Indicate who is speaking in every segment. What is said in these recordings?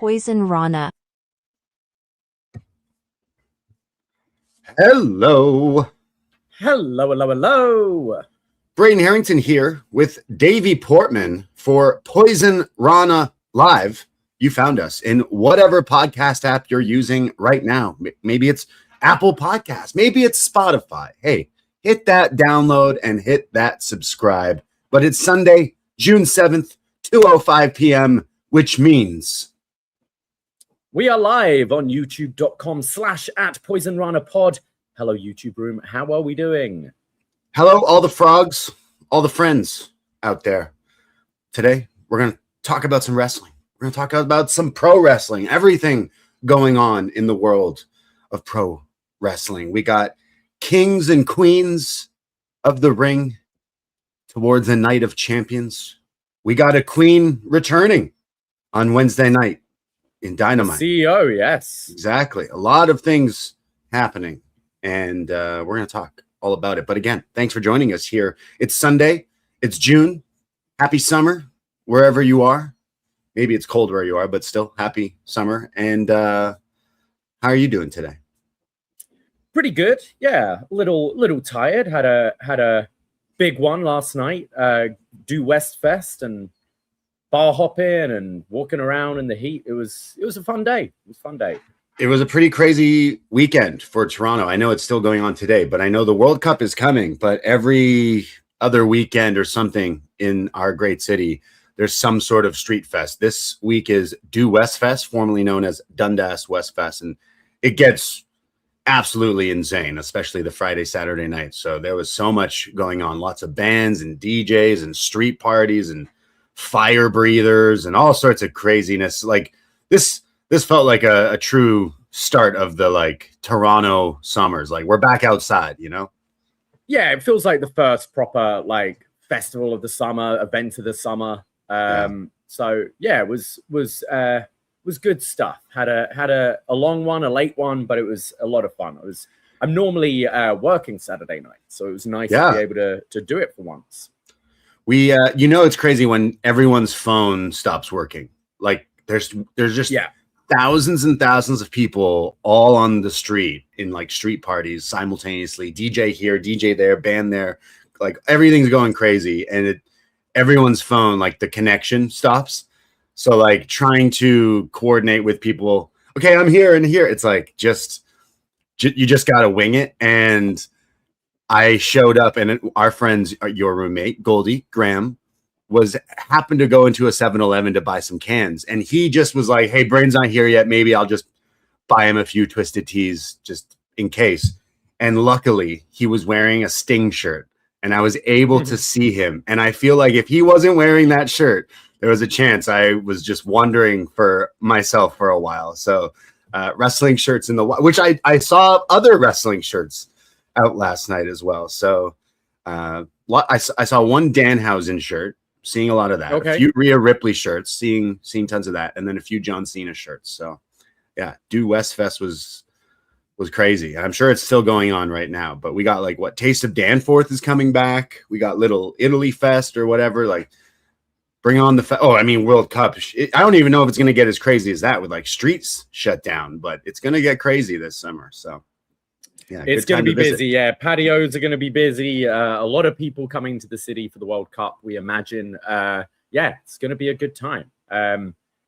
Speaker 1: Poisonrana.
Speaker 2: Hello.
Speaker 3: Hello.
Speaker 2: Braden Herrington here with Davie Portman for Poisonrana Live. You found us in whatever podcast app you're using right now. Maybe it's Apple Podcasts. Maybe it's Spotify. Hey, hit that download and hit that subscribe. But it's Sunday, June 7th, 2:05 p.m., which means
Speaker 3: we are live on youtube.com/@PoisonRanaPod. Hello, YouTube room. How are we doing?
Speaker 2: hello, all the frogs, all the friends out there. Today, we're going to talk about some wrestling. We're going to talk about some pro wrestling, everything going on in the world of pro wrestling. We got kings and queens of the ring towards the Night of Champions. We got a queen returning on Wednesday night in Dynamite.
Speaker 3: CEO, yes.
Speaker 2: Exactly. A lot of things happening, and we're going to talk all about it. But again, thanks for joining us here. It's Sunday. It's June. Happy summer, wherever you are. Maybe it's cold where you are, but still happy summer. And how are you doing today?
Speaker 3: Pretty good. Yeah, a little tired. Had a big one last night. Do West Fest and bar hopping and walking around in the heat. It was a fun day.
Speaker 2: It was a pretty crazy weekend for Toronto. I know it's still going on today, but I know the World Cup is coming. But every other weekend or something in our great city, there's some sort of street fest. This week is Do West Fest, formerly known as Dundas West Fest, and it gets absolutely insane, especially the Friday, Saturday night. So there was so much going on, lots of bands and DJs and street parties and fire breathers and all sorts of craziness. Like this felt like a true start of the like Toronto summers. Like we're back outside, you know?
Speaker 3: Yeah, it feels like the first proper like festival of the summer, event of the summer. So yeah, it was good stuff. Had a long one, a late one, but it was a lot of fun. I'm normally working Saturday night, so it was nice to be able to do it for once.
Speaker 2: We it's crazy when everyone's phone stops working. Like there's just thousands and thousands of people all on the street in like street parties simultaneously, DJ here, DJ there, band there, like everything's going crazy, and everyone's phone, like the connection stops. So like trying to coordinate with people, okay, I'm here and here. It's like you just got to wing it. And I showed up, and our friends, your roommate, Goldie Graham, happened to go into a 7-Eleven to buy some cans. And he just was like, hey, Brain's not here yet. Maybe I'll just buy him a few Twisted Teas just in case. And luckily, he was wearing a Sting shirt, and I was able to see him. And I feel like if he wasn't wearing that shirt, there was a chance I was just wondering for myself for a while. So wrestling shirts which I saw other wrestling shirts out last night as well. So I saw one Danhausen shirt, seeing a lot of that.
Speaker 3: Okay.
Speaker 2: A few Rhea Ripley shirts, seeing tons of that, and then a few John Cena shirts. So yeah, Do West Fest was crazy. I'm sure it's still going on right now, but we got like Taste of Danforth is coming back. We got Little Italy Fest or whatever, like bring on the World Cup. I don't even know if it's going to get as crazy as that with like streets shut down, but it's going to get crazy this summer. So yeah,
Speaker 3: it's going to be busy. Yeah, patios are going to be busy. A lot of people coming to the city for the World Cup, we imagine. It's going to be a good time.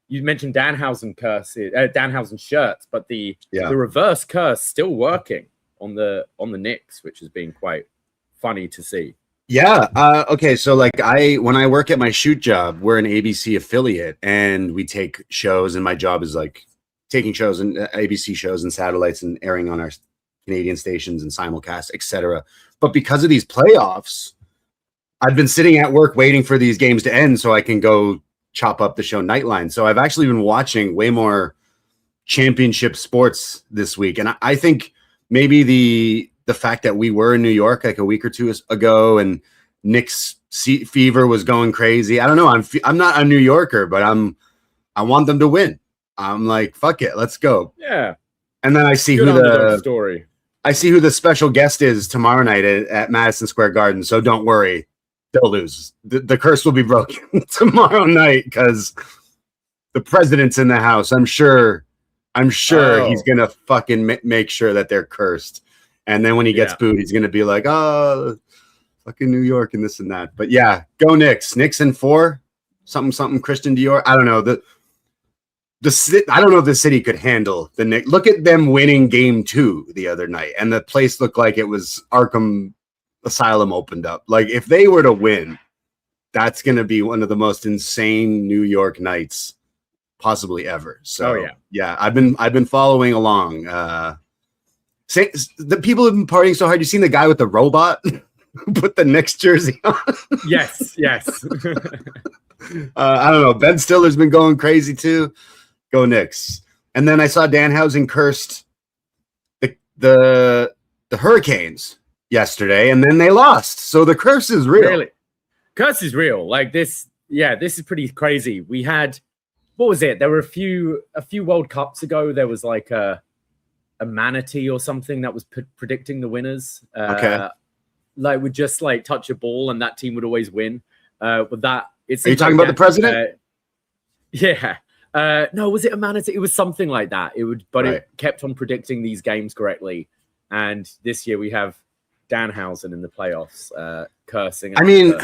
Speaker 3: You mentioned Danhausen shirts, but the reverse curse still working on the Knicks, which has been quite funny to see.
Speaker 2: Yeah. Okay. So like when I work at my shoot job, we're an ABC affiliate, and we take shows, and my job is like taking shows and ABC shows and satellites and airing on our Canadian stations and simulcast, etc. But because of these playoffs, I've been sitting at work waiting for these games to end so I can go chop up the show Nightline. So I've actually been watching way more championship sports this week. And I think maybe the fact that we were in New York like a week or two ago, and Knicks fever was going crazy. I don't know. I'm not a New Yorker, but I want them to win. I'm like, fuck it, let's go.
Speaker 3: Yeah.
Speaker 2: And then I see who the special guest is tomorrow night at Madison Square Garden. So don't worry, they'll lose. The curse will be broken tomorrow night because the president's in the house. I'm sure he's gonna fucking make sure that they're cursed. And then when he gets booed, he's gonna be like, "Oh, fucking New York and this and that." But yeah, go Knicks. Knicks in 4. Something. Christian Dior. I don't know. I don't know if the city could handle the Knicks. Look at them winning game 2 the other night, and the place looked like it was Arkham Asylum opened up. Like if they were to win, that's gonna be one of the most insane New York nights possibly ever. So yeah, I've been following along. The people have been partying so hard. You seen the guy with the robot put the Knicks jersey on?
Speaker 3: Yes.
Speaker 2: I don't know. Ben Stiller's been going crazy too. Go Knicks. And then I saw Danhausen cursed the Hurricanes yesterday, and then they lost. So the curse is real.
Speaker 3: Really? Curse is real. Like this. Yeah, this is pretty crazy. We had, what was it? There were a few World Cups ago. There was like a manatee or something that was predicting the winners.
Speaker 2: Okay.
Speaker 3: Like would just like touch a ball and that team would always win. With that,
Speaker 2: are you talking about the president?
Speaker 3: Yeah. No, was it a manatee? It was something like that. It kept on predicting these games correctly. And this year we have Danhausen in the playoffs, cursing.
Speaker 2: I mean,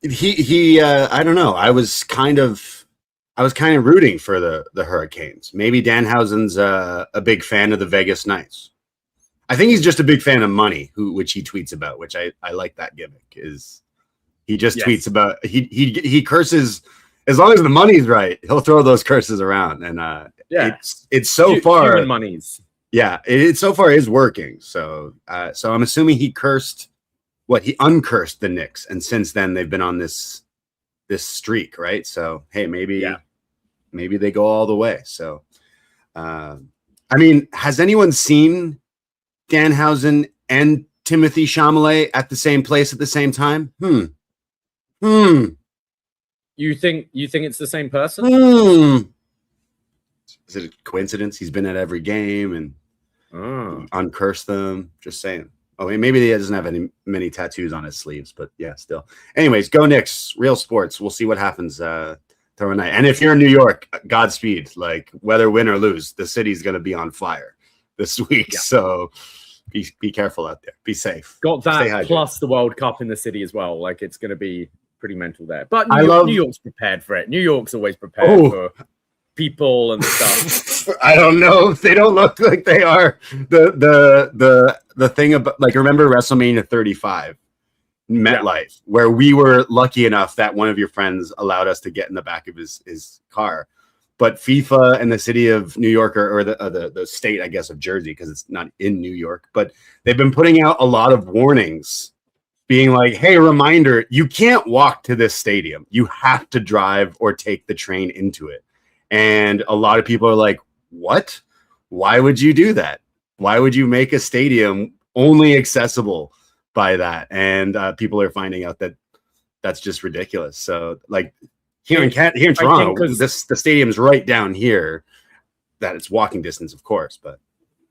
Speaker 2: he I don't know. I was kind of rooting for the Hurricanes. Maybe Danhausen's a big fan of the Vegas Knights. I think he's just a big fan of money, which he tweets about, which I like that gimmick. Is he just tweets about he curses as long as the money's right, he'll throw those curses around, and it's so far
Speaker 3: human monies.
Speaker 2: Yeah, it so far is working. So I'm assuming he uncursed the Knicks, and since then they've been on this streak, right? So hey, maybe they go all the way. So I mean, has anyone seen Danhausen and Timothy Chalamet at the same place at the same time?
Speaker 3: You think it's the same person?
Speaker 2: Is it a coincidence? He's been at every game and uncursed them. Just saying. Oh, maybe he doesn't have many tattoos on his sleeves, but yeah, still. Anyways, go Knicks. Real sports. We'll see what happens tomorrow night. And if you're in New York, Godspeed. Like whether win or lose, the city's going to be on fire this week. Yeah. So be careful out there. Be safe.
Speaker 3: Got that plus the World Cup in the city as well. Like it's going to be pretty mental there. But New York's prepared for it. New York's always prepared for people and stuff.
Speaker 2: I don't know if they don't look like they are. The thing about, like, remember WrestleMania 35, MetLife, where we were lucky enough that one of your friends allowed us to get in the back of his car. But FIFA and the city of New York, or the state, I guess, of Jersey, because it's not in New York, but they've been putting out a lot of warnings being like, hey, reminder, you can't walk to this stadium. You have to drive or take the train into it. And a lot of people are like, what? Why would you do that? Why would you make a stadium only accessible by that? And people are finding out that that's just ridiculous. So like here in Toronto, the stadium's right down here, that it's walking distance, of course. But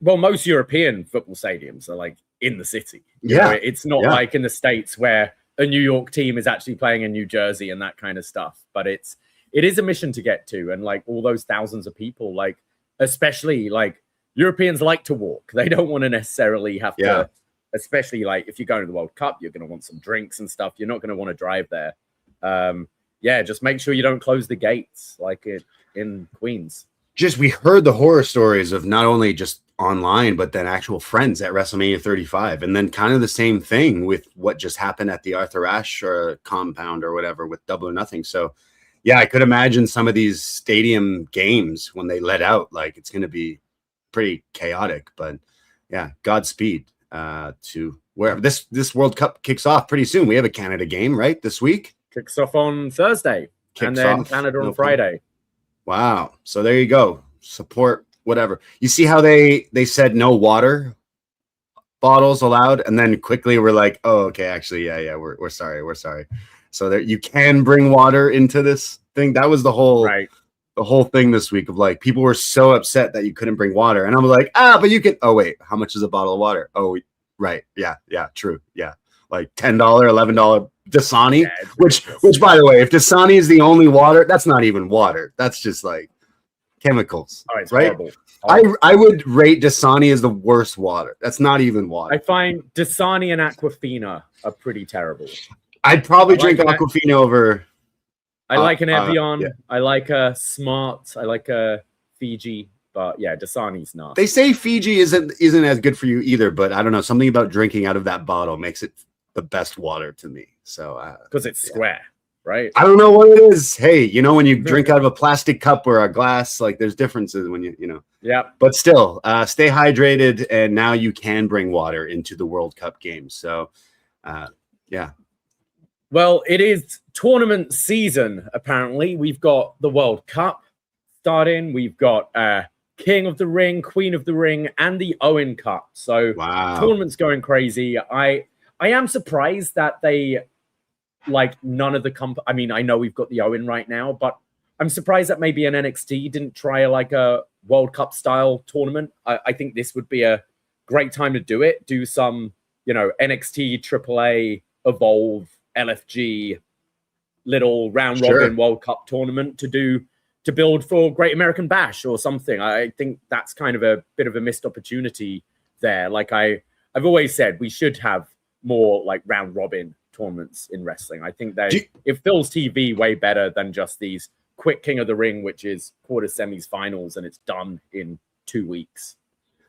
Speaker 3: well, most European football stadiums are like in the city. You know, it's not like in the States where a New York team is actually playing in New Jersey and that kind of stuff. But it is a mission to get to, and like all those thousands of people, like especially like Europeans like to walk. They don't want to necessarily have to, especially like if you're going to the World Cup, you're going to want some drinks and stuff. You're not going to want to drive there. Just make sure you don't close the gates like in Queens.
Speaker 2: We heard the horror stories of not only just online, but then actual friends at WrestleMania 35. And then kind of the same thing with what just happened at the Arthur Ashe compound or whatever with Double or Nothing. So yeah, I could imagine some of these stadium games when they let out, like it's going to be pretty chaotic, but yeah, Godspeed to wherever this World Cup kicks off pretty soon. We have a Canada game, right? This week
Speaker 3: kicks off on Thursday and then Canada on Friday.
Speaker 2: Wow. So there you go. Support whatever. You see how they said no water bottles allowed, and then quickly we're like, oh, okay, actually, we're sorry. So there, you can bring water into this thing. That was the whole thing this week of like people were so upset that you couldn't bring water, and I'm like, but you can. Oh wait, how much is a bottle of water? Oh, right, yeah, true, yeah, like $10, $11 Dasani,
Speaker 3: Yeah,
Speaker 2: which by the way, if Dasani is the only water, that's not even water. That's just like chemicals.
Speaker 3: Oh, it's
Speaker 2: right?
Speaker 3: horrible.
Speaker 2: I would rate Dasani as the worst water. That's not even water.
Speaker 3: I find Dasani and Aquafina are pretty terrible.
Speaker 2: I'd probably drink Aquafina over.
Speaker 3: I like an Evian.
Speaker 2: Yeah.
Speaker 3: I like a Smart. I like a Fiji. But yeah, Dasani's not.
Speaker 2: They say Fiji isn't as good for you either, but I don't know. Something about drinking out of that bottle makes it the best water to me. So
Speaker 3: because it's square, right?
Speaker 2: I don't know what it is. Hey, you know, when you drink out of a plastic cup or a glass, like there's differences when you know.
Speaker 3: Yeah.
Speaker 2: But still, stay hydrated, and now you can bring water into the World Cup games. So, yeah.
Speaker 3: Well, it is tournament season. Apparently, we've got the World Cup starting. We've got King of the Ring, Queen of the Ring, and the Owen Cup. So, tournament's going crazy. I am surprised that they none of the I mean, I know we've got the Owen right now, but I'm surprised that maybe an NXT didn't try a World Cup style tournament. I think this would be a great time to do it. Do some, NXT, AAA, Evolve, LFG, little round robin World Cup tournament to build for Great American Bash or something. I think that's kind of a bit of a missed opportunity there. I've always said we should have more round robin tournaments in wrestling. I think it fills TV way better than just these quick King of the Ring, which is quarter semis, finals, and it's done in 2 weeks.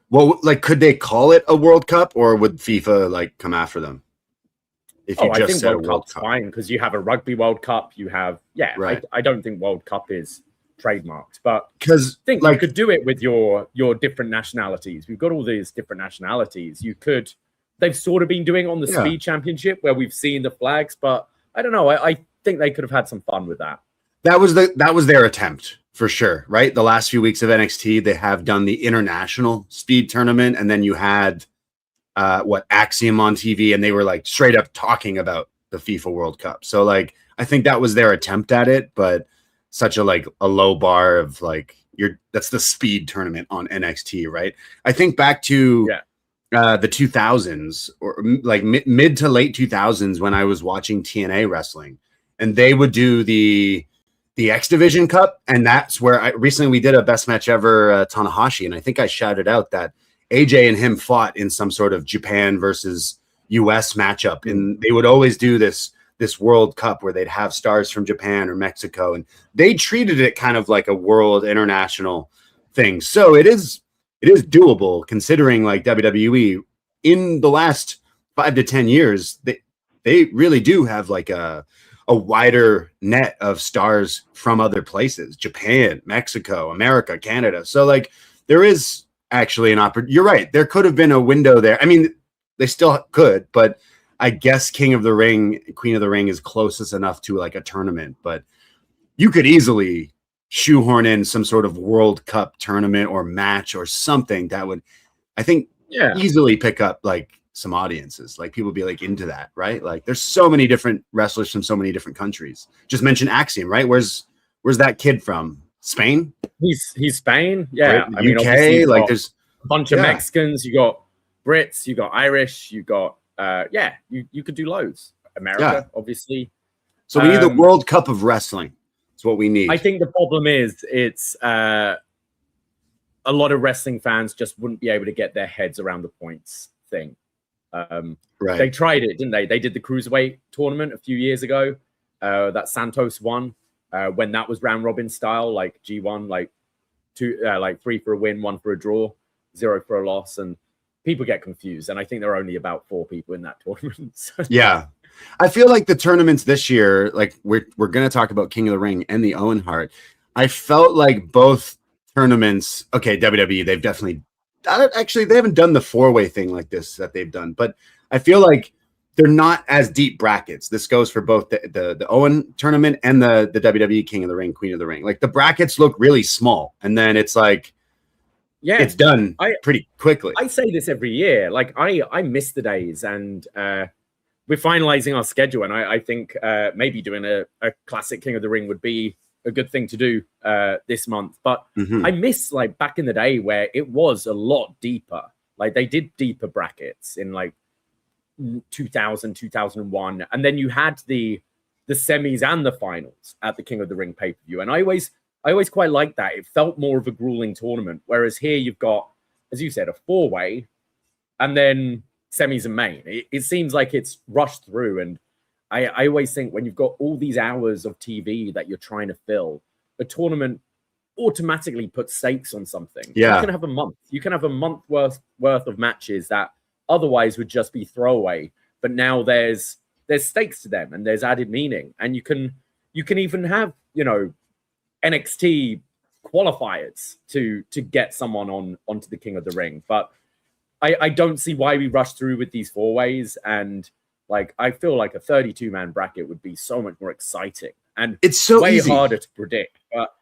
Speaker 2: Well, could they call it a World Cup, or would FIFA come after them?
Speaker 3: If you just said World Cup's fine, because you have a Rugby World Cup, you have
Speaker 2: right.
Speaker 3: I don't think World Cup is trademarked, but
Speaker 2: because
Speaker 3: I think you could do it with your different nationalities. We've got all these different nationalities. They've sort of been doing it on the Speed Championship where we've seen the flags, but I don't know. I think they could have had some fun with that.
Speaker 2: That was their attempt for sure, right? The last few weeks of NXT, they have done the international speed tournament, and then you had Axiom on TV, and they were straight up talking about the FIFA World Cup. So I think that was their attempt at it, but such a low bar of that's the speed tournament on NXT, right? I think back to the 2000s or mid to late 2000s when I was watching TNA wrestling, and they would do the X Division Cup, and that's where recently we did a best match ever Tanahashi, and I think I shouted out that AJ and him fought in some sort of Japan versus US matchup, and they would always do this World Cup where they'd have stars from Japan or Mexico, and they treated it kind of like a world international thing. So it is doable, considering WWE in the last 5 to 10 years, they really do have a wider net of stars from other places, Japan, Mexico, America, Canada. So there is actually an opportunity. You're right. There could have been a window there. I mean, they still could, but I guess King of the Ring, Queen of the Ring is closest enough to a tournament, but you could easily shoehorn in some sort of World Cup tournament or match or something that would, I think, easily pick up some audiences. People be into that, right? There's so many different wrestlers from so many different countries. Just mention Axiom, right? Where's that kid from? Spain?
Speaker 3: He's Spain. Yeah.
Speaker 2: Right? I mean, UK, there's
Speaker 3: a bunch of Mexicans, you got Brits, you got Irish, you got you could do loads. America, obviously.
Speaker 2: So we need the World Cup of wrestling. It's what we need.
Speaker 3: I think the problem is it's a lot of wrestling fans just wouldn't be able to get their heads around the points thing.
Speaker 2: Right.
Speaker 3: They tried it, didn't they? They did the cruiserweight tournament a few years ago. That Santos won when that was round robin style, G1, two, 3 for a win, 1 for a draw, 0 for a loss, and people get confused. And I think there are only about 4 people in that tournament.
Speaker 2: Yeah. I feel like the tournaments this year, we're going to talk about King of the Ring and the Owen Hart. I felt like both tournaments, WWE, they've definitely actually, they haven't done the 4-way thing like this that they've done, but I feel like they're not as deep brackets. This goes for both the Owen tournament and the WWE King of the Ring, Queen of the Ring. The brackets look really small, and then it's it's done pretty quickly.
Speaker 3: I say this every year. I miss the days, and we're finalizing our schedule, and I think maybe doing a classic King of the Ring would be a good thing to do this month. But I miss back in the day where it was a lot deeper. They did deeper brackets in 2000, 2001, and then you had the semis and the finals at the King of the Ring pay-per-view. And I always quite liked that. It felt more of a grueling tournament, whereas here you've got, as you said, a four-way and then semis and main. It seems like it's rushed through. And I always think when you've got all these hours of TV that you're trying to fill, a tournament automatically puts stakes on something.
Speaker 2: Yeah.
Speaker 3: You can have a month. You can have a month worth of matches that otherwise would just be throwaway. But now there's stakes to them and there's added meaning. And you can even have, NXT qualifiers to get someone onto the King of the Ring. But I don't see why we rush through with these four ways. And like, I feel like a 32-man bracket would be so much more exciting. And
Speaker 2: it's so
Speaker 3: way
Speaker 2: easy.
Speaker 3: harder to predict. But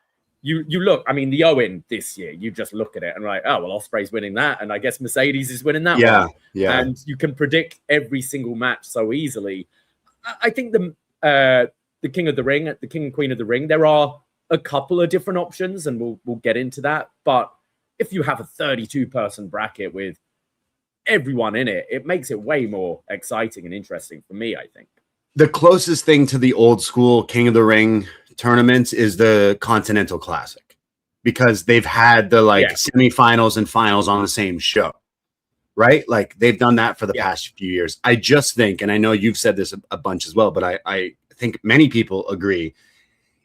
Speaker 3: you look, I mean, the Owen this year, you just look at it and like, oh, well, Ospreay's winning that. And I guess Mercedes is winning that one.
Speaker 2: Yeah.
Speaker 3: And you can predict every single match so easily. I think the King of the Ring, the King and Queen of the Ring, there are a couple of different options and we'll get into that. But if you have a 32-person bracket with everyone in it, it makes it way more exciting and interesting for me, I think.
Speaker 2: The closest thing to the old school King of the Ring tournaments is the Continental Classic, because they've had the semifinals and finals on the same show, right? Like they've done that for the past few years. I just think, and I know you've said this a bunch as well, but I think many people agree,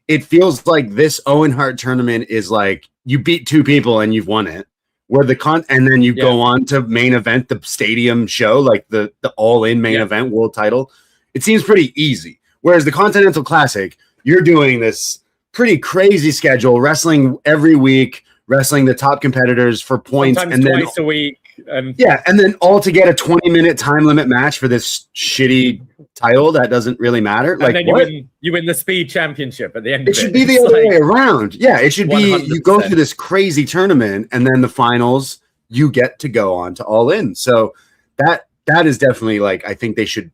Speaker 2: it feels like this Owen Hart tournament is like you beat two people and you've won it. Where and then you go on to main event, the stadium show, like the all-in main event world title. It seems pretty easy. Whereas the Continental Classic, you're doing this pretty crazy schedule, wrestling every week, wrestling the top competitors for points,
Speaker 3: sometimes
Speaker 2: and
Speaker 3: twice a week.
Speaker 2: And then all to get a 20-minute time limit match for this shitty title that doesn't really matter.
Speaker 3: And then you win the speed championship at the end.
Speaker 2: It should be the other way around. Yeah, it should 100%. Be you go through this crazy tournament, and then the finals you get to go on to All In. So that is definitely like, I think they should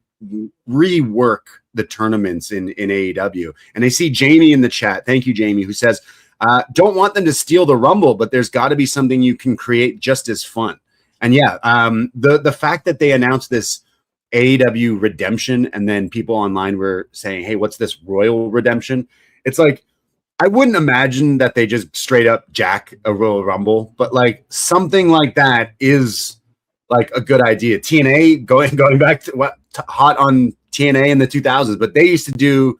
Speaker 2: rework the tournaments in AEW. And I see Jamie in the chat. Thank you, Jamie, who says, don't want them to steal the Rumble, but there's got to be something you can create just as fun. And the fact that they announced this AEW Redemption, and then people online were saying, hey, what's this Royal Redemption? It's like, I wouldn't imagine that they just straight up jack a Royal Rumble, but like something like that is like a good idea. TNA, going back to hot on TNA in the 2000s, but they used to do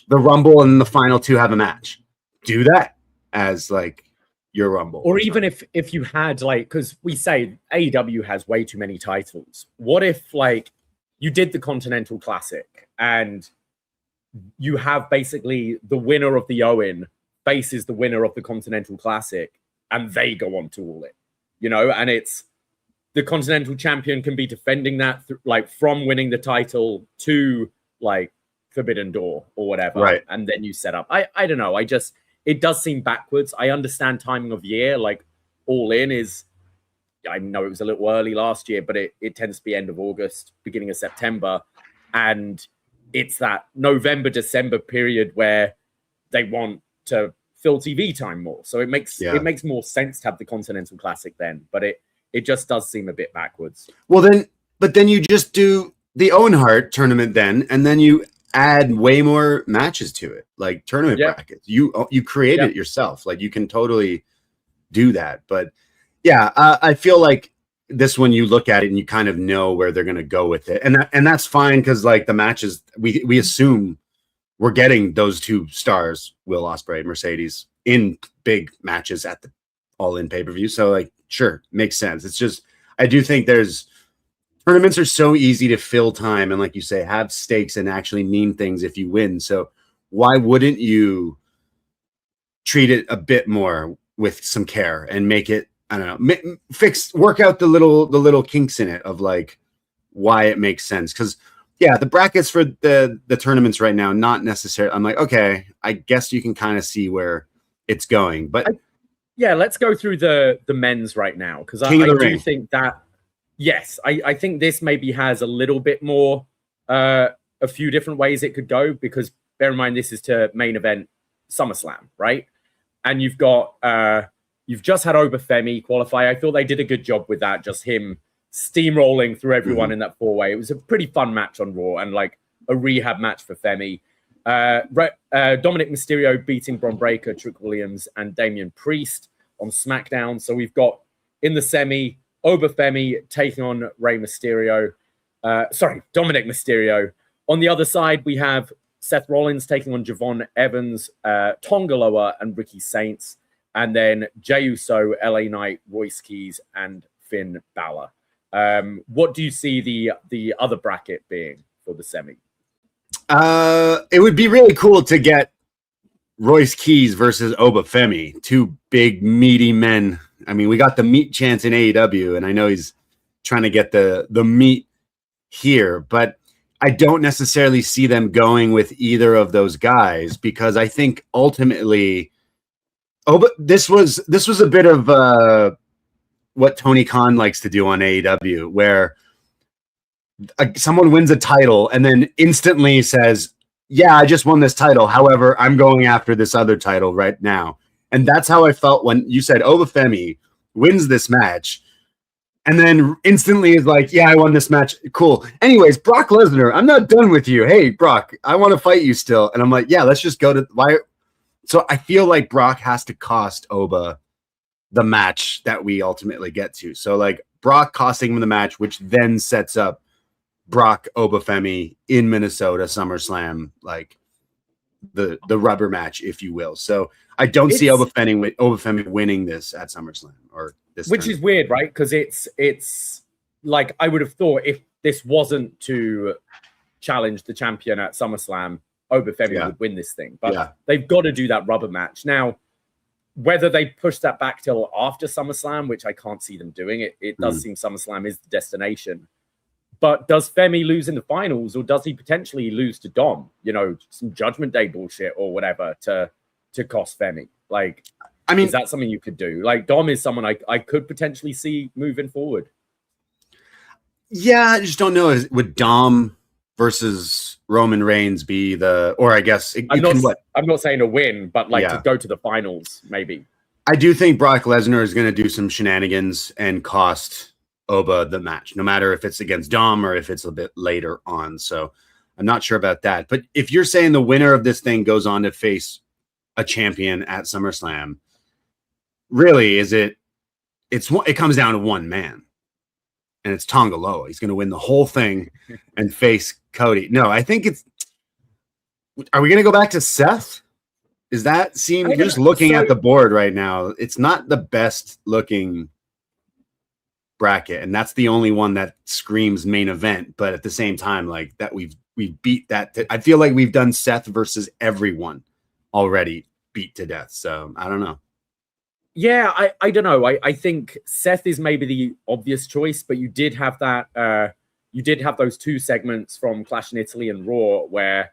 Speaker 2: the Rumble and the final two have a match. Do that as like your Rumble.
Speaker 3: Or even if you had like, because we say AEW has way too many titles. What if like you did the Continental Classic and you have basically the winner of the Owen faces the winner of the Continental Classic and they go on to All In, and it's the Continental Champion can be defending that from winning the title to like Forbidden Door or whatever.
Speaker 2: Right.
Speaker 3: And then you set up, I don't know. It does seem backwards. I understand timing of year, like All In is, I know it was a little early last year, but it tends to be end of August, beginning of September. And it's that November, December period where they want to fill TV time more. So it makes more sense to have the Continental Classic then, but it just does seem a bit backwards.
Speaker 2: Well, then you just do the Owen Hart tournament then, and then you add way more matches to it, like tournament brackets. You create it yourself. Like you can totally do that. But I feel like this one you look at it and you kind of know where they're going to go with it, and that's fine because like the matches we assume we're getting those two stars, Will Ospreay and Mercedes, in big matches at the All In pay-per-view. So like, sure, makes sense. It's just I do think tournaments are so easy to fill time and, like you say, have stakes and actually mean things if you win. So why wouldn't you treat it a bit more with some care and make it, I don't know, work out the little kinks in it of like why it makes sense? Because the brackets for the tournaments right now, not necessarily. I'm like, okay, I guess you can kind of see where it's going, but
Speaker 3: let's go through the men's right now because I do think that. Yes, I think this maybe has a little bit more, a few different ways it could go, because bear in mind, this is to main event SummerSlam, right? And you've got, you've just had Obafemi qualify. I thought they did a good job with that, just him steamrolling through everyone in that four-way. It was a pretty fun match on Raw and like a rehab match for Femi. Dominic Mysterio beating Bron Breakker, Trick Williams, and Damian Priest on SmackDown. So we've got in the semi, Oba Femi taking on Dominic Mysterio. On the other side, we have Seth Rollins taking on Javon Evans, Tonga Loa, and Ricky Saints. And then Jey Uso, LA Knight, Royce Keys, and Finn Balor. What do you see the other bracket being for the semi?
Speaker 2: It would be really cool to get Royce Keys versus Oba Femi, two big meaty men. I mean, we got the meat chance in AEW, and I know he's trying to get the meat here, but I don't necessarily see them going with either of those guys because I think ultimately, this was a bit of what Tony Khan likes to do on AEW, where someone wins a title and then instantly says, yeah, I just won this title. However, I'm going after this other title right now. And that's how I felt when you said Oba Femi wins this match and then instantly is like, yeah, I won this match. Cool. Anyways, Brock Lesnar, I'm not done with you. Hey, Brock, I want to fight you still. And I'm like, yeah, let's just go to why. So I feel like Brock has to cost Oba the match that we ultimately get to. So like Brock costing him the match, which then sets up Brock Oba Femi in Minnesota SummerSlam, like the rubber match, if you will. So I don't see Oba Femi winning this at SummerSlam or this,
Speaker 3: which is weird, right? Because it's like I would have thought if this wasn't to challenge the champion at SummerSlam, Oba Femi would win this thing, but they've got to do that rubber match now. Whether they push that back till after SummerSlam, which I can't see them doing, it does seem SummerSlam is the destination. But does Femi lose in the finals, or does he potentially lose to Dom? You know, some Judgment Day bullshit or whatever to cost Femi. Like, I mean, is that something you could do? Like, Dom is someone I could potentially see moving forward.
Speaker 2: Yeah, I just don't know. Would Dom versus Roman Reigns be or I guess
Speaker 3: I'm not saying a win, but like to go to the finals, maybe.
Speaker 2: I do think Brock Lesnar is going to do some shenanigans and cost Oba the match, no matter if it's against Dom or if it's a bit later on. So I'm not sure about that. But if you're saying the winner of this thing goes on to face a champion at SummerSlam, really, it comes down to one man. And it's Tonga Loa. He's going to win the whole thing and face Cody. No, I think are we going to go back to Seth? Is that you're just looking at the board right now. It's not the best looking bracket. And that's the only one that screams main event. But at the same time, like that, we beat that. I feel like we've done Seth versus everyone already beat to death. So I don't know.
Speaker 3: Yeah, I don't know. I think Seth is maybe the obvious choice, but you did have that. You did have those two segments from Clash in Italy and Raw where,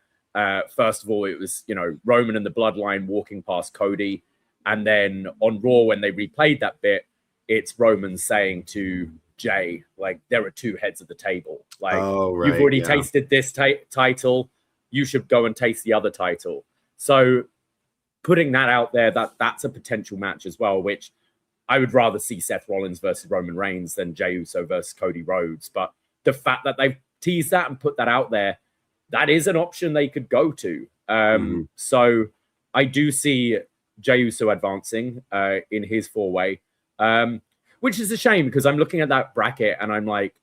Speaker 3: first of all, it was Roman and the Bloodline walking past Cody, and then on Raw when they replayed that bit, it's Roman saying to Jey, like, there are two heads of the table. Like, you've already tasted this title, you should go and taste the other title. So putting that out there, that's a potential match as well, which I would rather see Seth Rollins versus Roman Reigns than Jey Uso versus Cody Rhodes. But the fact that they've teased that and put that out there, that is an option they could go to. So I do see Jey Uso advancing in his four-way, which is a shame because I'm looking at that bracket and I'm like,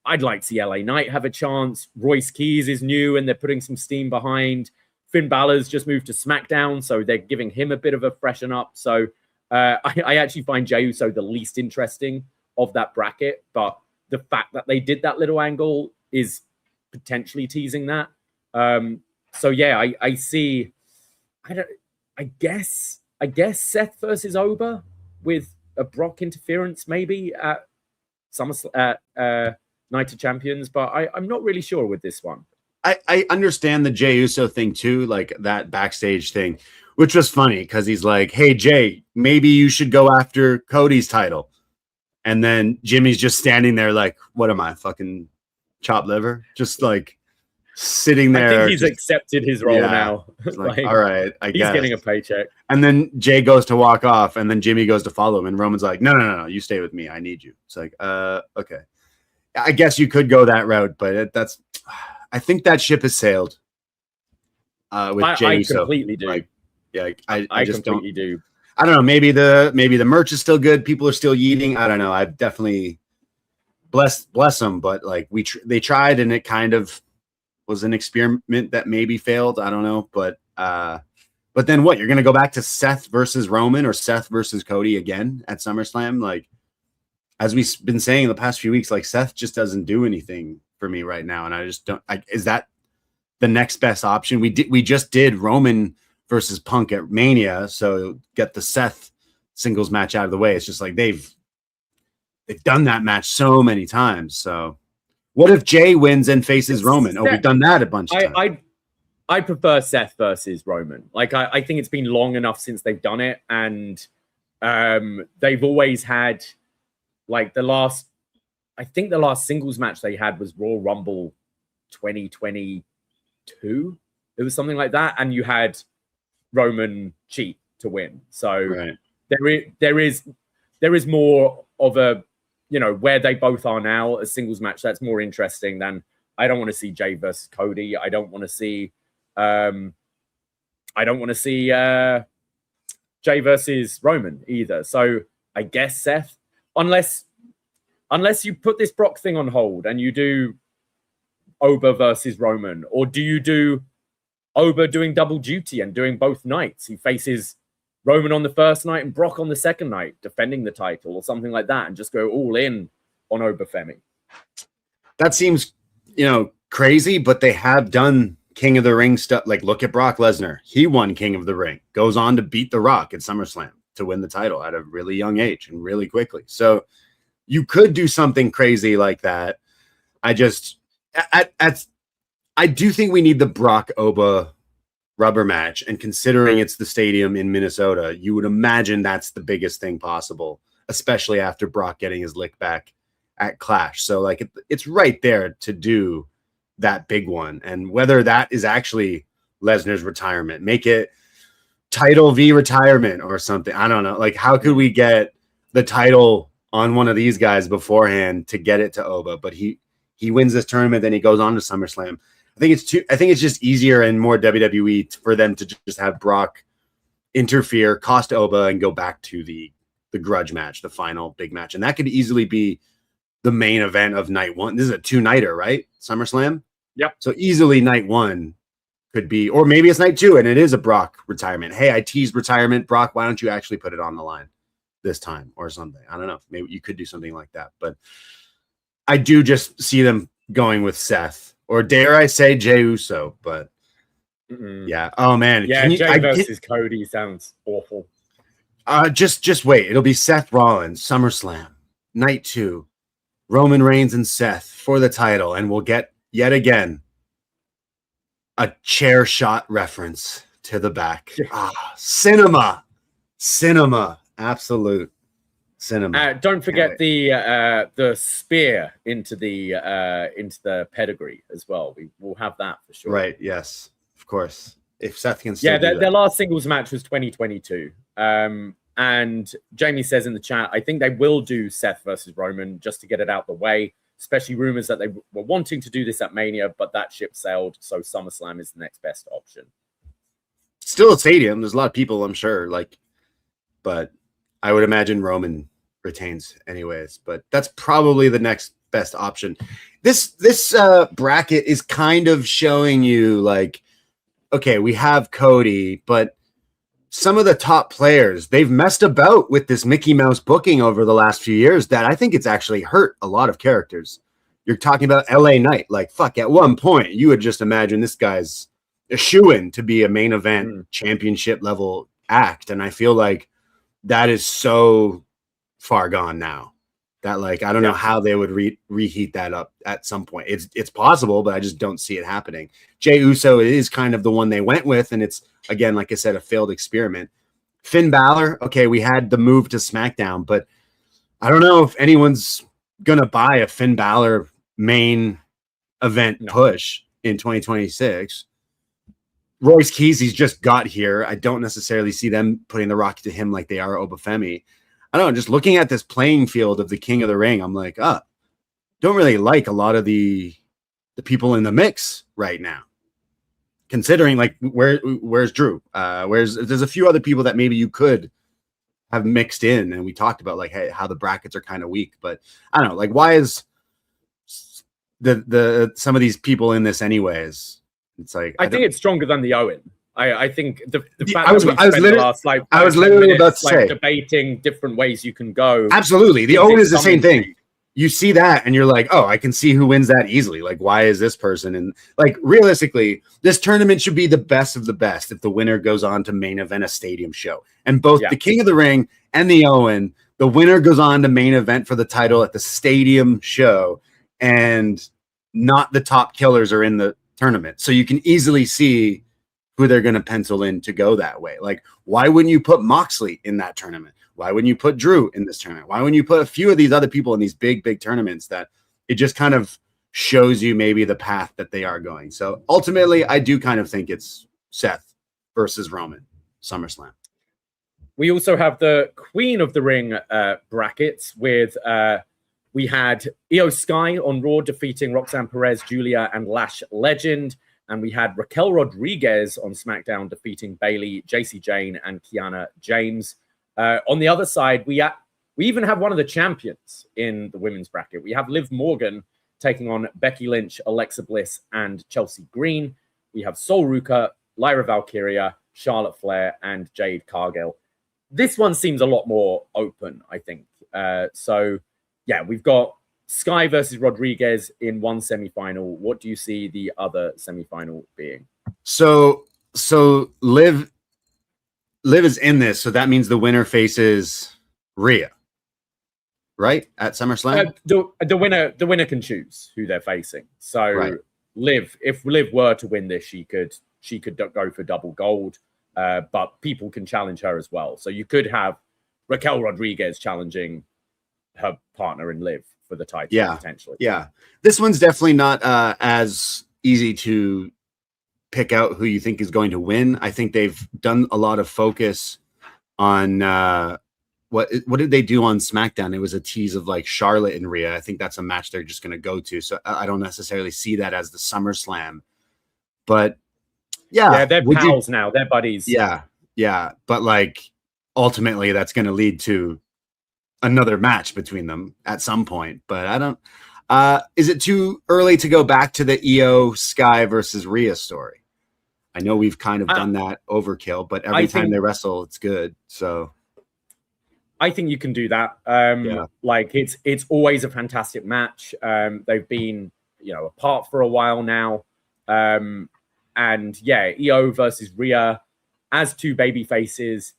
Speaker 3: I'd like to see LA Knight have a chance. Royce Keys is new and they're putting some steam behind. Finn Balor's just moved to SmackDown, so they're giving him a bit of a freshen up. So I actually find Jey Uso the least interesting of that bracket, but the fact that they did that little angle is potentially teasing that. So yeah, I see. I guess Seth versus Oba with a Brock interference maybe at Night of Champions, but I'm not really sure with this one.
Speaker 2: I understand the Jey Uso thing too, like that backstage thing, which was funny because he's like, hey, Jey, maybe you should go after Cody's title. And then Jimmy's just standing there like, what am I, fucking chopped liver? Just like sitting there.
Speaker 3: I think he's accepted his role now.
Speaker 2: Like, all right, I guess.
Speaker 3: He's getting a paycheck.
Speaker 2: And then Jey goes to walk off and then Jimmy goes to follow him. And Roman's like, no, you stay with me. I need you. It's like, okay. I guess you could go that route, but I think that ship has sailed. With Jey Uso.
Speaker 3: Completely do.
Speaker 2: Like, yeah, I just
Speaker 3: completely do.
Speaker 2: I don't know. Maybe the merch is still good. People are still eating. I don't know. I've definitely bless them, but like they tried and it kind of was an experiment that maybe failed. I don't know, but then what? You're gonna go back to Seth versus Roman or Seth versus Cody again at SummerSlam? Like, as we've been saying the past few weeks, like Seth just doesn't do anything for me right now, and I just don't. Is that the next best option? We just did Roman versus Punk at Mania, so get the Seth singles match out of the way. It's just like they've done that match so many times. So what if Jey wins and faces Roman? We've done that a bunch of times.
Speaker 3: I prefer Seth versus Roman. Like I think it's been long enough since they've done it, and they've always had like the last singles match they had was Royal Rumble 2022. It was something like that, and you had Roman cheat to win. So
Speaker 2: right.
Speaker 3: there is more of a, where they both are now, a singles match that's more interesting than I don't want to see Jey versus Cody. I don't want to see Jey versus Roman either. So I guess Seth, unless you put this Brock thing on hold and you do Oba versus Roman, or do you do Oba doing double duty and doing both nights? He faces Roman on the first night and Brock on the second night, defending the title or something like that, and just go all in on Oba Femi.
Speaker 2: That seems, crazy, but they have done King of the Ring stuff. Like, look at Brock Lesnar. He won King of the Ring, goes on to beat The Rock at SummerSlam to win the title at a really young age and really quickly. So you could do something crazy like that. I do think we need the Brock Oba rubber match, and considering it's the stadium in Minnesota, you would imagine that's the biggest thing possible, especially after Brock getting his lick back at Clash. So like it's right there to do that big one, and whether that is actually Lesnar's retirement, make it title v retirement or something. I don't know. Like, how could we get the title on one of these guys beforehand to get it to Oba? But he wins this tournament, then he goes on to SummerSlam. I think it's just easier and more WWE for them to just have Brock interfere, cost Oba, and go back to the grudge match, the final big match. And that could easily be the main event of night one. This is a 2-nighter, right? SummerSlam?
Speaker 3: Yep.
Speaker 2: So easily night one could be, or maybe it's night two and it is a Brock retirement. Hey, I teased retirement. Brock, why don't you actually put it on the line this time or something? I don't know. Maybe you could do something like that. But I do just see them going with Seth, or dare I say Jey Uso, but yeah. Oh man.
Speaker 3: Yeah, Jey versus Cody sounds awful.
Speaker 2: Just wait. It'll be Seth Rollins, SummerSlam, night 2, Roman Reigns and Seth for the title, and we'll get yet again a chair shot reference to the back. Cinema, absolute cinema.
Speaker 3: Don't forget the spear into the pedigree as well. We will have that for sure.
Speaker 2: Right? Yes, of course. If Seth can still
Speaker 3: their last singles match was 2022. And Jamie says in the chat, I think they will do Seth versus Roman just to get it out the way. Especially rumors that they were wanting to do this at Mania, but that ship sailed. So SummerSlam is the next best option.
Speaker 2: Still a stadium. There's a lot of people, I'm sure. But I would imagine Roman retains anyways. But that's probably the next best option. This bracket is kind of showing you like, okay, we have Cody, but some of the top players, they've messed about with this Mickey Mouse booking over the last few years that I think it's actually hurt a lot of characters. You're talking about LA Knight. Like, fuck, at one point, you would just imagine this guy's a shoo-in to be a main event championship level act. And I feel like that is so far gone now that, like, I don't know how they would reheat that up at some point. It's possible, but I just don't see it happening. Jey Uso is kind of the one they went with, and it's, again, like I said, a failed experiment. Finn Balor, okay, we had the move to SmackDown, but I don't know if anyone's going to buy a Finn Balor main event push in 2026. Royce Keys, he's just got here. I don't necessarily see them putting the rock to him like they are Oba Femi. I don't know, just looking at this playing field of the King of the Ring, I'm like, don't really like a lot of the people in the mix right now. Considering like where's Drew? There's a few other people that maybe you could have mixed in, and we talked about like how the brackets are kind of weak, but I don't know, like why is the some of these people in this anyways? It's like
Speaker 3: I think it's stronger than the Owen. I think the fact
Speaker 2: I was literally about to say
Speaker 3: debating different ways you can go.
Speaker 2: Absolutely, the Owen is the same thing. You see that and you're like, oh, I can see who wins that easily. Like, why is this person? And like, realistically, this tournament should be the best of the best if the winner goes on to main event a stadium show. And both the King of the Ring and the Owen, the winner goes on to main event for the title at the stadium show, and not the top killers are in the tournament. So you can easily see who they're going to pencil in to go that way. Like, why wouldn't you put Moxley in that tournament? Why wouldn't you put Drew in this tournament? Why wouldn't you put a few of these other people in these big tournaments that it just kind of shows you maybe the path that they are going? So ultimately, I do kind of think it's Seth versus Roman, SummerSlam.
Speaker 3: We also have the Queen of the Ring brackets with we had Io Sky on Raw defeating Roxanne Perez, Julia, and Lash Legend. And we had Raquel Rodriguez on SmackDown defeating Bayley, JC Jane, and Kiana James. On the other side, we even have one of the champions in the women's bracket. We have Liv Morgan taking on Becky Lynch, Alexa Bliss, and Chelsea Green. We have Sol Ruka, Lyra Valkyria, Charlotte Flair, and Jade Cargill. This one seems a lot more open, I think. So, yeah, we've got Sky versus Rodriguez in one semifinal. What do you see the other semifinal being?
Speaker 2: So Liv is in this, so that means the winner faces Rhea, right? At SummerSlam?
Speaker 3: The winner can choose who they're facing. So right. Liv, if Liv were to win this, she could go for double gold, but people can challenge her as well. So you could have Raquel Rodriguez challenging her partner in Liv for the title, potentially. Yeah.
Speaker 2: This one's definitely not as easy to pick out who you think is going to win. I think they've done a lot of focus on what did they do on SmackDown? It was a tease of like Charlotte and Rhea. I think that's a match they're just going to go to. So I don't necessarily see that as the SummerSlam. But yeah,
Speaker 3: they're pals now. They're buddies.
Speaker 2: Yeah. But like ultimately, that's going to lead to another match between them at some point. But I don't. Is it too early to go back to the Io Sky versus Rhea story? I know we've kind of done that overkill, but every time they wrestle, it's good. So
Speaker 3: I think you can do that. Like it's always a fantastic match. They've been, apart for a while now. And yeah, Io versus Rhea as two baby faces,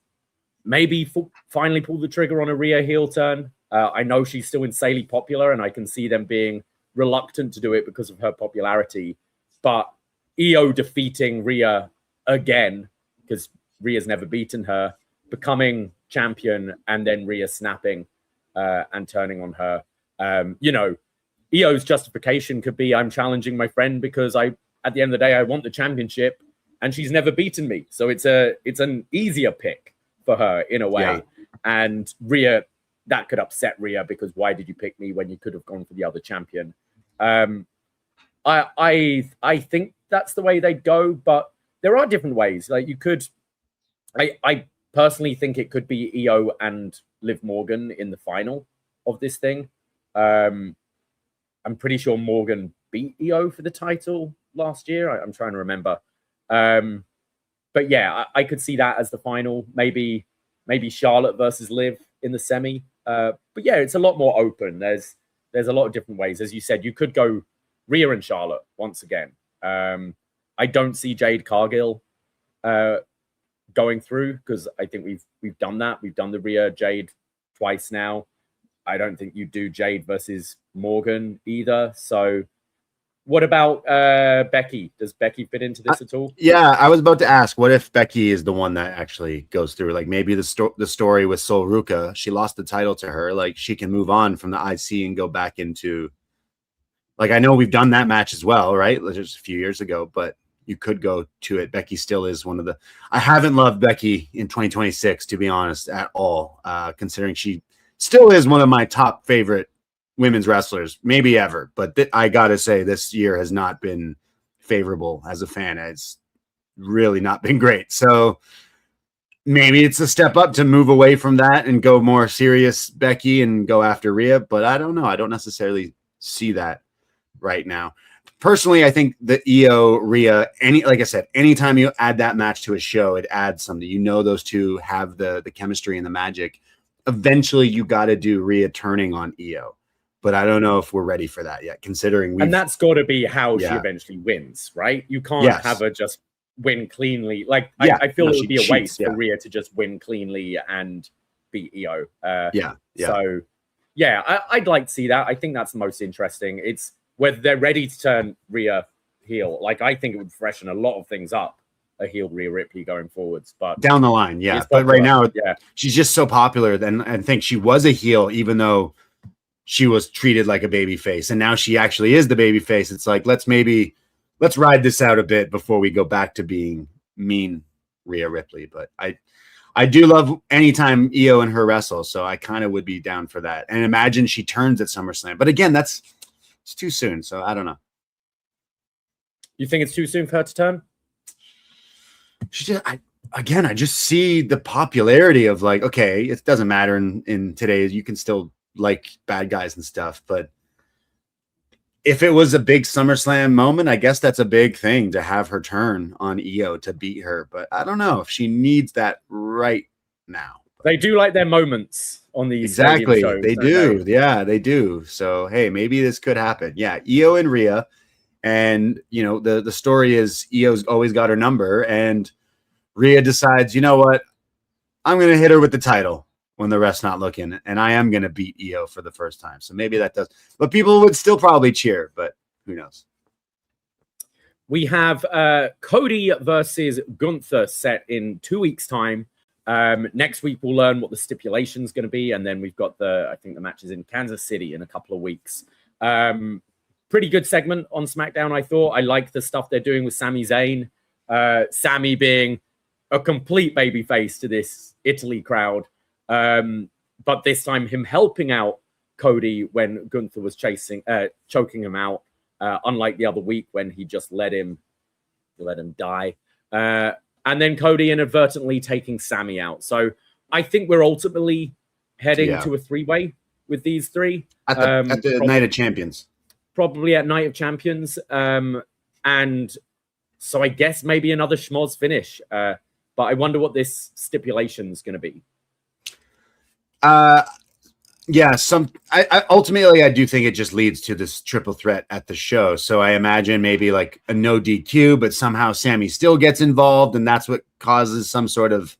Speaker 3: maybe finally pull the trigger on a Rhea heel turn. I know she's still insanely popular, and I can see them being reluctant to do it because of her popularity. But Io defeating Rhea again, because Rhea's never beaten her, becoming champion, and then Rhea snapping and turning on her. Io's justification could be, I'm challenging my friend because at the end of the day, I want the championship, and she's never beaten me. So it's an easier pick for her in a way. Yeah. And Rhea, that could upset Rhea because why did you pick me when you could have gone for the other champion? I think that's the way they'd go, but there are different ways. Like you could, I personally think it could be Io and Liv Morgan in the final of this thing. I'm pretty sure Morgan beat Io for the title last year. I'm trying to remember. But yeah, I could see that as the final. Maybe Charlotte versus Liv in the semi. But yeah, it's a lot more open. There's a lot of different ways. As you said, you could go Rhea and Charlotte once again. I don't see Jade Cargill going through because I think we've done that. We've done the Rhea Jade twice now. I don't think you do Jade versus Morgan either. So what about Becky? Does Becky fit into this at all?
Speaker 2: Yeah, I was about to ask, what if Becky is the one that actually goes through? Like maybe the story with Sol Ruka, she lost the title to her. Like she can move on from the IC and go back into. Like I know we've done that match as well, right? Just a few years ago, but you could go to it. Becky still is one of the. I haven't loved Becky in 2026, to be honest, at all. Considering she still is one of my top favorite women's wrestlers, maybe ever. But I gotta say, this year has not been favorable as a fan. It's really not been great. So maybe it's a step up to move away from that and go more serious Becky and go after Rhea. But I don't know. I don't necessarily see that right now. Personally, I think the Io Rhea, like I said, anytime you add that match to a show, it adds something. You know, those two have the chemistry and the magic. Eventually, you got to do Rhea turning on Io, but I don't know if we're ready for that yet. Considering,
Speaker 3: and that's got to be how she eventually wins, right? You can't have her just win cleanly. Like I feel it would be a waste for Rhea to just win cleanly and beat Io. So I'd like to see that. I think that's the most interesting. It's whether they're ready to turn Rhea heel. Like, I think it would freshen a lot of things up, a heel Rhea Ripley going forwards. But
Speaker 2: down the line, but right now, she's just so popular. Then I think she was a heel, even though she was treated like a baby face, and now she actually is the baby face. It's like, let's ride this out a bit before we go back to being mean Rhea Ripley. But I do love anytime Io and her wrestle, so I kind of would be down for that. And imagine she turns at SummerSlam. But again, it's too soon, so I don't know.
Speaker 3: You think it's too soon for her to turn?
Speaker 2: I just see the popularity of, like, okay, it doesn't matter in today's, you can still like bad guys and stuff, but if it was a big SummerSlam moment, I guess that's a big thing to have her turn on Io to beat her. But I don't know if she needs that right now.
Speaker 3: They do like their moments on these
Speaker 2: exactly
Speaker 3: shows,
Speaker 2: they do. Yeah, they do. So hey, maybe this could happen. Yeah, Io and Rhea, and you know the story is Io's always got her number, and Rhea decides, you know what, I'm gonna hit her with the title when the rest's not looking, and I am gonna beat Io for the first time. So maybe that does, but people would still probably cheer. But who knows?
Speaker 3: We have Cody versus Gunther set in 2 weeks' time. Next week we'll learn what the stipulation is going to be, and then we've got I think the match is in Kansas City in a couple of weeks. Pretty good segment on SmackDown, I thought. I like the stuff they're doing with Sami Zayn. Sami being a complete babyface to this Italy crowd, but this time him helping out Cody when Gunther was choking him out, unlike the other week when he just let him die. And then Cody inadvertently taking Sami out. So I think we're ultimately heading to a three-way with these three.
Speaker 2: At the Night of Champions.
Speaker 3: Probably at Night of Champions. And so I guess maybe another schmoz finish. But I wonder what this stipulation is going to be. Ultimately, I do think it just leads to this triple threat at the show. So I imagine maybe like a no DQ, but somehow Sami still gets involved, and that's what causes some sort of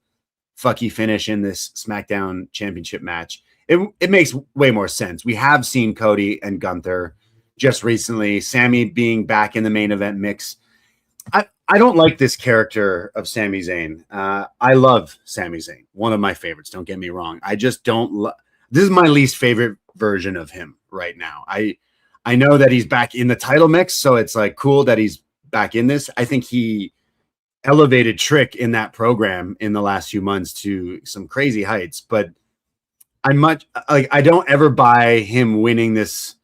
Speaker 3: fucky finish in this SmackDown Championship match. It makes way more sense. We have seen Cody and Gunther just recently, Sami being back in the main event mix. I don't like this character of Sami Zayn. I love Sami Zayn, one of my favorites. Don't get me wrong. I just don't This is my least favorite version of him right now. I know that he's back in the title mix, so it's like cool that he's back in this. I think he elevated Trick in that program in the last few months to some crazy heights, but I don't ever buy him winning this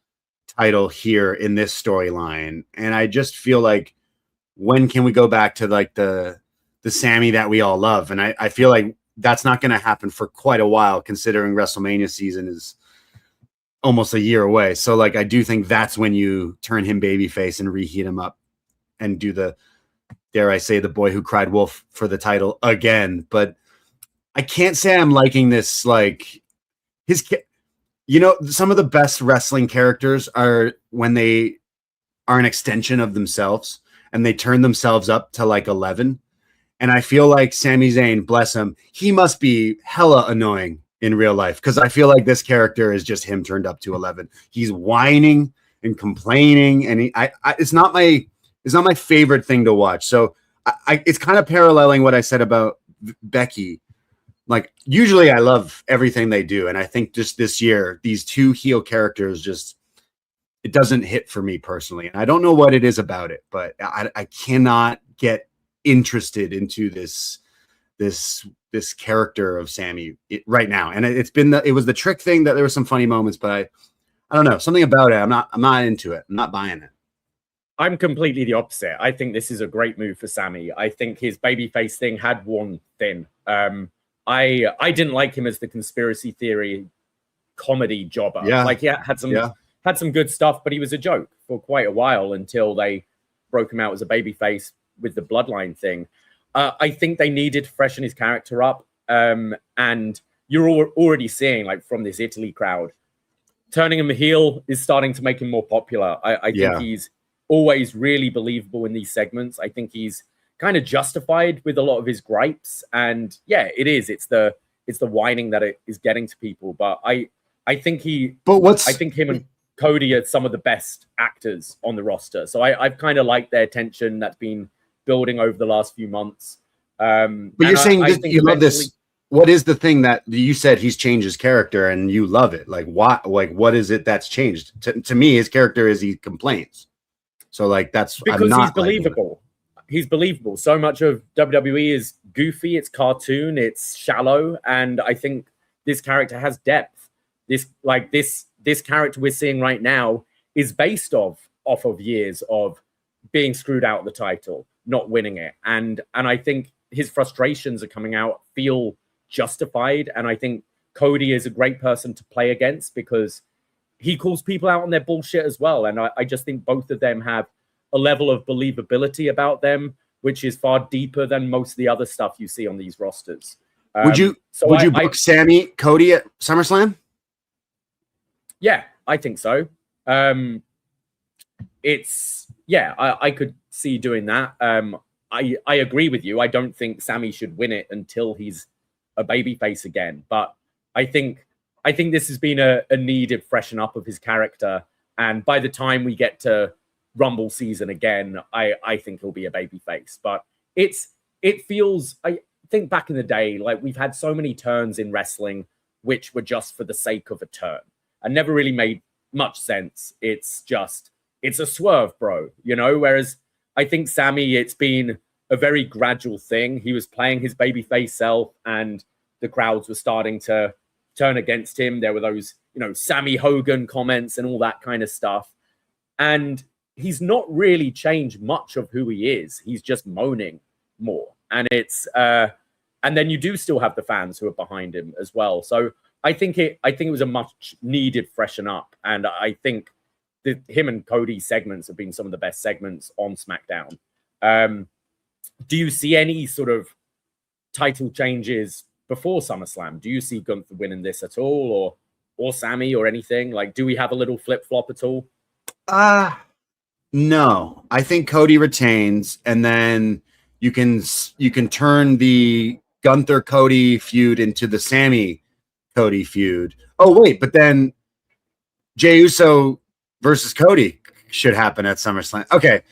Speaker 3: title here in this storyline. And I just feel like, when can we go back to like the Sami that we all love? And I feel like that's not going to happen for quite a while, considering WrestleMania season is almost a year away. So like, I do think that's when you turn him babyface and reheat him up and do the, dare I say, the boy who cried wolf for the title again. But I can't say I'm liking this. Like some of the best wrestling characters are when they are an extension of themselves and they turn themselves up to like 11. And I feel like Sami Zayn, bless him, he must be hella annoying in real life, because I feel like this character is just him turned up to 11. He's whining and complaining, and it's not my favorite thing to watch. So it's kind of paralleling what I said about Becky. Like, usually I love everything they do, and I think just this year, these two heel characters it doesn't hit for me personally. And I don't know what it is about it, but I cannot get interested into this character of Sami right now. And it was the Trick thing that there were some funny moments, but
Speaker 2: I don't know, something about it. I'm not into it. I'm not buying it.
Speaker 3: I'm completely the opposite. I think this is a great move for Sami. I think his babyface thing had worn thin. I didn't like him as the conspiracy theory comedy jobber.
Speaker 2: Yeah.
Speaker 3: Like he had some good stuff, but he was a joke for quite a while until they broke him out as a babyface with the bloodline thing. I think they needed to freshen his character up. And you're already seeing, like, from this Italy crowd, turning him heel is starting to make him more popular. I think he's always really believable in these segments. I think he's kind of justified with a lot of his gripes. And yeah, it is. It's the whining that it is getting to people. But I think I think him and Cody are some of the best actors on the roster. So I've kind of liked their tension that's been building over the last few months.
Speaker 2: But you're saying you love this. What is the thing that you said he's changed his character and you love it? Like what is it that's changed? To me, his character is he complains. So like that's
Speaker 3: because he's believable. He's believable. So much of WWE is goofy, it's cartoon, it's shallow, and I think this character has depth. This character we're seeing right now is based off of years of being screwed out of the title, not winning it, and I think his frustrations are coming out, feel justified, and I think Cody is a great person to play against because he calls people out on their bullshit as well, and I just think both of them have a level of believability about them which is far deeper than most of the other stuff you see on these rosters.
Speaker 2: Would you book Sami Cody at SummerSlam?
Speaker 3: Yeah, I think so. I could see doing that. I agree with you. I don't think Sami should win it until he's a babyface again. But I think this has been a needed freshen up of his character. And by the time we get to Rumble season again, I think he'll be a babyface. But it feels, I think back in the day, like we've had so many turns in wrestling which were just for the sake of a turn and never really made much sense. It's a swerve, bro, you know? Whereas I think Sami, it's been a very gradual thing. He was playing his babyface self and the crowds were starting to turn against him. There were those, Sammy Hogan comments and all that kind of stuff. And he's not really changed much of who he is. He's just moaning more. And and then you do still have the fans who are behind him as well. So I think it was a much needed freshen up. And I think him and Cody segments have been some of the best segments on SmackDown. Do you see any sort of title changes before SummerSlam? Do you see Gunther winning this at all, or Sami or anything? Like, do we have a little flip flop at all?
Speaker 2: No. I think Cody retains, and then you can turn the Gunther Cody feud into the Sami Cody feud. Oh wait, but then Jey Uso versus Cody should happen at SummerSlam. Okay,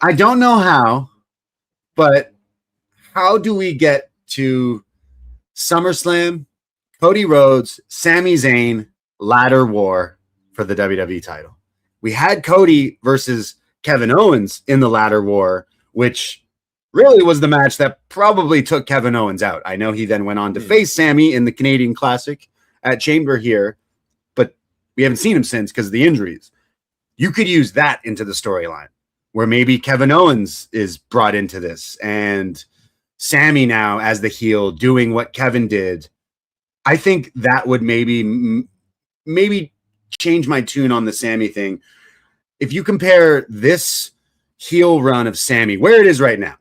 Speaker 2: I don't know how, but how do we get to SummerSlam, Cody Rhodes, Sami Zayn, ladder war for the WWE title? We had Cody versus Kevin Owens in the ladder war, which really was the match that probably took Kevin Owens out. I know he then went on to face Sami in the Canadian Classic at Chamber here, but we haven't seen him since because of the injuries. You could use that into the storyline where maybe Kevin Owens is brought into this and Sami now as the heel doing what Kevin did. I think that would maybe change my tune on the Sami thing. If you compare this heel run of Sami, where it is right now,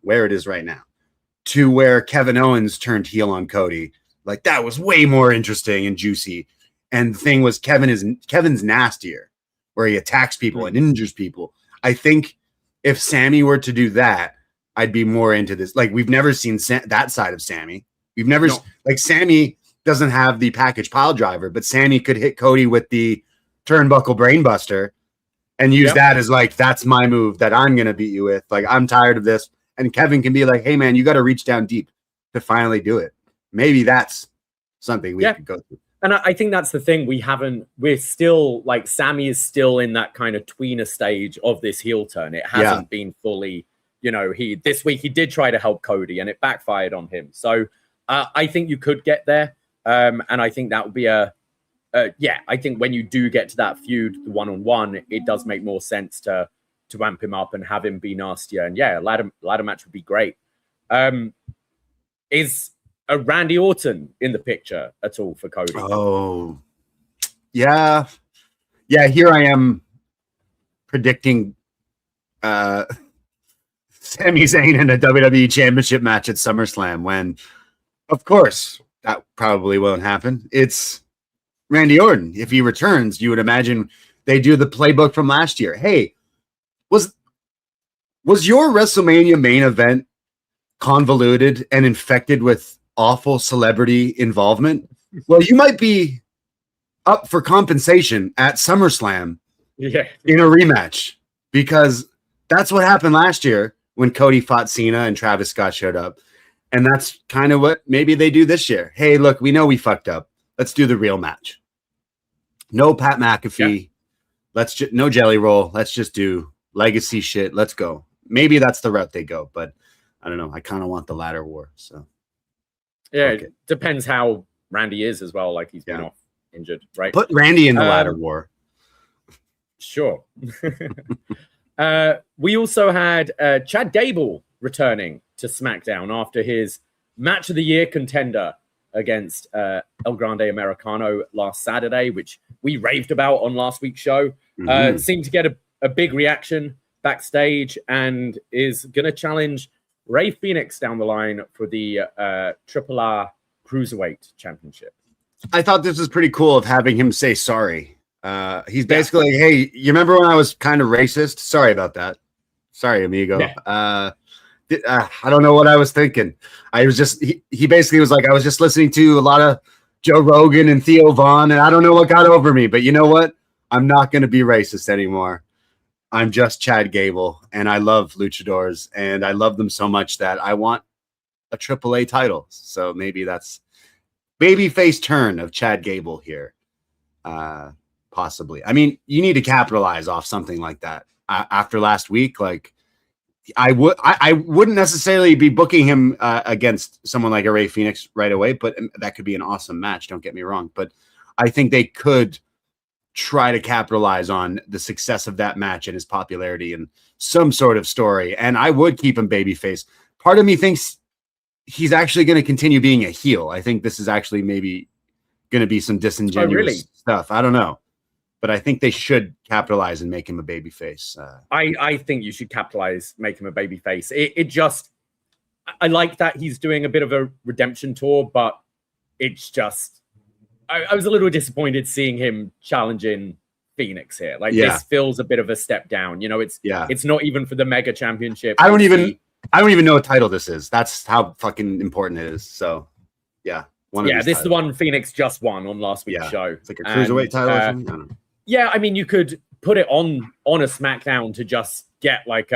Speaker 2: to where Kevin Owens turned heel on Cody, like that was way more interesting and juicy. And the thing was, Kevin's nastier, where he attacks people and injures people. I think if Sami were to do that, I'd be more into this. Like, we've never seen that side of Sami. We've never like Sami doesn't have the package pile driver, but Sami could hit Cody with the turnbuckle brainbuster and use that as like, that's my move that I'm going to beat you with. Like, I'm tired of this. And Kevin can be like, hey man, you got to reach down deep to finally do it. Maybe that's something we could go through.
Speaker 3: And I think that's the thing. We're still like, Sami is still in that kind of tweener stage of this heel turn. It hasn't been fully, this week he did try to help Cody and it backfired on him. So I think you could get there. And I think that would be a I think when you do get to that feud, the one-on-one, it does make more sense to amp him up and have him be nastier. And yeah, ladder match would be great. Is a Randy Orton in the picture at all for Cody?
Speaker 2: Oh, yeah. Here I am predicting Sami Zayn in a WWE Championship match at SummerSlam, when, of course, that probably won't happen. It's Randy Orton. If he returns, you would imagine they do the playbook from last year. Hey, was your WrestleMania main event convoluted and infected with awful celebrity involvement? Well, you might be up for compensation at SummerSlam in a rematch, because that's what happened last year when Cody fought Cena and Travis Scott showed up. And that's kind of what maybe they do this year. Hey, look, we know we fucked up. Let's do the real match. No Pat McAfee. Yeah. No Jelly Roll. Let's just do legacy shit. Let's go. Maybe that's the route they go, but I don't know. I kind of want the ladder war. So
Speaker 3: yeah, okay. It depends how Randy is as well. Like he's been off injured, right?
Speaker 2: Put Randy in the ladder war.
Speaker 3: Sure. We also had Chad Gable returning to SmackDown after his match of the year contender against El Grande Americano last Saturday, which we raved about on last week's show. Seemed to get a big reaction backstage and is going to challenge Rey Fénix down the line for the Triple R Cruiserweight Championship.
Speaker 2: I thought this was pretty cool of having him say sorry. He's basically, hey, you remember when I was kind of racist? Sorry about that. Sorry, amigo. Yeah. I don't know what I was thinking. I was just, he basically was like, I was just listening to a lot of Joe Rogan and Theo Vaughn, and I don't know what got over me, but you know what? I'm not going to be racist anymore. I'm just Chad Gable, and I love luchadors, and I love them so much that I want a AAA title. So maybe that's babyface turn of Chad Gable here. Possibly. I mean, you need to capitalize off something like that. After last week, like I wouldn't necessarily be booking him against someone like a Rey Fénix right away, but that could be an awesome match. Don't get me wrong, but I think they could try to capitalize on the success of that match and his popularity and some sort of story. And I would keep him babyface. Part of me thinks he's actually going to continue being a heel. I think this is actually maybe going to be some disingenuous stuff. I don't know. But I think they should capitalize and make him a babyface.
Speaker 3: I think you should capitalize, make him a babyface. It just, I like that he's doing a bit of a redemption tour, but it's just, I was a little disappointed seeing him challenging Fénix here. Like this feels a bit of a step down. You know, it's not even for the Mega Championship.
Speaker 2: I don't even know what title this is. That's how fucking important it is. So yeah.
Speaker 3: This is the one Fénix just won on last week's show.
Speaker 2: It's like a cruiserweight title or something. I don't know.
Speaker 3: Yeah, I mean, you could put it on a SmackDown to just get like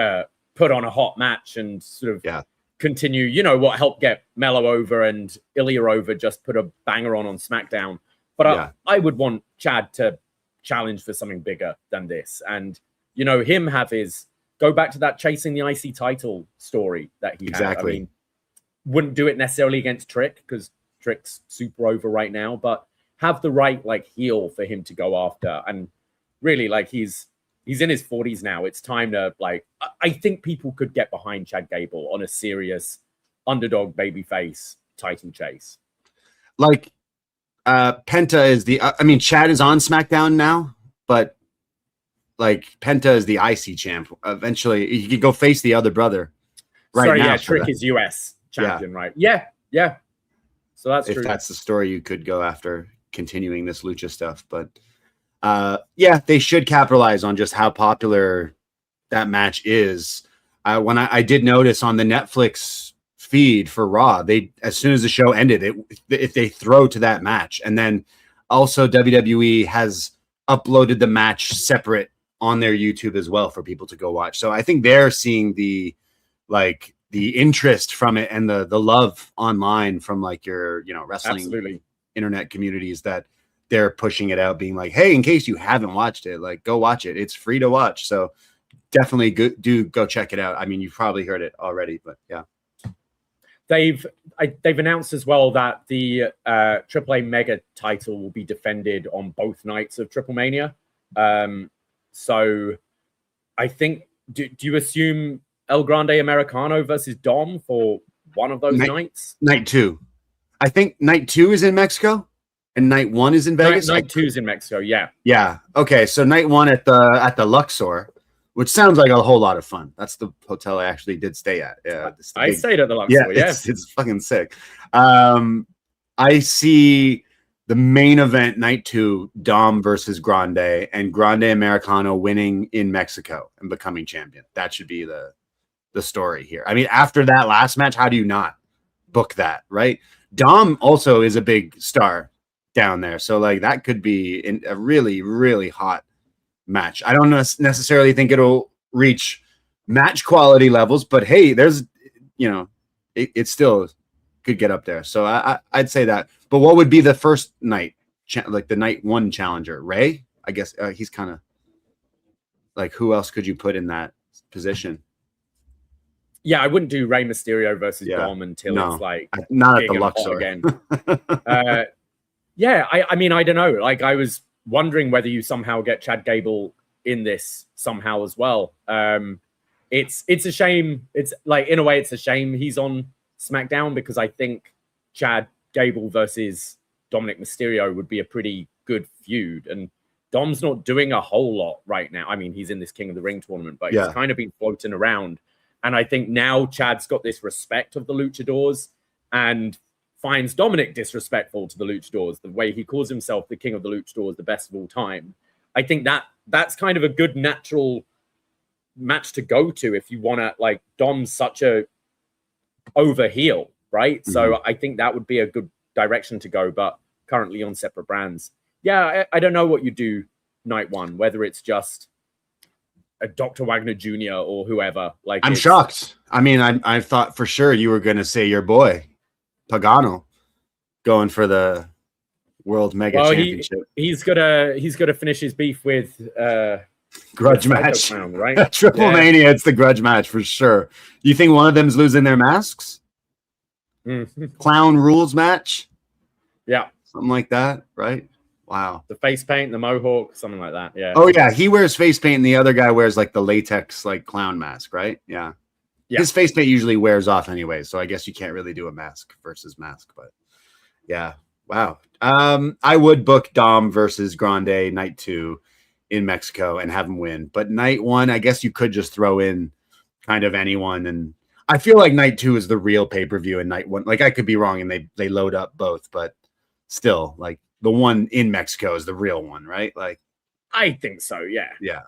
Speaker 3: put on a hot match and sort of continue, you know, what helped get Mello over and Ilya over, just put a banger on SmackDown. But I would want Chad to challenge for something bigger than this. And, you know, him have his, go back to that chasing the IC title story that he had. I mean, wouldn't do it necessarily against Trick because Trick's super over right now, but have the right like heel for him to go after. And really, like he's in his 40s now. It's time to like, I think people could get behind Chad Gable on a serious underdog babyface title chase.
Speaker 2: Like Penta is Chad is on SmackDown now, but like Penta is the IC champ. Eventually he could go face the other brother now.
Speaker 3: Trick is US champion, right? Yeah. So that's true.
Speaker 2: If that's the story you could go after, continuing this lucha stuff. But they should capitalize on just how popular that match is. When I did notice on the Netflix feed for Raw, they, as soon as the show ended, if they throw to that match, and then also WWE has uploaded the match separate on their YouTube as well for people to go watch. So I think they're seeing the interest from it and the love online from like your, you know, wrestling internet communities, that they're pushing it out, being like, hey, in case you haven't watched it, like go watch it. It's free to watch. So definitely go check it out. I mean, you've probably heard it already, but yeah.
Speaker 3: they've announced as well that the AAA Mega title will be defended on both nights of Triple Mania. So I think, do you assume El Grande Americano versus Dom for one of those nights?
Speaker 2: Night 2. I think night 2 is in Mexico and night 1 is in Vegas.
Speaker 3: Night 2 is in Mexico, yeah.
Speaker 2: Yeah. Okay. So night 1 at the Luxor, which sounds like a whole lot of fun. That's the hotel I actually did stay at. Yeah,
Speaker 3: I stayed at the Luxor. Yeah,
Speaker 2: it's fucking sick. I see the main event, night 2, Dom versus Grande, and Grande Americano winning in Mexico and becoming champion. That should be the story here. I mean, after that last match, how do you not book that, right? Dom also is a big star down there, so like that could be a really, really hot match. I don't necessarily think it'll reach match quality levels, but hey, there's, it still could get up there. So I'd say that. But what would be the first night, like the night 1 challenger? Ray? I guess he's kind of like, who else could you put in that position?
Speaker 3: Yeah, I wouldn't do Rey Mysterio versus Dom until it's like
Speaker 2: not at the Luxor
Speaker 3: again. Yeah, I mean, I don't know. Like, I was wondering whether you somehow get Chad Gable in this somehow as well. It's a shame. It's like, in a way, it's a shame he's on SmackDown, because I think Chad Gable versus Dominic Mysterio would be a pretty good feud. And Dom's not doing a whole lot right now. I mean, he's in this King of the Ring tournament, but he's kind of been floating around. And I think now Chad's got this respect of the Luchadors and finds Dominic disrespectful to the Luchadors, the way he calls himself the King of the Luchadors, the best of all time. I think that's kind of a good natural match to go to if you want to, like, Dom's such a over heel, right? Mm-hmm. So I think that would be a good direction to go, but currently on separate brands. Yeah, I don't know what you do night 1, whether it's just a Dr. Wagner Jr. or whoever. Like,
Speaker 2: I'm shocked. I mean, I thought for sure you were going to say your boy Pagano going for the World Mega Championship.
Speaker 3: He's gonna finish his beef with
Speaker 2: grudge match,
Speaker 3: Clown, right?
Speaker 2: Triple Mania. It's the grudge match for sure. You think one of them's losing their masks?
Speaker 3: Mm-hmm.
Speaker 2: Clown rules match.
Speaker 3: Yeah,
Speaker 2: something like that, right? Wow.
Speaker 3: The face paint, the mohawk, something like that. Yeah.
Speaker 2: Oh yeah, he wears face paint, and the other guy wears like the latex like clown mask, right? Yeah. His face paint usually wears off anyway, so I guess you can't really do a mask versus mask, but yeah. Wow. I would book Dom versus Grande night 2 in Mexico and have him win. But night 1, I guess you could just throw in kind of anyone. And I feel like night 2 is the real pay-per-view, and night 1, like, I could be wrong and they load up both, but still, like, the one in Mexico is the real one, right? Like,
Speaker 3: I think so. Yeah.
Speaker 2: Yeah.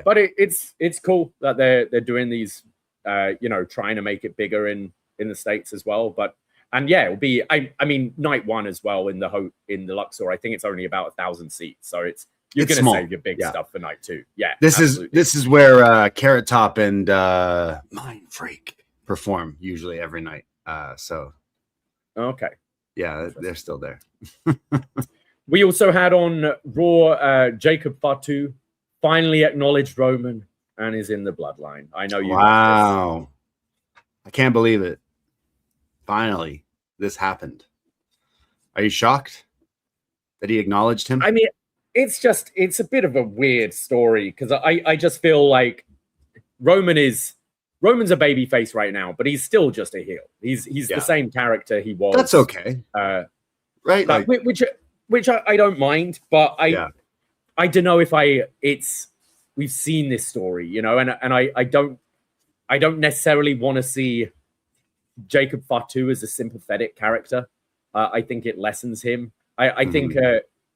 Speaker 3: But it's cool that they're doing these, trying to make it bigger in the States as well. But, and yeah, it'll be, I mean, night 1 as well in the Luxor. I think it's only about 1,000 seats. So you're going to save your big stuff for night 2. Yeah.
Speaker 2: This is where Carrot Top and Mind Freak perform usually every night.
Speaker 3: Okay.
Speaker 2: Yeah, they're still there.
Speaker 3: We also had on Raw, Jacob Fatu finally acknowledged Roman and is in the bloodline. I know you.
Speaker 2: Wow. I can't believe it. Finally, this happened. Are you shocked that he acknowledged him?
Speaker 3: I mean, it's a bit of a weird story, because I just feel like Roman's a babyface right now, but he's still just a heel. He's the same character he was.
Speaker 2: That's okay. Right?
Speaker 3: Like, which I don't mind, but I don't know if we've seen this story, and I don't necessarily want to see Jacob Fatu as a sympathetic character. I think it lessens him. I think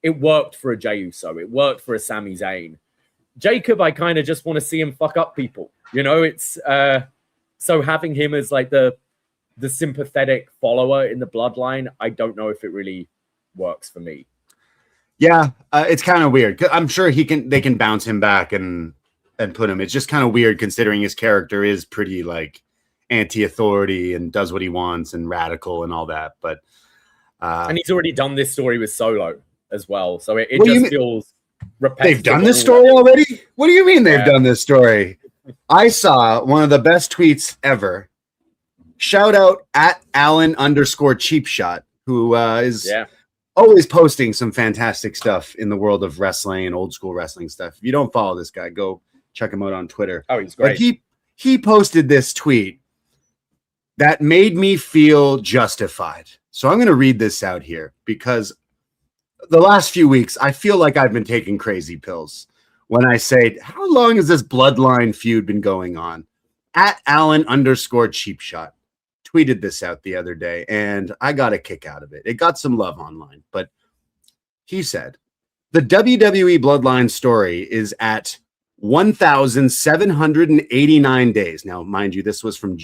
Speaker 3: it worked for a Jey Uso. It worked for a Sami Zayn. Jacob, I kind of just want to see him fuck up people. It's so having him as like the sympathetic follower in the bloodline, I don't know if it really works for me.
Speaker 2: Yeah, it's kind of weird. I'm sure they can bounce him back and put him. It's just kind of weird considering his character is pretty like anti-authority and does what he wants and radical and all that. But
Speaker 3: and he's already done this story with Solo as well, so it just feels repetitive.
Speaker 2: They've done this story already? What do you mean they've done this story? I saw one of the best tweets ever shout out at Alan_cheap shot, who is always posting some fantastic stuff in the world of wrestling and old school wrestling stuff. If you don't follow this guy, go check him out on Twitter.
Speaker 3: Oh, he's great.
Speaker 2: But he posted this tweet that made me feel justified. So I'm going to read this out here because the last few weeks, I feel like I've been taking crazy pills when I say, how long has this bloodline feud been going on? At Alan_cheapshot tweeted this out the other day, and I got a kick out of it. It got some love online, but he said, the WWE bloodline story is at 1,789 days. Now, mind you, this was from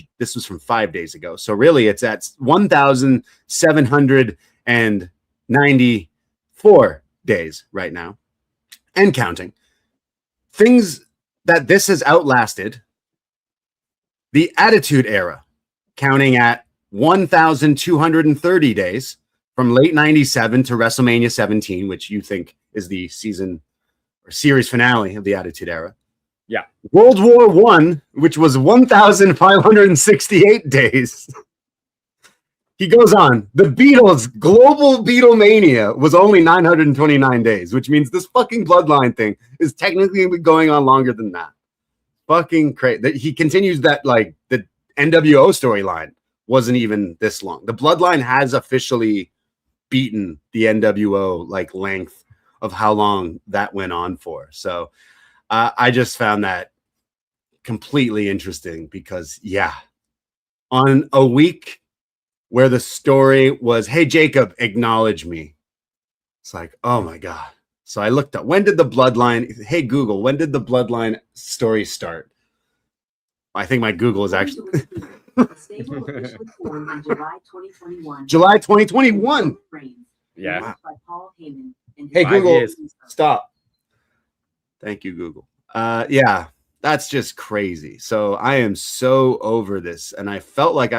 Speaker 2: 5 days ago. So really it's at 1,794 days right now and counting. Things that this has outlasted: the Attitude Era, counting at 1,230 days from late 97 to WrestleMania 17, which you think is the season or series finale of the Attitude Era.
Speaker 3: Yeah.
Speaker 2: World War I, which was 1,568 days. He goes on. The Beatles, global Beatlemania was only 929 days, which means this fucking bloodline thing is technically going on longer than that. Fucking crazy. He continues that, like, the NWO storyline wasn't even this long. The bloodline has officially beaten the NWO, like, length of how long that went on for. So I just found that completely interesting because, on a week where the story was, hey, Jacob, acknowledge me. It's like, oh my God. So I looked up, when did the bloodline, hey, Google, when did the bloodline story start? I think my Google is actually July 2021.
Speaker 3: Yeah.
Speaker 2: Wow. Hey, Google, stop. Thank you, Google. Yeah, that's just crazy. So I am so over this. And I felt like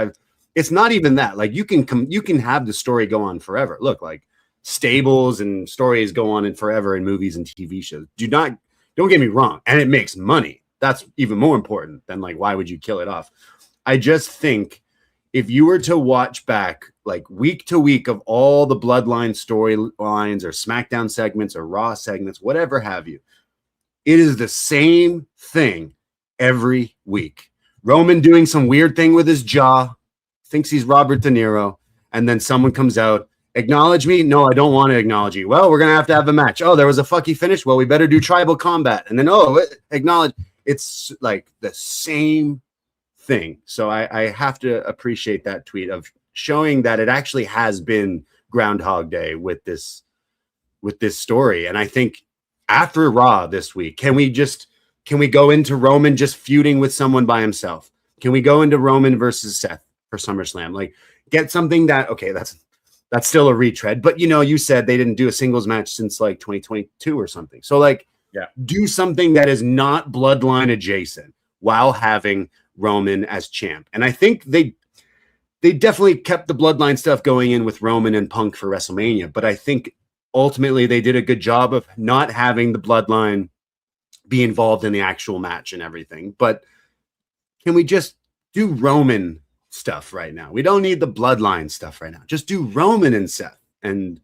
Speaker 2: it's not even that. Like, you can have the story go on forever. Look, like, stables and stories go on in forever in movies and TV shows. Don't get me wrong. And it makes money. That's even more important than, like, why would you kill it off? I just think if you were to watch back, like, week to week of all the bloodline storylines or SmackDown segments or Raw segments, whatever have you, it is the same thing every week. Roman doing some weird thing with his jaw, thinks he's Robert De Niro, and then someone comes out, acknowledge me? No, I don't want to acknowledge you. Well, we're going to have a match. Oh, there was a fucky finish. Well, we better do tribal combat. And then, acknowledge. It's like the same thing. So I have to appreciate that tweet of showing that it actually has been Groundhog Day with this story. And I think after Raw this week, can we go into Roman just feuding with someone by himself? Can we go into Roman versus Seth for SummerSlam? Like, get something that, okay, that's still a retread, but you said they didn't do a singles match since like 2022 or something. So, like, do something that is not bloodline adjacent while having Roman as champ. And I think they definitely kept the bloodline stuff going in with Roman and Punk for WrestleMania, but I think ultimately they did a good job of not having the bloodline be involved in the actual match and everything. But can we just do Roman stuff right now? We don't need the bloodline stuff right now. Just do Roman and Seth. And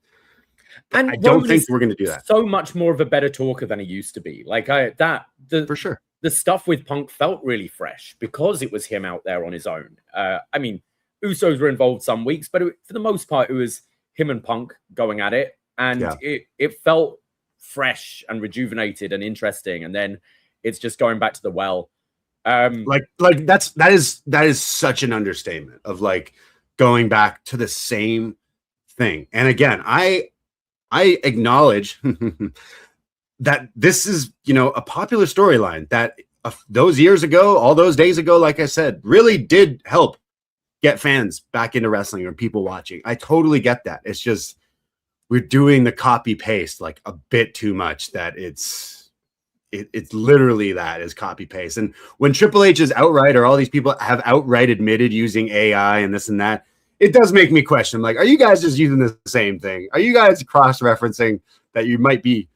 Speaker 2: I don't think we're going to do that.
Speaker 3: So much more of a better talker than he used to be. Like,
Speaker 2: for sure.
Speaker 3: The stuff with Punk felt really fresh because it was him out there on his own. I mean, Usos were involved some weeks, but for the most part, it was him and Punk going at it. And it felt fresh and rejuvenated and interesting. And then it's just going back to the well.
Speaker 2: That is such an understatement of, like, going back to the same thing. And again, I acknowledge that this is, a popular storyline that those years ago, all those days ago, like I said, really did help get fans back into wrestling or people watching. I totally get that. It's just, we're doing the copy paste like a bit too much that it's literally that is copy paste. And when Triple H is outright, or all these people have outright admitted using AI and this and that, it does make me question, like, are you guys just using the same thing? Are you guys cross-referencing that you might be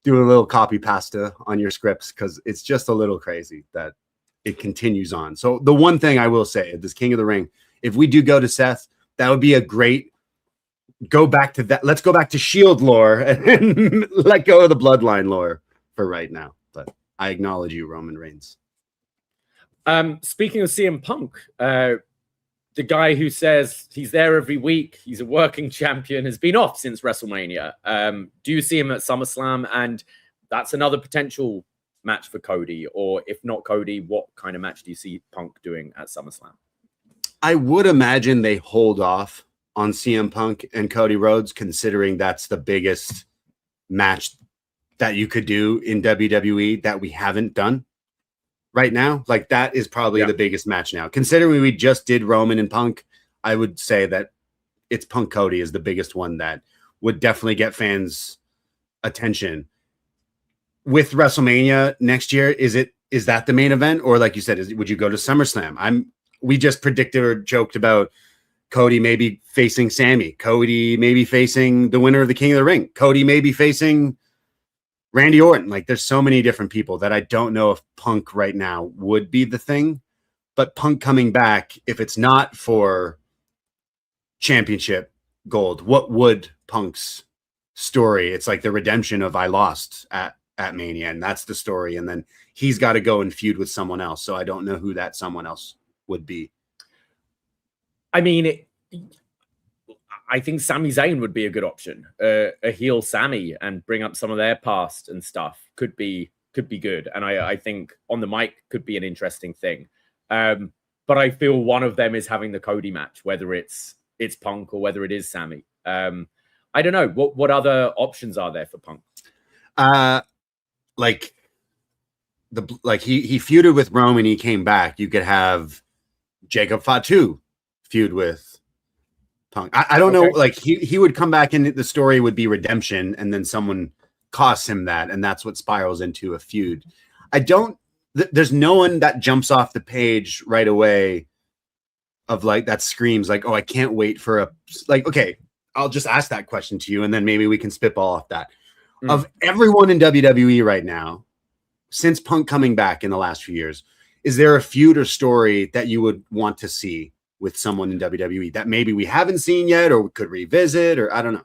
Speaker 2: doing a little copy pasta on your scripts? Because it's just a little crazy that it continues on. So the one thing I will say, this King of the Ring, if we do go to Seth, that would be a great go back to that. Let's go back to Shield lore and let go of the bloodline lore for right now. But I acknowledge you, Roman Reigns.
Speaker 3: Speaking of CM Punk, the guy who says he's there every week, he's a working champion, has been off since WrestleMania. Do you see him at SummerSlam? And that's another potential match for Cody. Or if not Cody, what kind of match do you see Punk doing at SummerSlam?
Speaker 2: I would imagine they hold off on CM Punk and Cody Rhodes, considering that's the biggest match that you could do in WWE that we haven't done right now. Like, that is probably the biggest match now. Considering we just did Roman and Punk, I would say that it's Punk Cody is the biggest one that would definitely get fans' attention. With WrestleMania next year, is that the main event? Or like you said, would you go to SummerSlam? We just predicted or joked about Cody maybe facing Sami, Cody maybe facing the winner of the King of the Ring, Cody maybe facing Randy Orton. Like, there's so many different people that I don't know if Punk right now would be the thing. But Punk coming back, if it's not for championship gold, what would Punk's story? It's like the redemption of I lost at Mania, and that's the story. And then he's got to go and feud with someone else. So I don't know who that someone else would be.
Speaker 3: I mean, I think Sami Zayn would be a good option. A heel Sami and bring up some of their past and stuff could be good. And I think on the mic could be an interesting thing. But I feel one of them is having the Cody match, whether it's Punk or whether it is Sami. I don't know. What other options are there for Punk?
Speaker 2: He feuded with Roman, he came back. You could have Jacob Fatu feud with Punk. I don't know. Like, he would come back and the story would be redemption, and then someone costs him that, and that's what spirals into a feud. There's no one that jumps off the page right away of like that screams like, oh, I can't wait for okay, I'll just ask that question to you, and then maybe we can spitball off that. Of everyone in WWE right now, since Punk coming back in the last few years, is there a feud or story that you would want to see with someone in WWE that maybe we haven't seen yet or could revisit, or I don't know?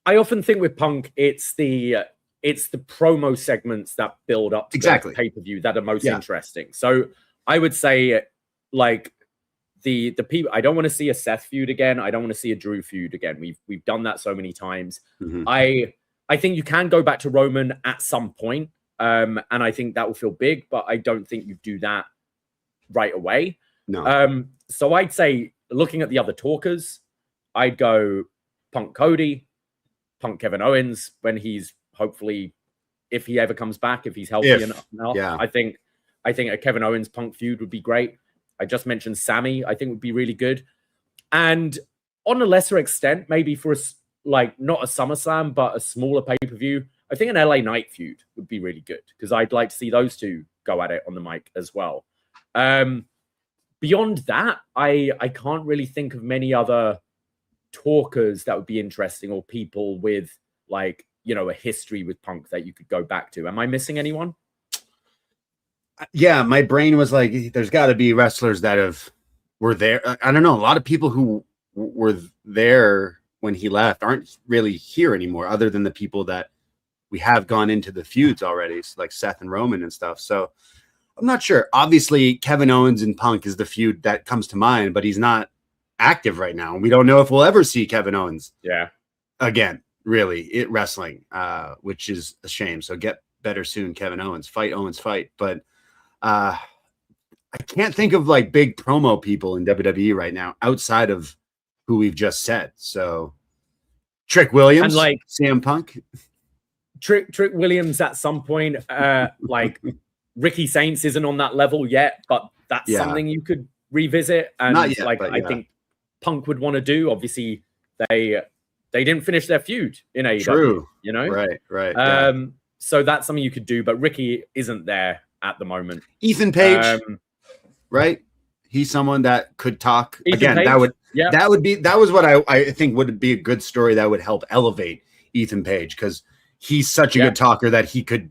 Speaker 3: I often think with Punk, it's the promo segments that build up to the pay-per-view that are most interesting. So I would say, like, the people, I don't want to see a Seth feud again. I don't want to see a Drew feud again. We've done that so many times. I think you can go back to Roman at some point, and I think that will feel big, but I don't think you do that right away.
Speaker 2: No.
Speaker 3: So I'd say, looking at the other talkers, I'd go Punk Cody, Punk Kevin Owens when he's hopefully, if he ever comes back, if he's healthy enough.
Speaker 2: Yeah.
Speaker 3: I think a Kevin Owens Punk feud would be great. I just mentioned Sami, I think would be really good. And on a lesser extent, maybe for not a SummerSlam, but a smaller pay-per-view, I think an LA Knight feud would be really good, because I'd like to see those two go at it on the mic as well. Beyond that, I can't really think of many other talkers that would be interesting, or people with a history with Punk that you could go back to. Am I missing anyone?
Speaker 2: Yeah, my brain was like, there's got to be wrestlers that were there. I don't know. A lot of people who were there when he left aren't really here anymore, other than the people that we have gone into the feuds already, so like Seth and Roman and stuff. So I'm not sure. Obviously, Kevin Owens and Punk is the feud that comes to mind, but he's not active right now. And we don't know if we'll ever see Kevin Owens again, really, wrestling, which is a shame. So get better soon, Kevin Owens. Fight, Owens, fight. But I can't think of like big promo people in WWE right now outside of who we've just said. So Trick Williams,
Speaker 3: and
Speaker 2: CM Punk.
Speaker 3: Trick Williams at some point, Ricky Saints isn't on that level yet, but that's something you could revisit. And
Speaker 2: not yet,
Speaker 3: I think Punk would want to do. Obviously, they didn't finish their feud in AEW.
Speaker 2: True.
Speaker 3: Right. So that's something you could do, but Ricky isn't there at the moment.
Speaker 2: Ethan Page, right? He's someone that could talk again.
Speaker 3: Page?
Speaker 2: That was what I think would be a good story that would help elevate Ethan Page, because he's such a good talker that he could,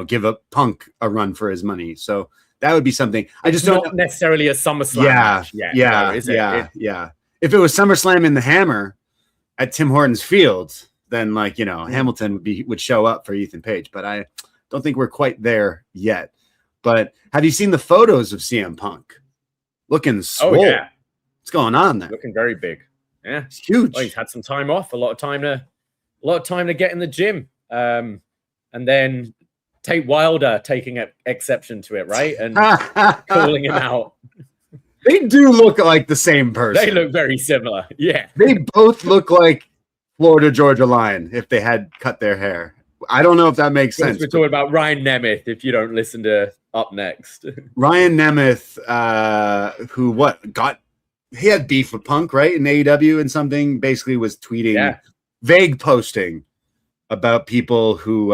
Speaker 2: give a Punk a run for his money. So That would be something. I just don't
Speaker 3: not necessarily a SummerSlam match yet, though, is it?
Speaker 2: Yeah. If it was SummerSlam in the Hammer at Tim Hortons Field, then like, Hamilton would show up for Ethan Page, but I don't think we're quite there yet. But have you seen the photos of CM Punk? Looking swole.
Speaker 3: Oh yeah.
Speaker 2: What's going on there?
Speaker 3: Looking very big. Yeah.
Speaker 2: It's huge.
Speaker 3: Well, he's had some time off, a lot of time to get in the gym. And then Tate Wilder taking exception to it, right? And calling him out.
Speaker 2: They do look like the same person.
Speaker 3: They look very similar. Yeah.
Speaker 2: They both look like Florida Georgia Line if they had cut their hair. I don't know if that makes sense.
Speaker 3: We're talking about Ryan Nemeth if you don't listen to Up Next.
Speaker 2: Ryan Nemeth, he had beef with Punk, right? In AEW and something, basically was tweeting, vague posting about people who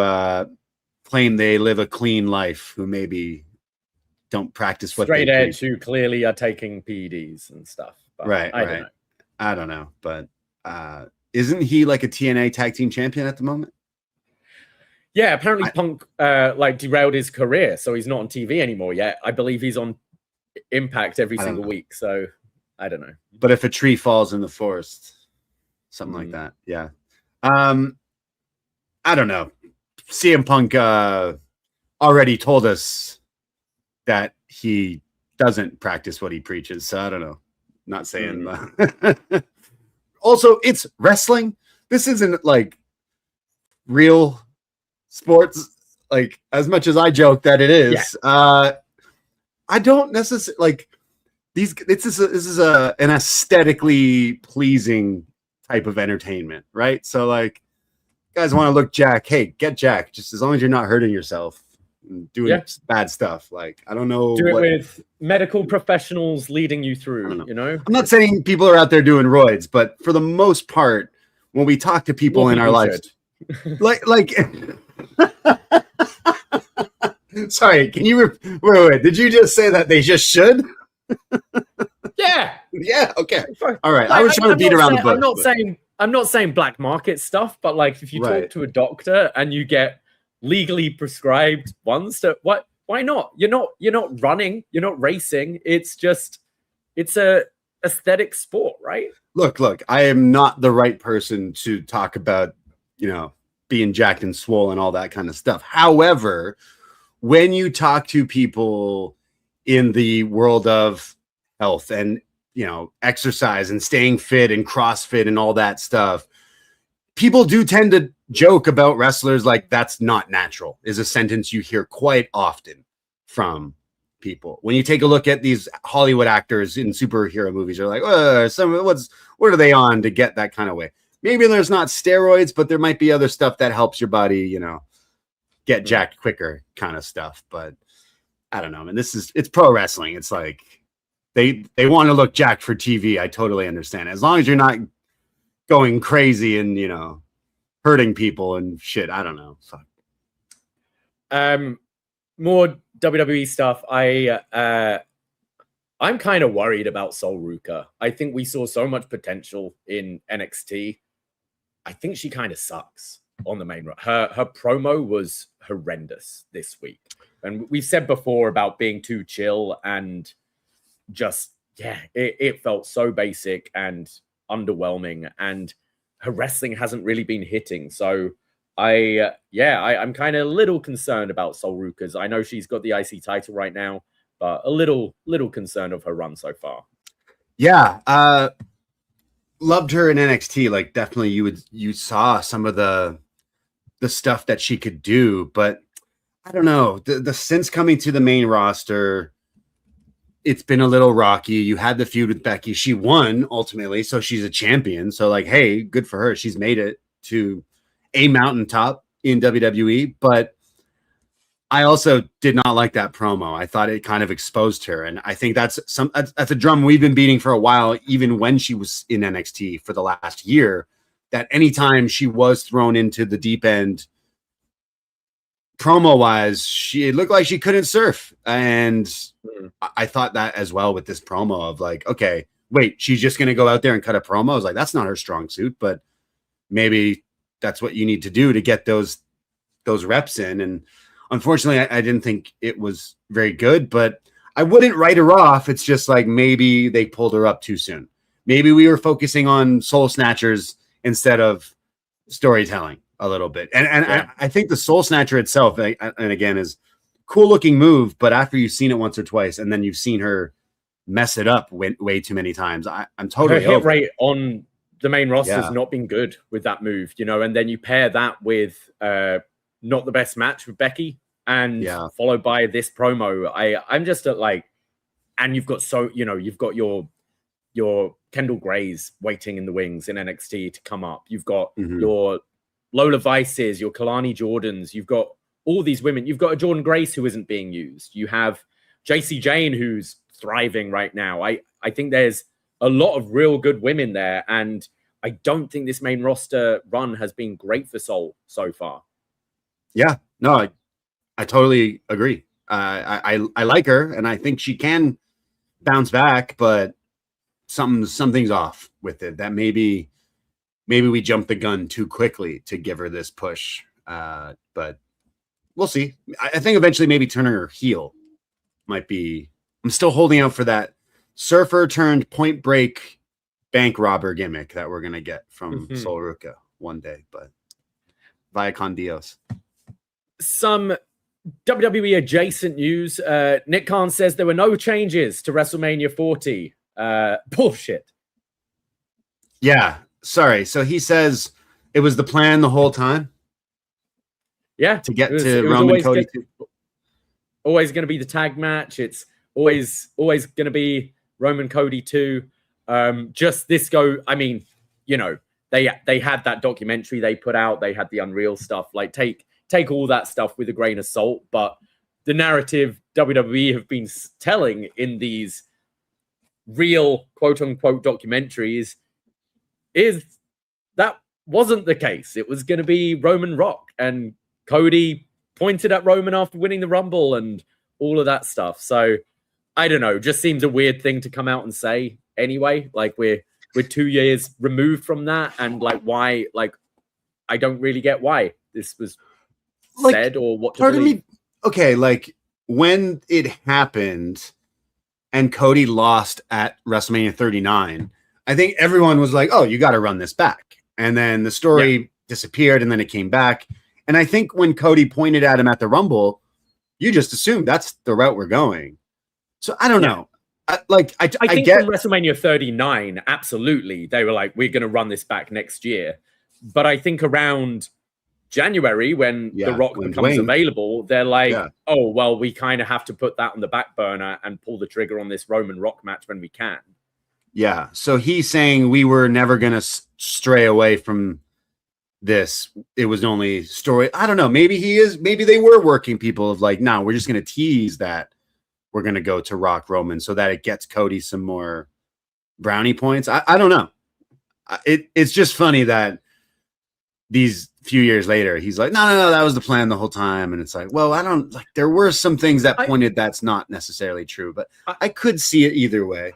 Speaker 2: claim they live a clean life, who maybe don't practice what
Speaker 3: straight
Speaker 2: they
Speaker 3: edge,
Speaker 2: preach.
Speaker 3: who clearly are taking PEDs and stuff. But
Speaker 2: I don't know, but isn't he like a TNA tag team champion at the moment?
Speaker 3: Yeah, apparently Punk derailed his career, so he's not on TV anymore yet. I believe he's on Impact every single week, so I don't know.
Speaker 2: But if a tree falls in the forest, something like that, yeah. I don't know. CM Punk already told us that he doesn't practice what he preaches, so I don't know. Not saying Also, it's wrestling. This isn't like real sports, like as much as I joke that it is. I don't necessarily like these. This is an aesthetically pleasing type of entertainment, right? So like, guys want to look jack. Hey, get jack. Just as long as you're not hurting yourself and doing bad stuff. Like, I don't know.
Speaker 3: Do it with medical professionals leading you through. I'm
Speaker 2: not saying people are out there doing roids, but for the most part, when we talk to people in our lives, like. Sorry, can you wait? Did you just say that they just should?
Speaker 3: Yeah.
Speaker 2: Okay. All right. I was trying to beat around the bush.
Speaker 3: I'm not saying black market stuff, but like if you talk to a doctor and you get legally prescribed ones, why not? You're not running, you're not racing. It's a aesthetic sport, right?
Speaker 2: Look. I am not the right person to talk about, being jacked and swollen, all that kind of stuff. However, when you talk to people in the world of health and, exercise and staying fit and CrossFit and all that stuff, people do tend to joke about wrestlers like that's not natural is a sentence you hear quite often from people. When you take a look at these Hollywood actors in superhero movies, they're like, what are they on to get that kind of way? Maybe there's not steroids, but there might be other stuff that helps your body, get jacked quicker kind of stuff. But I don't know, man. It's pro wrestling. It's like they want to look jacked for TV. I totally understand. As long as you're not going crazy and, hurting people and shit. I don't know. Fuck.
Speaker 3: More WWE stuff. I'm kind of worried about Sol Ruka. I think we saw so much potential in NXT. I think she kind of sucks on the main road. Her promo was horrendous this week. And we've said before about being too chill and just, it felt so basic and underwhelming. And her wrestling hasn't really been hitting. So I'm kind of a little concerned about Sol Ruka's. I know she's got the IC title right now, but a little concerned of her run so far.
Speaker 2: Yeah. Loved her in NXT. Like definitely you saw some of the stuff that she could do, but I don't know. The since coming to the main roster, it's been a little rocky. You had the feud with Becky. She won ultimately, so she's a champion. So like, hey, good for her. She's made it to a mountaintop in WWE, but I also did not like that promo. I thought it kind of exposed her. And I think that's a drum we've been beating for a while, even when she was in NXT for the last year, that anytime she was thrown into the deep end promo wise, it looked like she couldn't surf. And I thought that as well with this promo of like, okay, wait, she's just going to go out there and cut a promo. I was like, that's not her strong suit, but maybe that's what you need to do to get those reps in. And unfortunately, I didn't think it was very good, but I wouldn't write her off. It's just like maybe they pulled her up too soon. Maybe we were focusing on soul snatchers instead of storytelling a little bit. And I think the soul snatcher itself, and again, is cool looking move, but after you've seen it once or twice and then you've seen her mess it up way too many times, I'm totally
Speaker 3: her hit
Speaker 2: over
Speaker 3: rate
Speaker 2: it.
Speaker 3: on the main roster has not been good with that move, you know, and then you pair that with not the best match with Becky and followed by this promo. I'm just at like, and you've got you've got your Kendall Grays waiting in the wings in NXT to come up. You've got your Lola Vices, your Kalani Jordans. You've got all these women. You've got a Jordan Grace who isn't being used. You have JC Jane who's thriving right now. I think there's a lot of real good women there, and I don't think this main roster run has been great for Soul so far. Yeah,
Speaker 2: no, I totally agree. I like her, and I think she can bounce back, but something's off with it. That maybe we jumped the gun too quickly to give her this push. But we'll see. I think eventually maybe turning her heel might be. I'm still holding out for that surfer turned Point Break bank robber gimmick that we're gonna get from Sol Ruca one day, but via con Dios.
Speaker 3: Some WWE adjacent news. Nick Khan says there were no changes to WrestleMania 40. Bullshit.
Speaker 2: Yeah, sorry. So he says it was the plan the whole time.
Speaker 3: Yeah,
Speaker 2: to get to Roman Cody.
Speaker 3: Always going to be the tag match. It's always going to be Roman Cody too. Just this go. I mean, you know, they had that documentary they put out. They had the Unreal stuff. Like take all that stuff with a grain of salt. But the narrative WWE have been telling in these real quote unquote documentaries is that wasn't the case. It was going to be Roman Rock, and Cody pointed at Roman after winning the Rumble and all of that stuff. So I don't know, just seems a weird thing to come out and say anyway. Like we're 2 years removed from that, and like why, like I don't really get why this was said or what to
Speaker 2: part
Speaker 3: believe.
Speaker 2: of me. Okay, like when it happened and Cody lost at WrestleMania 39, I think everyone was like, oh, you got to run this back. And then the story disappeared and then it came back. And I think when Cody pointed at him at the Rumble, you just assumed that's the route we're going. So I don't know. I think
Speaker 3: from WrestleMania 39, absolutely. They were like, we're going to run this back next year. But I think around January, when The Rock becomes available, they're like, oh, well, we kind of have to put that on the back burner and pull the trigger on this Roman Rock match when we can.
Speaker 2: Yeah. So he's saying we were never going to stray away from this. It was only story. I don't know. Maybe he is. Maybe they were working people of like, no, we're just going to tease that we're going to go to Rock Roman so that it gets Cody some more brownie points. I don't know. It's just funny that these few years later, he's like, no, that was the plan the whole time. And it's like, well, I don't like, there were some things that pointed that's not necessarily true, but I could see it either way.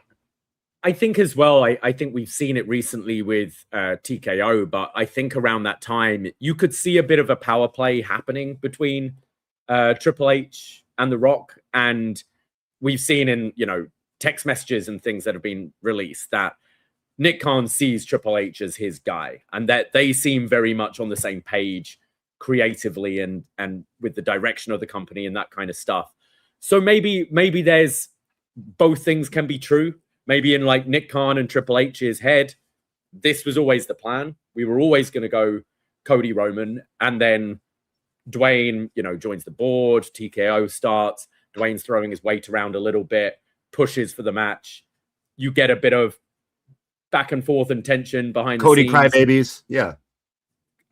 Speaker 3: I think as well, I think we've seen it recently with TKO, but I think around that time, you could see a bit of a power play happening between Triple H and The Rock. And we've seen in, you know, text messages and things that have been released that Nick Khan sees Triple H as his guy, and that they seem very much on the same page creatively and with the direction of the company and that kind of stuff. So maybe there's both things can be true. Maybe in like Nick Khan and Triple H's head, this was always the plan. We were always going to go Cody Roman, and then Dwayne, you know, joins the board. TKO starts. Dwayne's throwing his weight around a little bit, pushes for the match. You get a bit of back and forth and tension behind
Speaker 2: Cody
Speaker 3: the scenes.
Speaker 2: crybabies, yeah.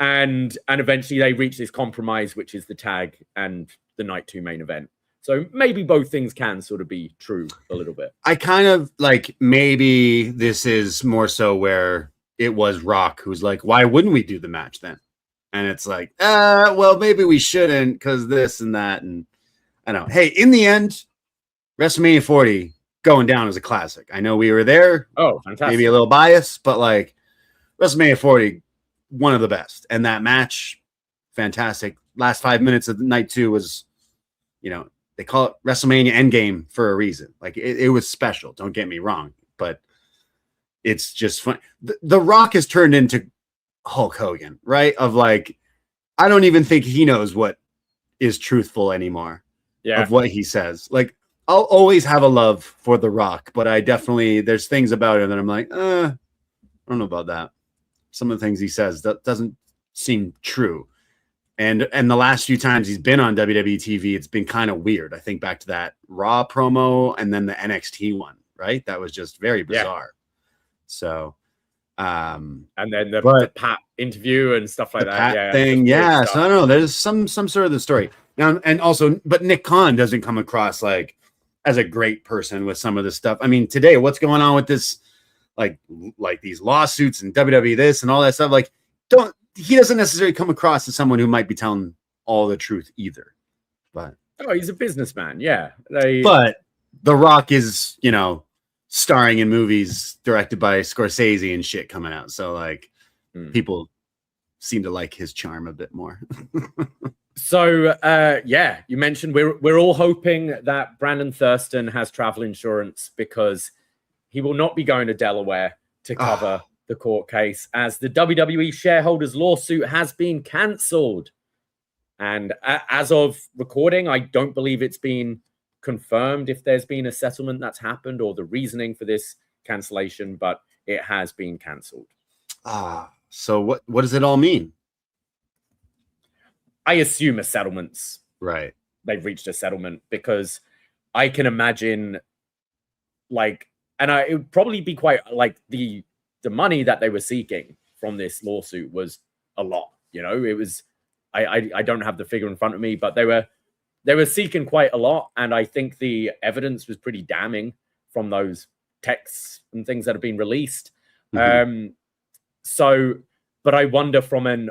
Speaker 3: And eventually they reach this compromise, which is the tag and the night 2 main event. So maybe both things can sort of be true a little bit.
Speaker 2: I kind of like maybe this is more so where it was Rock who's like, why wouldn't we do the match then? And it's like, well, maybe we shouldn't because this and that. And I know. Hey, in the end, WrestleMania 40 going down as a classic. I know we were there.
Speaker 3: Oh, fantastic.
Speaker 2: Maybe a little biased, but like WrestleMania 40, one of the best. And that match, fantastic. Last 5 minutes of night 2 was they call it WrestleMania Endgame for a reason. Like it was special. Don't get me wrong, but it's just fun. The Rock has turned into Hulk Hogan, right? Of like, I don't even think he knows what is truthful anymore. Yeah. Of what he says. Like, I'll always have a love for The Rock, but I definitely, there's things about him that I'm like, I don't know about that. Some of the things he says that doesn't seem true. And the last few times he's been on WWE TV, it's been kind of weird. I think back to that Raw promo and then the NXT one, right? That was just very bizarre. Yeah. So,
Speaker 3: and then the Pat interview and stuff like that.
Speaker 2: Pat thing. Yeah. So I don't know. There's some sort of the story now. And also, but Nick Khan doesn't come across like as a great person with some of this stuff. I mean, today, what's going on with this, like these lawsuits and WWE this and all that stuff? Like, he doesn't necessarily come across as someone who might be telling all the truth either. But
Speaker 3: he's a businessman, yeah.
Speaker 2: But The Rock is, starring in movies directed by Scorsese and shit coming out. So like people seem to like his charm a bit more.
Speaker 3: So you mentioned we're all hoping that Brandon Thurston has travel insurance because he will not be going to Delaware to cover the court case, as the WWE Shareholders lawsuit has been cancelled. And as of recording, I don't believe it's been confirmed if there's been a settlement that's happened or the reasoning for this cancellation, but it has been cancelled.
Speaker 2: So what does it all mean?
Speaker 3: I assume a settlement's
Speaker 2: right.
Speaker 3: They've reached a settlement, because I can imagine it would probably be quite like the money that they were seeking from this lawsuit was a lot. It was, I don't have the figure in front of me, but they were seeking quite a lot. And I think the evidence was pretty damning from those texts and things that have been released. Mm-hmm. But I wonder from an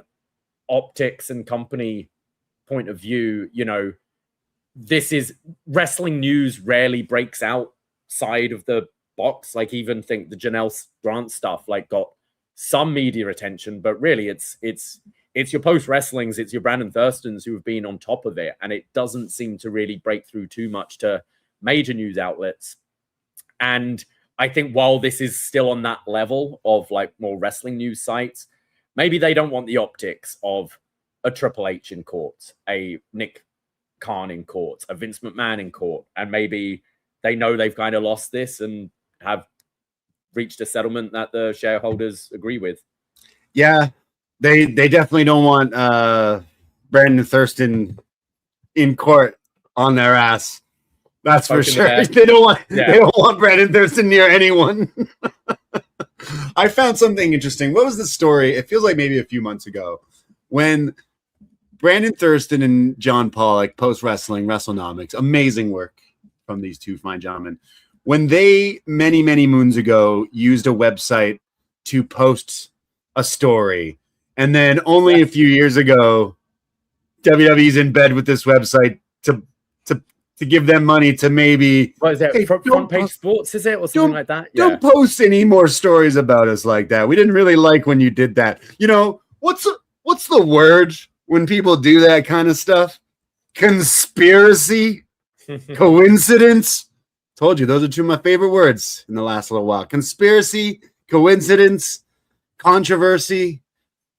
Speaker 3: optics and company point of view, this is wrestling news rarely breaks outside of the box. Like, even think the Janelle Grant stuff got some media attention, but really it's your post wrestlings, it's your Brandon Thurstons who have been on top of it, and it doesn't seem to really break through too much to major news outlets. And I think while this is still on that level of more wrestling news sites, maybe they don't want the optics of a Triple H in court, a Nick Khan in court, a Vince McMahon in court, and maybe they know they've kind of lost this and have reached a settlement that the shareholders agree with.
Speaker 2: Yeah, they definitely don't want Brandon Thurston in court on their ass. That's for sure. They don't want Brandon Thurston near anyone. I found something interesting. What was the story? It feels like maybe a few months ago when Brandon Thurston and John Pollock, post wrestling, WrestleNomics, amazing work from these two fine gentlemen. When they many, many moons ago used a website to post a story, and then only a few years ago, WWE's in bed with this website to give them money to maybe
Speaker 3: what is that? Front Page Sports, is it, or something like that?
Speaker 2: Don't post any more stories about us like that. We didn't really like when you did that. What's the word when people do that kind of stuff? Conspiracy, coincidence. Told you, those are two of my favorite words in the last little while. Conspiracy, coincidence, controversy.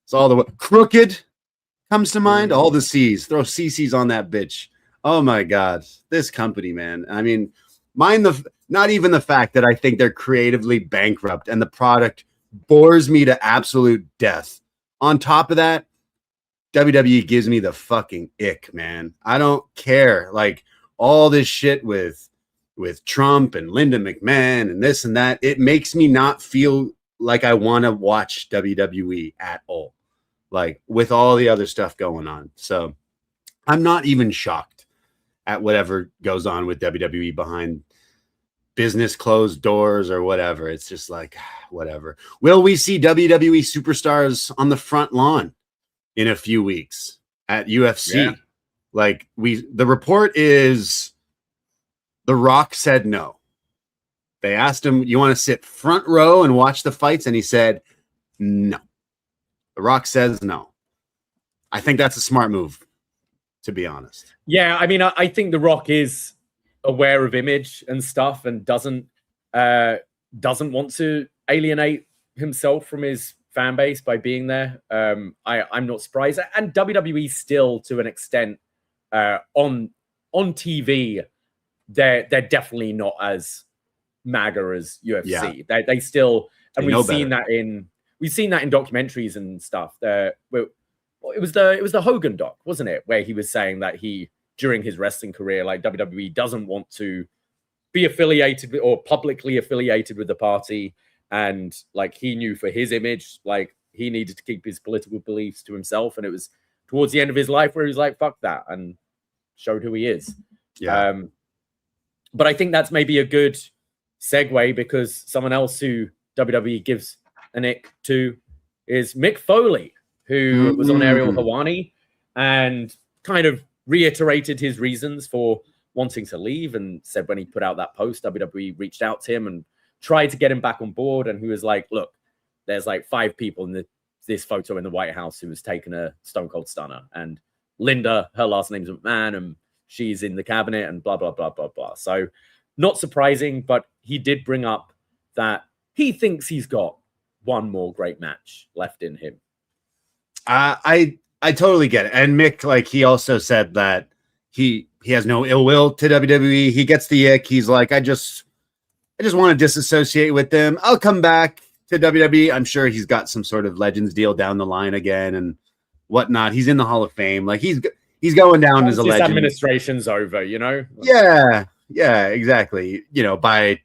Speaker 2: It's all the crooked comes to mind. All the C's. Throw CC's on that bitch. Oh my God, this company, man. I mean, not even the fact that I think they're creatively bankrupt and the product bores me to absolute death. On top of that, WWE gives me the fucking ick, man. I don't care. All this shit with Trump and Linda McMahon and this and that, it makes me not feel like I want to watch WWE at all. With all the other stuff going on. So I'm not even shocked at whatever goes on with WWE behind business closed doors or whatever. It's just whatever. Will we see WWE superstars on the front lawn in a few weeks at UFC? Yeah. The report is The Rock said no. They asked him, you want to sit front row and watch the fights? And he said, no. The Rock says no. I think that's a smart move to be honest.
Speaker 3: Yeah, I mean, I think The Rock is aware of image and stuff and doesn't want to alienate himself from his fan base by being there. I'm not surprised. And WWE still, to an extent, on TV, they're definitely not as MAGA as UFC. Yeah. They still, and we've seen that in documentaries and stuff. It was the Hogan doc, wasn't it, where he was saying that he, during his wrestling career, like, WWE doesn't want to be affiliated with, or publicly affiliated with, the party, and like, he knew for his image, like, he needed to keep his political beliefs to himself, and it was towards the end of his life where he was like, fuck that, and showed who he is. Yeah. But I think that's maybe a good segue, because someone else who WWE gives an ick to is Mick Foley, who was on Ariel Helwani and kind of reiterated his reasons for wanting to leave, and said when he put out that post, WWE reached out to him and tried to get him back on board, and he was like, look, there's like 5 people in this photo in the White House who was taking a Stone Cold Stunner, and Linda, her last name's McMahon, and she's in the cabinet, and blah, blah, blah, blah, blah. So not surprising, but he did bring up that he thinks he's got one more great match left in him.
Speaker 2: I totally get it. And Mick, like, he also said that he has no ill will to WWE. He gets the ick. He's like, I just want to disassociate with them. I'll come back to WWE. I'm sure he's got some sort of Legends deal down the line again and whatnot. He's in the Hall of Fame. Like, he's going down as a legend.
Speaker 3: Administration's over, you know?
Speaker 2: Yeah, exactly. You know, by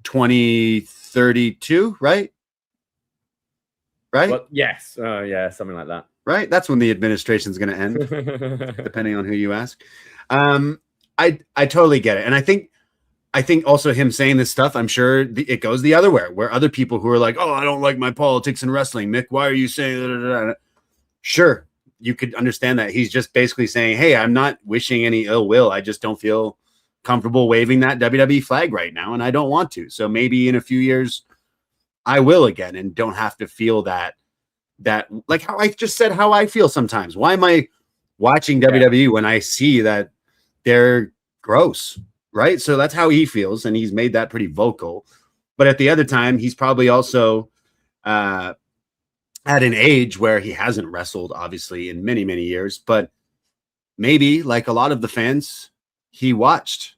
Speaker 2: 2032, right?
Speaker 3: Well, yes. Yeah, something like that.
Speaker 2: Right? That's when the administration's going to end, depending on who you ask. I totally get it. And I think also him saying this stuff, I'm sure it goes the other way, where other people who are like, oh, I don't like my politics in wrestling. Mick, why are you saying that? Sure, you could understand that. He's just basically saying, hey, I'm not wishing any ill will. I just don't feel comfortable waving that WWE flag right now, and I don't want to. So maybe in a few years, I will again, and don't have to feel that like how I just said how I feel sometimes. Why am I watching WWE when I see that they're gross, right? So that's how he feels, and he's made that pretty vocal. But at the other time, he's probably also at an age where he hasn't wrestled, obviously, in many, many years. But maybe, like a lot of the fans, he watched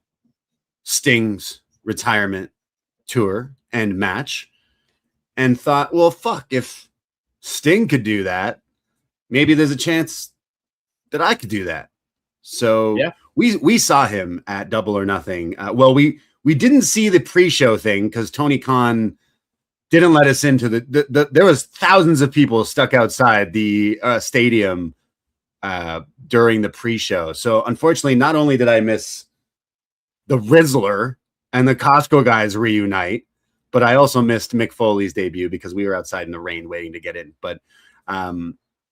Speaker 2: Sting's retirement tour and match and thought, well, fuck, if Sting could do that, maybe there's a chance that I could do that. So we saw him at Double or Nothing. Well, we didn't see the pre-show thing because Tony Khan didn't let us into the there was thousands of people stuck outside the stadium during the pre-show. So unfortunately, not only did I miss the Rizzler and the Costco guys reunite, but I also missed Mick Foley's debut because we were outside in the rain waiting to get in. But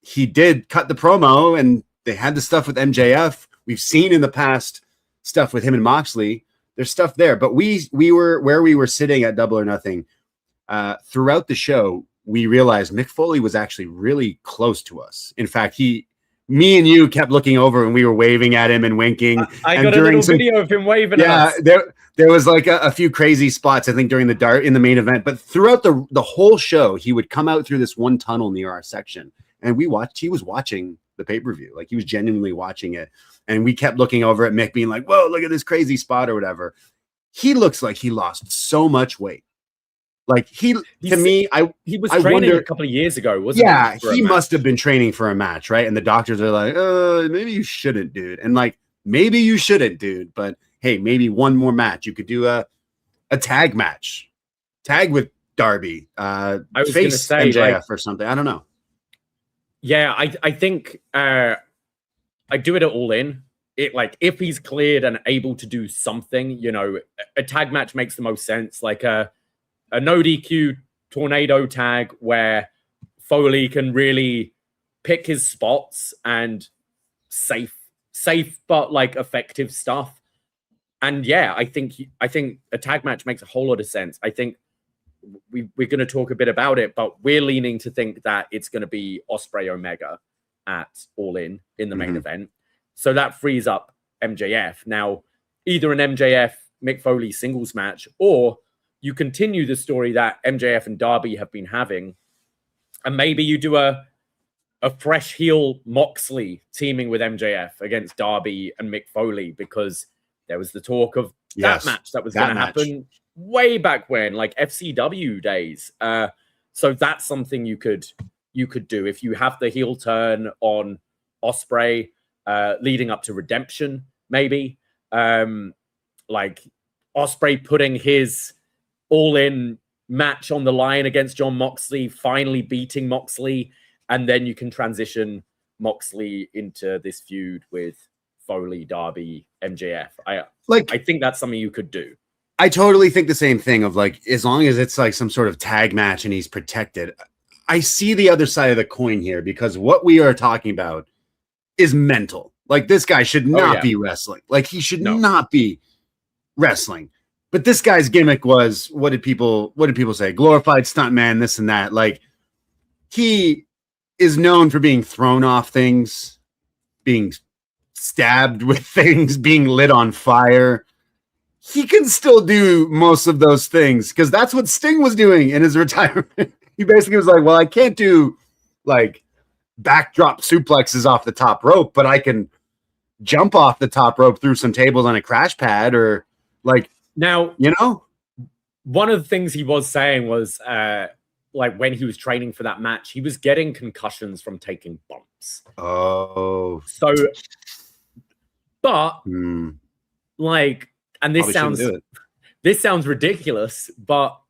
Speaker 2: he did cut the promo, and they had the stuff with MJF. We've seen in the past stuff with him and Moxley. There's stuff there, but we were where we were sitting at Double or Nothing. Throughout the show, we realized Mick Foley was actually really close to us. In fact, me and you kept looking over and we were waving at him and winking.
Speaker 3: I got a little video of him waving at us.
Speaker 2: There was like a few crazy spots, I think, during in the main event. But throughout the whole show, he would come out through this one tunnel near our section. And he was watching the pay-per-view. Like, he was genuinely watching it. And we kept looking over at Mick being like, whoa, look at this crazy spot or whatever. He looks like he lost so much weight. Like, he was
Speaker 3: training a couple of years ago, wasn't he?
Speaker 2: Yeah, he must have been training for a match, right? And the doctors are like, maybe you shouldn't, dude. And like, maybe you shouldn't, dude. But hey, maybe one more match. You could do a tag match. Tag with Darby. I was going to say MJF or something. I don't know.
Speaker 3: Yeah, I think I do it at All In. If he's cleared and able to do something, you know, a tag match makes the most sense. Like a no DQ tornado tag where Foley can really pick his spots and safe but like effective stuff. And yeah, I think a tag match makes a whole lot of sense. I think we're going to talk a bit about it, but we're leaning to think that it's going to be Ospreay Omega at All In the main event. So that frees up MJF. Now, either an MJF Mick Foley singles match, or you continue the story that MJF and Darby have been having, and maybe you do a fresh heel Moxley teaming with MJF against Darby and Mick Foley, because there was the talk of that match that was going to happen way back when, like FCW days. So that's something you could do if you have the heel turn on Ospreay leading up to Redemption, maybe. Like Ospreay putting his all-in match on the line against Jon Moxley, finally beating Moxley, and then you can transition Moxley into this feud with Foley, Darby, MJF. I think that's something you could do.
Speaker 2: I totally think the same thing of like, as long as it's like some sort of tag match and he's protected. I see the other side of the coin here, because what we are talking about is mental. Like, this guy should not be wrestling. Like, he should not be wrestling. But this guy's gimmick was, what did people say? Glorified stuntman, this and that. Like, he is known for being thrown off things, being stabbed with things, being lit on fire. He can still do most of those things, because that's what Sting was doing in his retirement. He basically was like, well, I can't do like backdrop suplexes off the top rope, but I can jump off the top rope through some tables on a crash pad, or like,
Speaker 3: now,
Speaker 2: you know,
Speaker 3: one of the things he was saying was, like when he was training for that match, he was getting concussions from taking bumps.
Speaker 2: Oh,
Speaker 3: so, but like, and this sounds ridiculous, but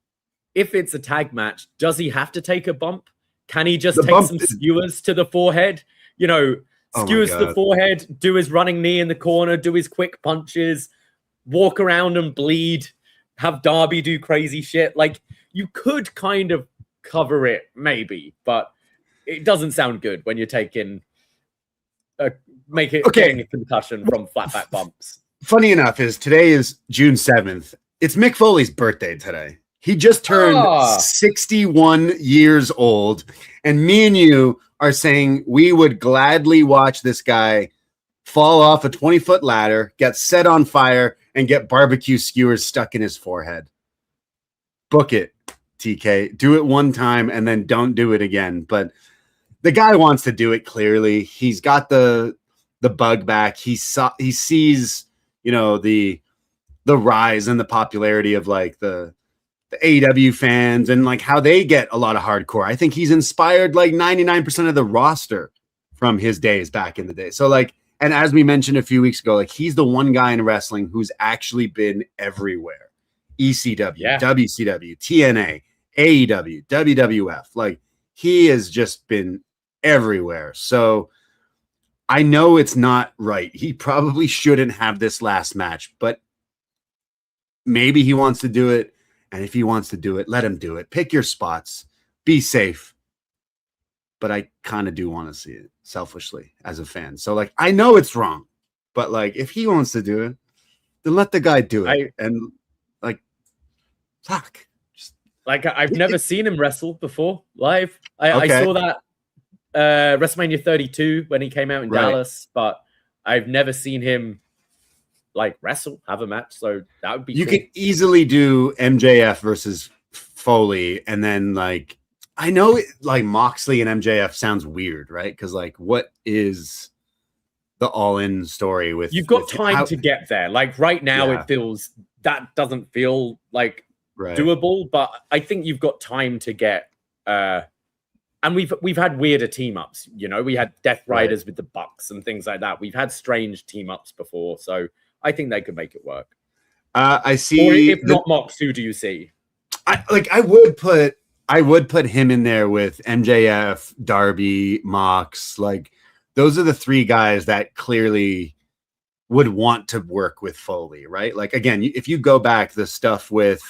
Speaker 3: if it's a tag match, does he have to take a bump? Can he just take some skewers to the forehead? You know, skewers to the forehead, do his running knee in the corner, do his quick punches, walk around and bleed, have Darby do crazy shit. Like, you could kind of cover it, maybe, but it doesn't sound good when you're taking getting a concussion from flat back bumps.
Speaker 2: Funny enough is today is June 7th. It's Mick Foley's birthday today. He just turned 61 years old, and me and you are saying we would gladly watch this guy fall off a 20-foot ladder, get set on fire, and get barbecue skewers stuck in his forehead. Book it, TK. Do it one time and then don't do it again. But the guy wants to do it clearly. He's got the bug back. He sees, you know, the rise and the popularity of like the AEW fans and like how they get a lot of hardcore. I think he's inspired like 99% of the roster from his days back in the day. So like, and as we mentioned a few weeks ago, like he's the one guy in wrestling who's actually been everywhere. ECW, WCW, TNA, AEW, WWF. Like, he has just been everywhere. So I know it's not right. He probably shouldn't have this last match, but maybe he wants to do it. And if he wants to do it, let him do it. Pick your spots. Be safe. But I kind of do want to see it selfishly as a fan. So, like, I know it's wrong, but, like, if he wants to do it, then let the guy do it. And, like, fuck.
Speaker 3: Like, I've never seen him wrestle before live. I saw that WrestleMania 32 when he came out in Dallas, but I've never seen him like wrestle, have a match. So that would be
Speaker 2: you cool. Could easily do MJF versus Foley, and then like I know like Moxley and MJF sounds weird, right? Because like what is the all-in story with
Speaker 3: you've got time to get there. Like right now it feels that doesn't feel like doable, but I think you've got time to get and we've had weirder team ups, you know, we had Death Riders with the Bucks and things like that. We've had strange team ups before, so I think they could make it work.
Speaker 2: I see.
Speaker 3: Or if not Mox, who do you see?
Speaker 2: I would put him in there with MJF, Darby, Mox. Like those are the three guys that clearly would want to work with Foley, right? Like again, if you go back the stuff with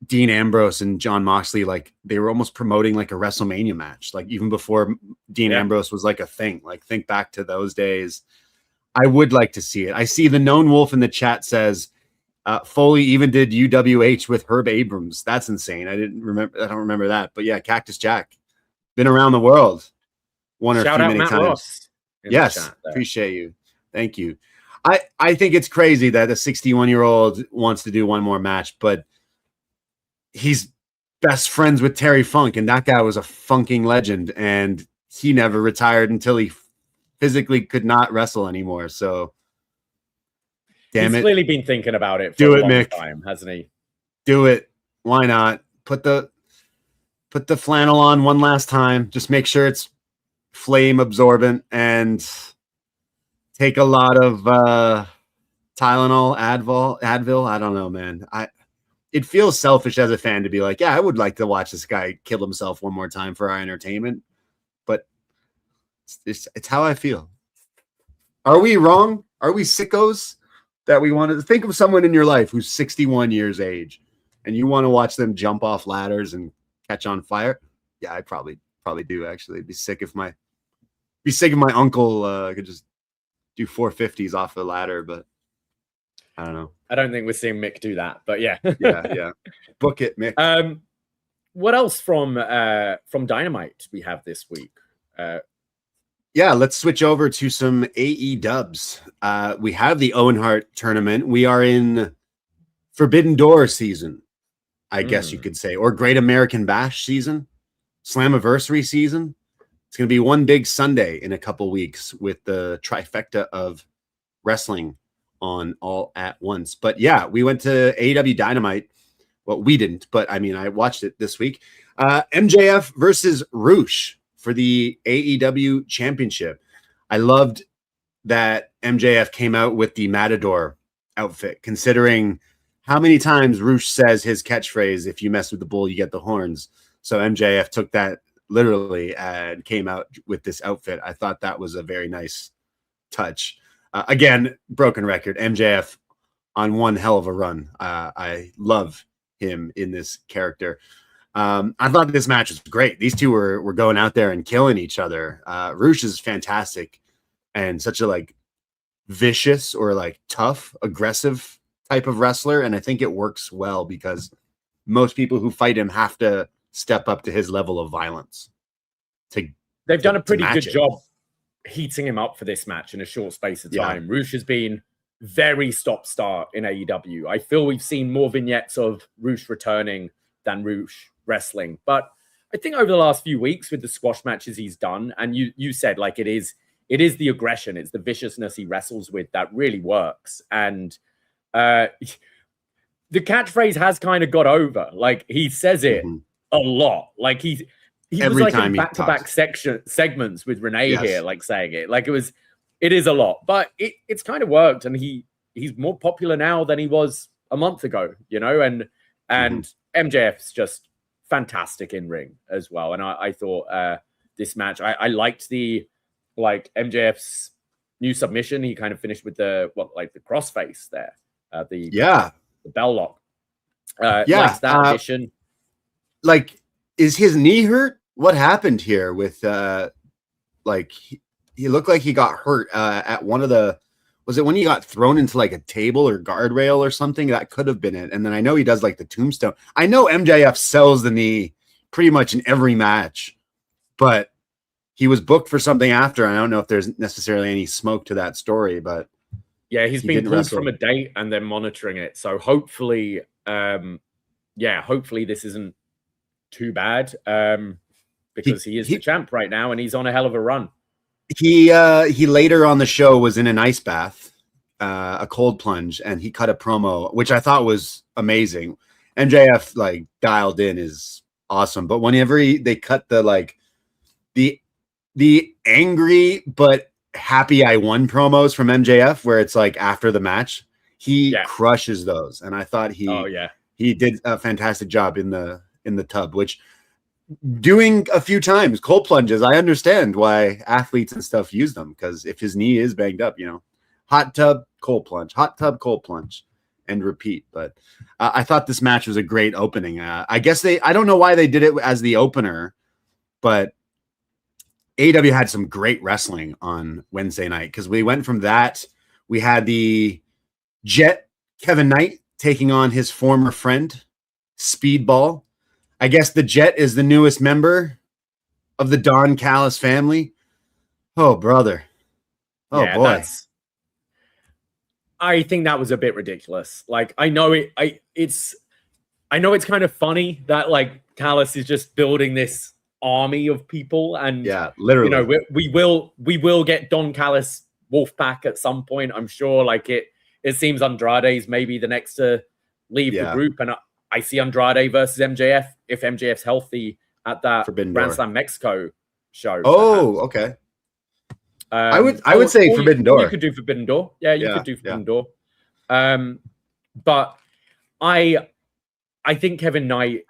Speaker 2: Dean Ambrose and Jon Moxley, like they were almost promoting like a WrestleMania match, like even before Dean Ambrose was like a thing. Like think back to those days. I would like to see it. I see the Known Wolf in the chat says Foley even did UWH with Herb Abrams. That's insane. I don't remember that. But yeah, Cactus Jack been around the world. one or
Speaker 3: Shout
Speaker 2: few
Speaker 3: out
Speaker 2: many
Speaker 3: Matt
Speaker 2: times.
Speaker 3: Ross in the
Speaker 2: Yes,
Speaker 3: chat there.
Speaker 2: appreciate you. Thank you. I think it's crazy that a 61-year-old wants to do one more match, but he's best friends with Terry Funk, and that guy was a funking legend, and he never retired until he physically could not wrestle anymore. So, damn
Speaker 3: He's
Speaker 2: it.
Speaker 3: clearly been thinking about it for
Speaker 2: Do
Speaker 3: a
Speaker 2: it,
Speaker 3: long
Speaker 2: Mick.
Speaker 3: time, hasn't he?
Speaker 2: Do it. Why not? Put the flannel on one last time. Just make sure it's flame absorbent and take a lot of Tylenol, Advil. I don't know, man. It feels selfish as a fan to be like, yeah, I would like to watch this guy kill himself one more time for our entertainment, but it's how I feel. Are we wrong? Are we sickos that we want to think of someone in your life who's 61 years age and you want to watch them jump off ladders and catch on fire? Yeah, I probably do actually. It'd be sick if my uncle could just do 450s off the ladder, but I don't know.
Speaker 3: I don't think we're seeing Mick do that, but yeah.
Speaker 2: yeah. Book it, Mick.
Speaker 3: What else from Dynamite we have this week?
Speaker 2: Yeah, let's switch over to some AE dubs. We have the Owen Hart tournament. We are in Forbidden Door season, I guess you could say, or Great American Bash season, Slammiversary season. It's going to be one big Sunday in a couple weeks with the trifecta of wrestling on all at once. But yeah, we went to AEW Dynamite. Well, we didn't, but I mean, I watched it this week. MJF versus Roosh for the AEW Championship. I loved that MJF came out with the Matador outfit, considering how many times Roosh says his catchphrase, if you mess with the bull, you get the horns. So MJF took that literally and came out with this outfit. I thought that was a very nice touch. Again, broken record, MJF on one hell of a run. I love him in this character. I thought this match was great. These two were going out there and killing each other. Roosh is fantastic and such a like vicious or like tough, aggressive type of wrestler. And I think it works well because most people who fight him have to step up to his level of violence.
Speaker 3: They've done a pretty good job heating him up for this match in a short space of time.
Speaker 2: Yeah.
Speaker 3: Roosh has been very stop-start in AEW. I feel we've seen more vignettes of Roosh returning than Roosh wrestling. But I think over the last few weeks with the squash matches he's done, and you said like it is the aggression, it's the viciousness he wrestles with that really works. And the catchphrase has kind of got over. Like he says it a lot. Like he was like in back-to-back segments with Renee here, like saying it. Like it is a lot, but it's kind of worked, and he's more popular now than he was a month ago, you know, and MJF's just fantastic in ring as well. And I thought this match, I liked the like MJF's new submission. He kind of finished with the crossface there, the bell lock. Likes that addition.
Speaker 2: Like, is his knee hurt? What happened here with like he looked like he got hurt at one of the, was it when he got thrown into like a table or guardrail or something? That could have been it. And then I know he does like the tombstone. I know MJF sells the knee pretty much in every match, but he was booked for something after. I don't know if there's necessarily any smoke to that story, but
Speaker 3: yeah, he's been pulled from a date and then monitoring it. So hopefully, hopefully this isn't too bad because he is the champ right now and he's on a hell of a run.
Speaker 2: He later on the show was in an ice bath, a cold plunge, and he cut a promo, which I thought was amazing. MJF like dialed in is awesome, but whenever they cut the like the angry but happy I won promos from MJF, where it's like after the match, he crushes those, and I thought he did a fantastic job in the tub, which doing a few times cold plunges, I understand why athletes and stuff use them, because if his knee is banged up, you know, hot tub, cold plunge, and repeat. But I thought this match was a great opening. I guess I don't know why they did it as the opener, but AEW had some great wrestling on Wednesday night, because we went from that. We had the Jet Kevin Knight taking on his former friend Speedball. I guess the Jet is the newest member of the Don Callis family. Oh, brother. Oh,
Speaker 3: yeah,
Speaker 2: boy.
Speaker 3: I think that was a bit ridiculous. Like, I know it's kind of funny that like Callis is just building this army of people, and
Speaker 2: yeah, literally,
Speaker 3: you know, we will get Don Callis Wolfpack at some point, I'm sure. Like it seems Andrade's maybe the next to leave the group, and I see Andrade versus MJF if MJF's healthy at that Grand Slam Mexico show.
Speaker 2: Oh, okay. I would say Forbidden Door.
Speaker 3: You could do Forbidden Door. Yeah, you could do Forbidden Door. But I think Kevin Knight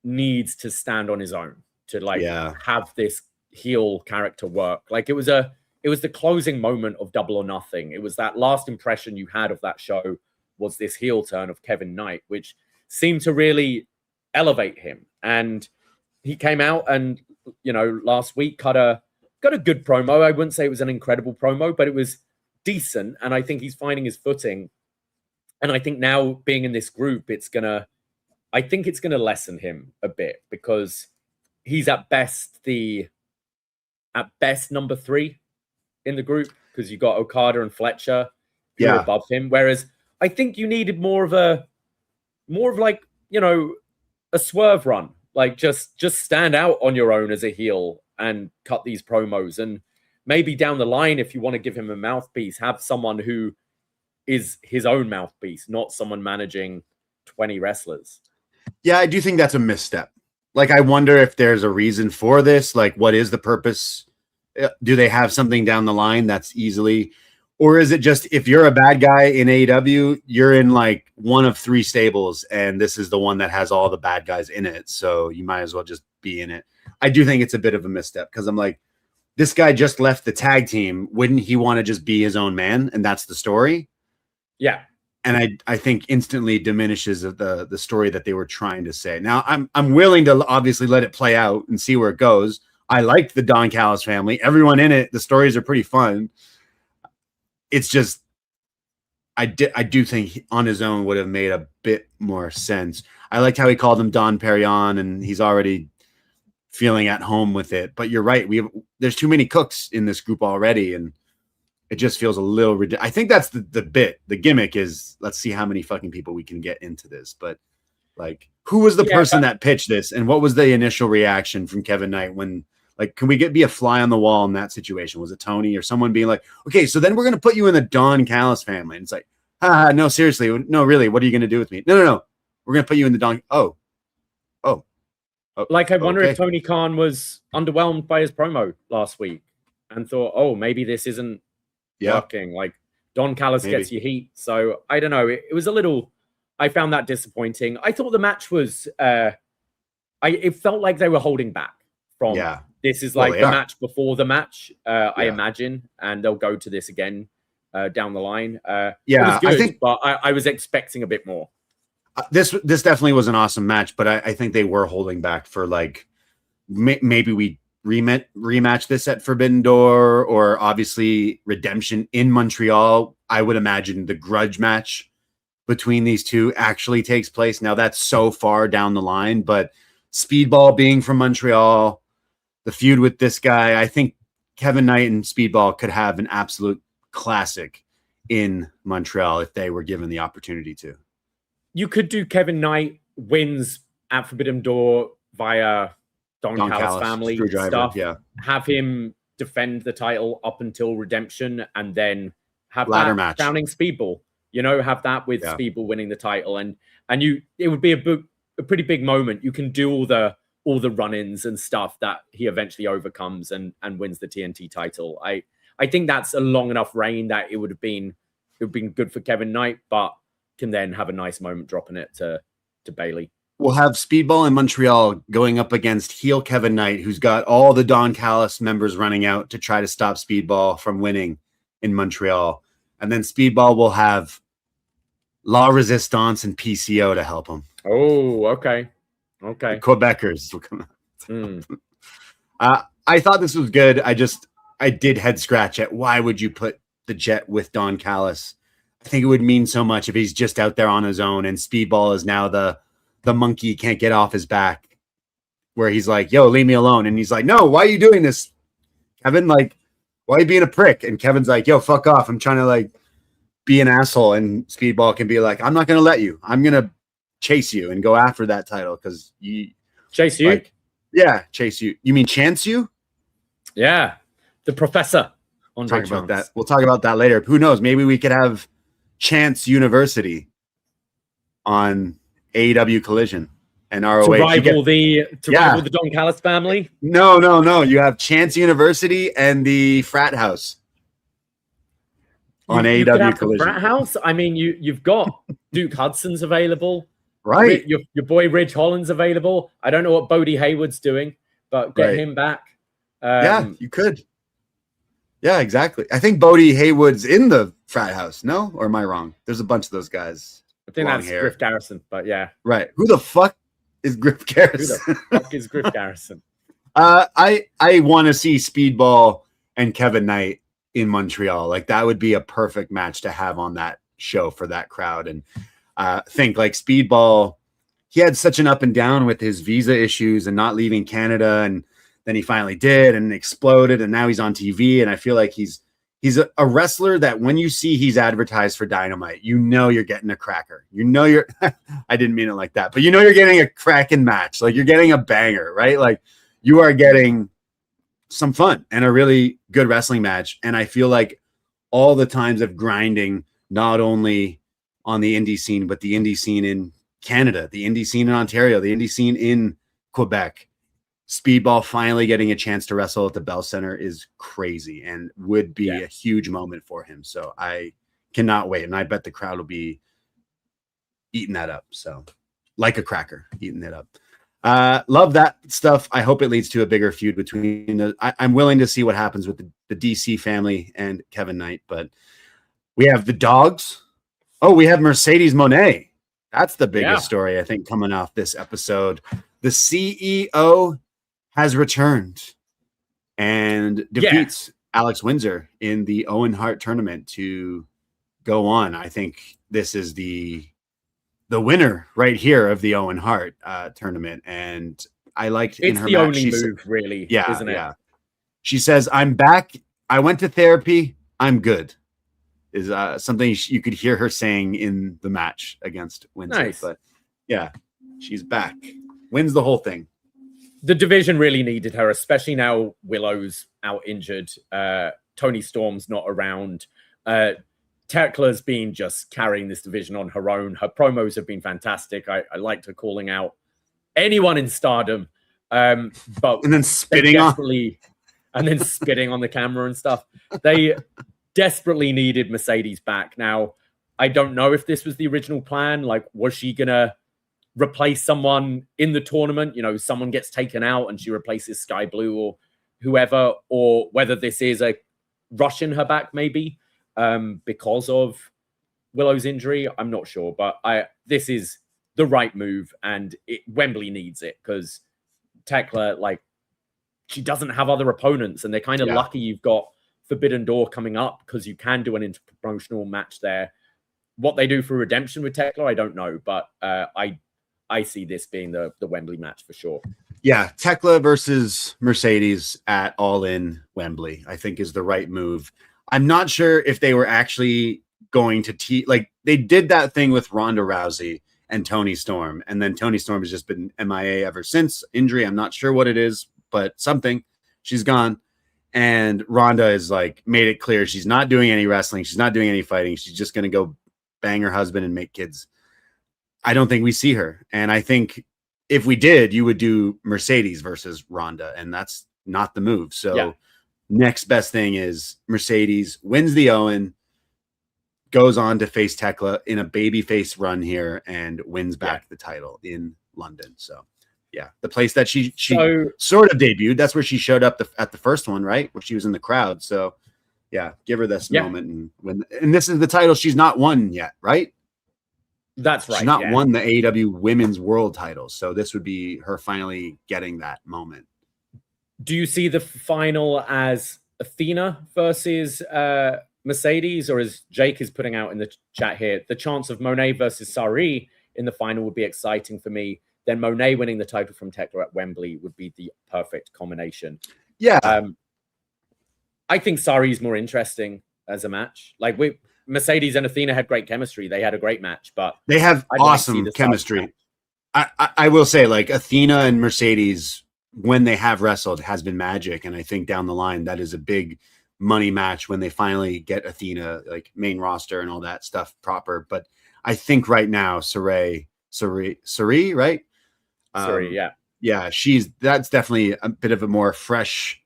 Speaker 3: needs to stand on his own to like have this heel character work. Like it was the closing moment of Double or Nothing. It was that last impression you had of that show was this heel turn of Kevin Knight, which seemed to really elevate him. And he came out and, you know, last week got a good promo. I wouldn't say it was an incredible promo, but it was decent. And I think he's finding his footing. And I think now being in this group, it's going to lessen him a bit because he's at best number 3 in the group because you got Okada and Fletcher who are above him. Whereas I think you needed more of like, you know, a swerve run, like just stand out on your own as a heel and cut these promos. And maybe down the line, if you want to give him a mouthpiece, have someone who is his own mouthpiece, not someone managing 20 wrestlers.
Speaker 2: Yeah, I do think that's a misstep. Like, I wonder if there's a reason for this. Like, what is the purpose? Do they have something down the line that's easily, or is it just if you're a bad guy in AEW, you're in like one of 3 stables, and this is the one that has all the bad guys in it, so you might as well just be in it. I do think it's a bit of a misstep because I'm like, this guy just left the tag team. Wouldn't he want to just be his own man? And that's the story.
Speaker 3: Yeah.
Speaker 2: And I think instantly diminishes the story that they were trying to say. Now, I'm willing to obviously let it play out and see where it goes. I liked the Don Callis family. Everyone in it, the stories are pretty fun. It's just, I do think on his own would have made a bit more sense. I liked how he called him Don Perignon, and he's already feeling at home with it. But you're right. There's too many cooks in this group already, and it just feels a little ridiculous. I think that's the bit. The gimmick is, let's see how many fucking people we can get into this. But like, who was the person that pitched this, and what was the initial reaction from Kevin Knight when, like, can we be a fly on the wall in that situation? Was it Tony or someone being like, okay, so then we're going to put you in the Don Callis family? And it's like, no, seriously. No, really. What are you going to do with me? No. We're going to put you in the Don. Oh.
Speaker 3: Like, I wonder if Tony Khan was underwhelmed by his promo last week and thought, oh, maybe this isn't working. Like, Don Callis gets you heat. So I don't know. It was a little, I found that disappointing. I thought the match was, it felt like they were holding back from, this is like the match before the match, I imagine. And they'll go to this again down the line. It was good, but I was expecting a bit more.
Speaker 2: This definitely was an awesome match, but I think they were holding back for like maybe we rematch this at Forbidden Door, or obviously Redemption in Montreal. I would imagine the grudge match between these two actually takes place. Now that's so far down the line, but Speedball being from Montreal, the feud with this guy, I think Kevin Knight and Speedball could have an absolute classic in Montreal if they were given the opportunity to.
Speaker 3: You could do Kevin Knight wins at Forbidden Door via Don Callis family stuff. Yeah. Have him defend the title up until Redemption, and then have
Speaker 2: ladder
Speaker 3: that
Speaker 2: match
Speaker 3: crowning Speedball. You know, have that with Speedball winning the title, and it would be a pretty big moment. You can do all the run-ins and stuff that he eventually overcomes and wins the TNT title. I think that's a long enough reign that it would have been good for Kevin Knight, but can then have a nice moment dropping it to Bailey.
Speaker 2: We'll have Speedball in Montreal going up against heel Kevin Knight, who's got all the Don Callis members running out to try to stop Speedball from winning in Montreal. And then Speedball will have La Resistance and PCO to help him.
Speaker 3: Oh, okay.
Speaker 2: The Quebecers will come out. I thought this was good. I did head scratch at why would you put the Jet with Don Callis? I think it would mean so much if he's just out there on his own and Speedball is now the monkey can't get off his back, where he's like, yo, leave me alone. And he's like, no, why are you doing this, Kevin? Like, Why are you being a prick? And Kevin's like, yo, fuck off. I'm trying to like be an asshole. And Speedball can be like, I'm not going to let you. I'm going to chase you and go after that title because you
Speaker 3: chase you.
Speaker 2: Like, yeah, chase you. You mean chance you?
Speaker 3: Yeah, the professor.
Speaker 2: We'll talk about that. We'll talk about that later. Who knows? Maybe we could have Chance University on AEW Collision and ROH.
Speaker 3: To rival the Don Callis family?
Speaker 2: No. You have Chance University and the Frat House on AEW Collision.
Speaker 3: Frat House? I mean, you've got Duke Hudson's available.
Speaker 2: Right.
Speaker 3: Your boy Ridge Holland's available. I don't know what Bodie Hayward's doing, but get him back.
Speaker 2: Yeah, you could. Yeah, exactly. I think Bodie Haywood's in the Frat House. No? Or am I wrong? There's a bunch of those guys.
Speaker 3: I think that's Griff Garrison, but yeah.
Speaker 2: Right. Who the fuck is Griff Garrison?
Speaker 3: Who the fuck is Griff Garrison?
Speaker 2: I want to see Speedball and Kevin Knight in Montreal. Like that would be a perfect match to have on that show for that crowd. And think like Speedball, he had such an up and down with his visa issues and not leaving Canada, and then he finally did and exploded, and now he's on TV. And I feel like he's a wrestler that when you see he's advertised for Dynamite, you know you're getting a cracker. You know you're I didn't mean it like that, but you know you're getting a cracking match. Like you're getting a banger, right? Like you are getting some fun and a really good wrestling match. And I feel like all the times of grinding, not only on the indie scene, but the indie scene in Canada, the indie scene in Ontario, the indie scene in Quebec, Speedball finally getting a chance to wrestle at the Bell Center is crazy and would be a huge moment for him. So I cannot wait. And I bet the crowd will be eating that up. So like a cracker, eating it up. Love that stuff. I hope it leads to a bigger feud between I'm willing to see what happens with the DC family and Kevin Knight, but we have the dogs. Oh, we have Mercedes Moné. That's the biggest story, I think, coming off this episode. The CEO has returned and defeats Alex Windsor in the Owen Hart tournament to go on. I think this is the winner right here of the Owen Hart tournament. And I liked
Speaker 3: it's
Speaker 2: in her
Speaker 3: the
Speaker 2: match,
Speaker 3: only move, really, isn't it?
Speaker 2: Yeah. She says, I'm back. I went to therapy. I'm good. Is something you could hear her saying in the match against Windsor.
Speaker 3: Nice.
Speaker 2: But yeah, she's back. Wins the whole thing.
Speaker 3: The division really needed her, especially now Willow's out injured. Tony Storm's not around. Tekla's been just carrying this division on her own. Her promos have been fantastic. I liked her calling out anyone in Stardom. But
Speaker 2: and then spitting on
Speaker 3: the camera and stuff. They desperately needed Mercedes back. Now, I don't know if this was the original plan. Like, was she gonna replace someone in the tournament? You know, someone gets taken out and she replaces Sky Blue or whoever, or whether this is a rushing her back maybe because of Willow's injury. I'm not sure, but this is the right move, and Wembley needs it because Tekla, like, she doesn't have other opponents, and they're kind of lucky you've got Forbidden Door coming up because you can do an interpromotional match there. What they do for Redemption with Tekla, I don't know, but I see this being the Wembley match for sure.
Speaker 2: Yeah, Tekla versus Mercedes at All In Wembley, I think, is the right move. I'm not sure if they were actually going to like they did that thing with Ronda Rousey and Toni Storm, and then Toni Storm has just been MIA ever since injury. I'm not sure what it is, but something. She's gone. And Ronda is like made it clear she's not doing any wrestling. She's not doing any fighting. She's just going to go bang her husband and make kids. I don't think we see her. And I think if we did, you would do Mercedes versus Ronda, and that's not the move. So next best thing is Mercedes wins the Owen, goes on to face Tekla in a babyface run here, and wins back the title in London. So yeah, the place that she sort of debuted. That's where she showed up at the first one, right? Where she was in the crowd. So yeah, give her this moment and win. And this is the title she's not won yet, right?
Speaker 3: That's right.
Speaker 2: She's not won the AEW Women's World title. So this would be her finally getting that moment.
Speaker 3: Do you see the final as Athena versus Mercedes, or as Jake is putting out in the chat here, the chance of Moné versus Sari in the final would be exciting for me. Then Moné winning the title from Tekla at Wembley would be the perfect combination.
Speaker 2: Yeah.
Speaker 3: I think Sari's more interesting as a match. Like Mercedes and Athena had great chemistry. They had a great match, but
Speaker 2: they have awesome chemistry. I will say, like, Athena and Mercedes, when they have wrestled, has been magic. And I think down the line, that is a big money match when they finally get Athena, like, main roster and all that stuff proper. But I think right now, Sari, right?
Speaker 3: Sari, yeah.
Speaker 2: Yeah, that's definitely a bit of a more fresh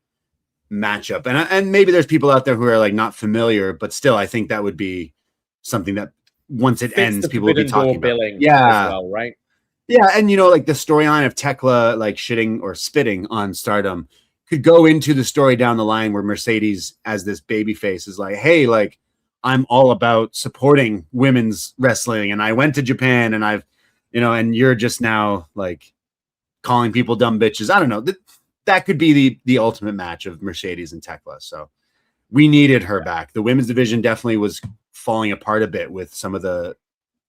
Speaker 2: matchup. And maybe there's people out there who are, like, not familiar, but still, I think that would be something that once it ends, people will be talking about.
Speaker 3: Yeah, as well, right?
Speaker 2: Yeah, and like the storyline of Tekla like shitting or spitting on Stardom could go into the story down the line where Mercedes, as this baby face, is like, hey, like, I'm all about supporting women's wrestling, and I went to Japan, and I've, and you're just now like calling people dumb bitches. I don't know. That could be the ultimate match of Mercedes and Tekla. So we needed her back. The women's division definitely was falling apart a bit with some of the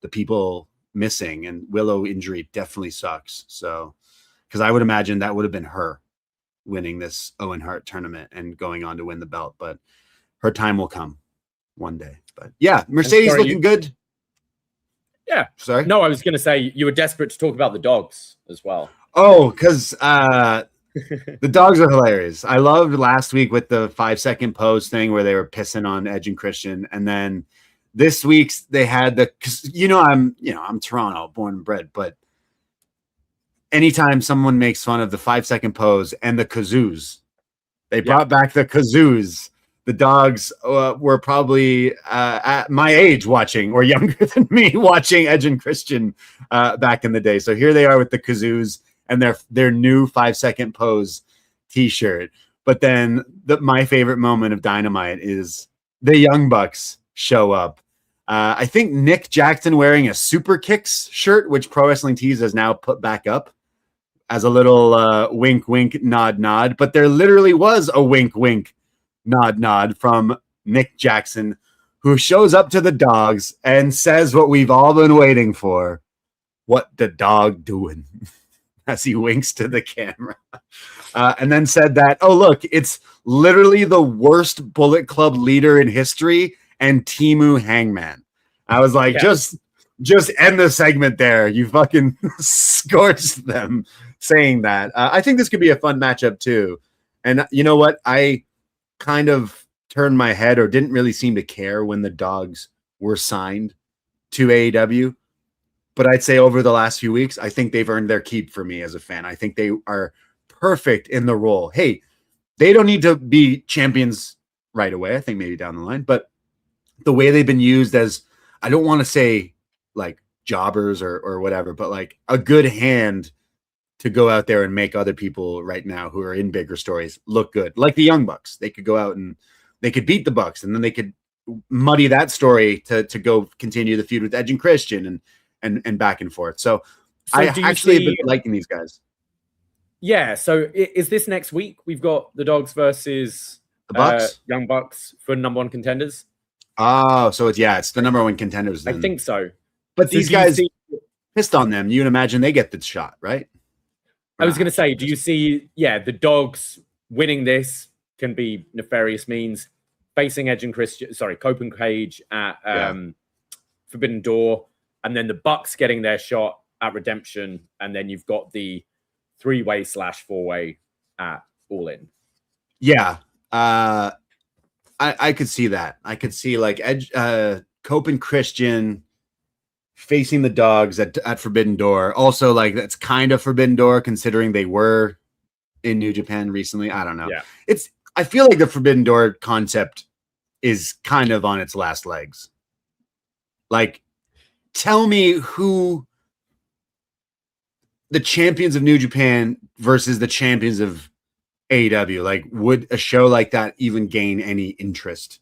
Speaker 2: people missing, and Willow injury definitely sucks. So, because I would imagine that would have been her winning this Owen Hart tournament and going on to win the belt, but her time will come one day. But yeah, Mercedes looking good.
Speaker 3: Yeah.
Speaker 2: Sorry.
Speaker 3: No, I was going to say you were desperate to talk about the dogs as well.
Speaker 2: Oh, because the dogs are hilarious. I loved last week with the 5-second pose thing where they were pissing on Edge and Christian, and then this week's they had I'm Toronto, born and bred, but anytime someone makes fun of the 5-second pose and the kazoos, they brought back the kazoos. The dogs were probably at my age watching, or younger than me, watching Edge and Christian back in the day. So here they are with the kazoos and their new 5-second pose T-shirt. But then my favorite moment of Dynamite is the Young Bucks show up. I think Nick Jackson wearing a Super Kicks shirt, which Pro Wrestling Tees has now put back up as a little wink, wink, nod, nod. But there literally was a wink, wink, nod, nod from Nick Jackson, who shows up to the dogs and says what we've all been waiting for. What the dog doing? As he winks to the camera. And then said that, oh, look, it's literally the worst Bullet Club leader in history and Timu Hangman. I was like, just end the segment there. You fucking scorched them saying that. I think this could be a fun matchup too. And you know what? I kind of turned my head or didn't really seem to care when the dogs were signed to AEW. But I'd say over the last few weeks, I think they've earned their keep for me as a fan. I think they are perfect in the role. Hey, they don't need to be champions right away. I think maybe down the line, but the way they've been used as, I don't want to say like jobbers or whatever, but like a good hand to go out there and make other people right now who are in bigger stories look good. Like the Young Bucks, they could go out and they could beat the Bucks, and then they could muddy that story to go continue the feud with Edge and Christian and back and forth. So I actually have been liking these guys.
Speaker 3: Yeah. So is this next week? We've got the Dogs versus
Speaker 2: the Bucks,
Speaker 3: Young Bucks for number one contenders.
Speaker 2: Oh, so it's the number one contenders then.
Speaker 3: I think so.
Speaker 2: But these guys pissed on them. You'd imagine they get the shot, right?
Speaker 3: I was going to say, do you see, the Dogs winning this can be nefarious means, facing Edge and Christian, Cope and Cage at Forbidden Door, and then the Bucks getting their shot at Redemption, and then you've got the 3-way / 4-way at All In. Yeah.
Speaker 2: I could see that. I could see like Edge, Cope and Christian facing the Dogs at Forbidden Door. Also, like, that's kind of Forbidden Door considering they were in New Japan recently. I don't know.
Speaker 3: Yeah.
Speaker 2: I feel like the Forbidden Door concept is kind of on its last legs. Like, tell me who the champions of New Japan versus the champions of AEW, like, would a show like that even gain any interest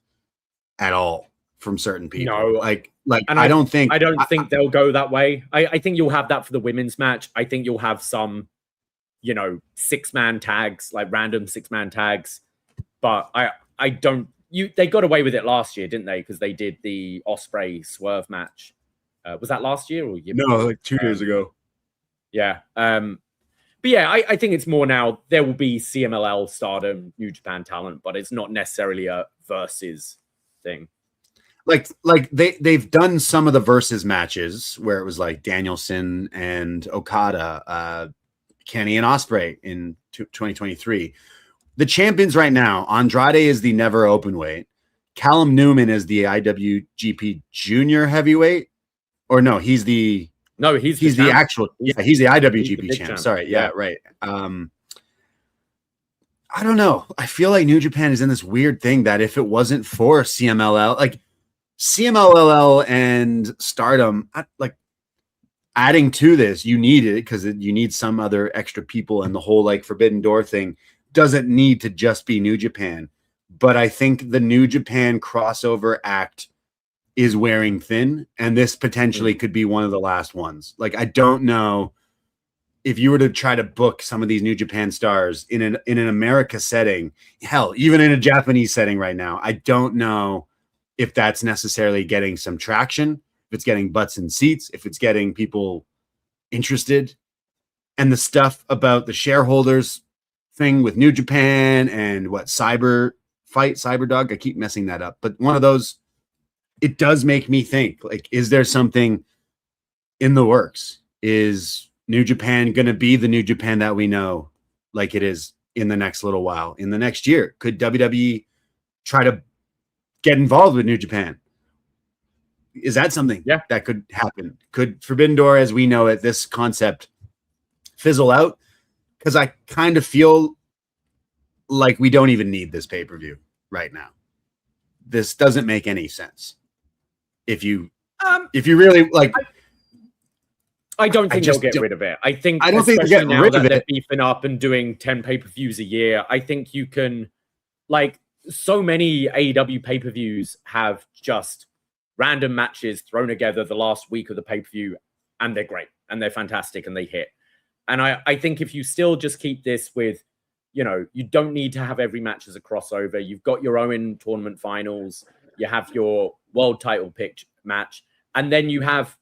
Speaker 2: at all from certain people?
Speaker 3: No,
Speaker 2: like I don't think
Speaker 3: they'll go that way. I think you'll have that for the women's match. I think you'll have some, 6-man tags, like random 6-man tags. But I don't. They got away with it last year, didn't they? Because they did the Ospreay Swerve match. Was that last year or year?
Speaker 2: No, like 2 years ago.
Speaker 3: Yeah. But But yeah, I think it's more now. There will be CMLL, Stardom, New Japan talent, but it's not necessarily a versus thing.
Speaker 2: Like they've done some of the versus matches where it was like Danielson and Okada, Kenny and Ospreay in 2023. The champions right now, Andrade is the never open weight. Callum Newman is the IWGP Junior Heavyweight, or no, he's the actual. Yeah, he's the IWGP champ. Sorry, yeah, right. I don't know. I feel like New Japan is in this weird thing that if it wasn't for CMLL, like CMLL and Stardom, like adding to this, you need it because you need some other extra people, and the whole like Forbidden Door thing doesn't need to just be New Japan. But I think the New Japan crossover act is wearing thin, and this potentially could be one of the last ones. Like, I don't know if you were to try to book some of these New Japan stars in an America setting, hell, even in a Japanese setting right now, I don't know if that's necessarily getting some traction, if it's getting butts in seats, if it's getting people interested. And the stuff about the shareholders thing with New Japan and what Cyberdog, I keep messing that up, but one of those, it does make me think, like, is there something in the works? Is New Japan going to be the New Japan that we know like it is in the next little while, in the next year? Could WWE try to get involved with New Japan? Is that something that could happen? Could Forbidden Door as we know it, this concept, fizzle out? Because I kind of feel like we don't even need this pay-per-view right now. This doesn't make any sense. If you really like,
Speaker 3: I don't think they'll get rid of it. I don't
Speaker 2: think they'll get
Speaker 3: now
Speaker 2: rid
Speaker 3: that
Speaker 2: of
Speaker 3: they're
Speaker 2: it.
Speaker 3: beefing up and doing 10 pay-per-views a year. I think you can, like, so many AEW pay-per-views have just random matches thrown together the last week of the pay-per-view, and they're great and they're fantastic and they hit. And I think if you still just keep this with, you know, you don't need to have every match as a crossover. You've got your own tournament finals. You have your world title pitch match. And then you have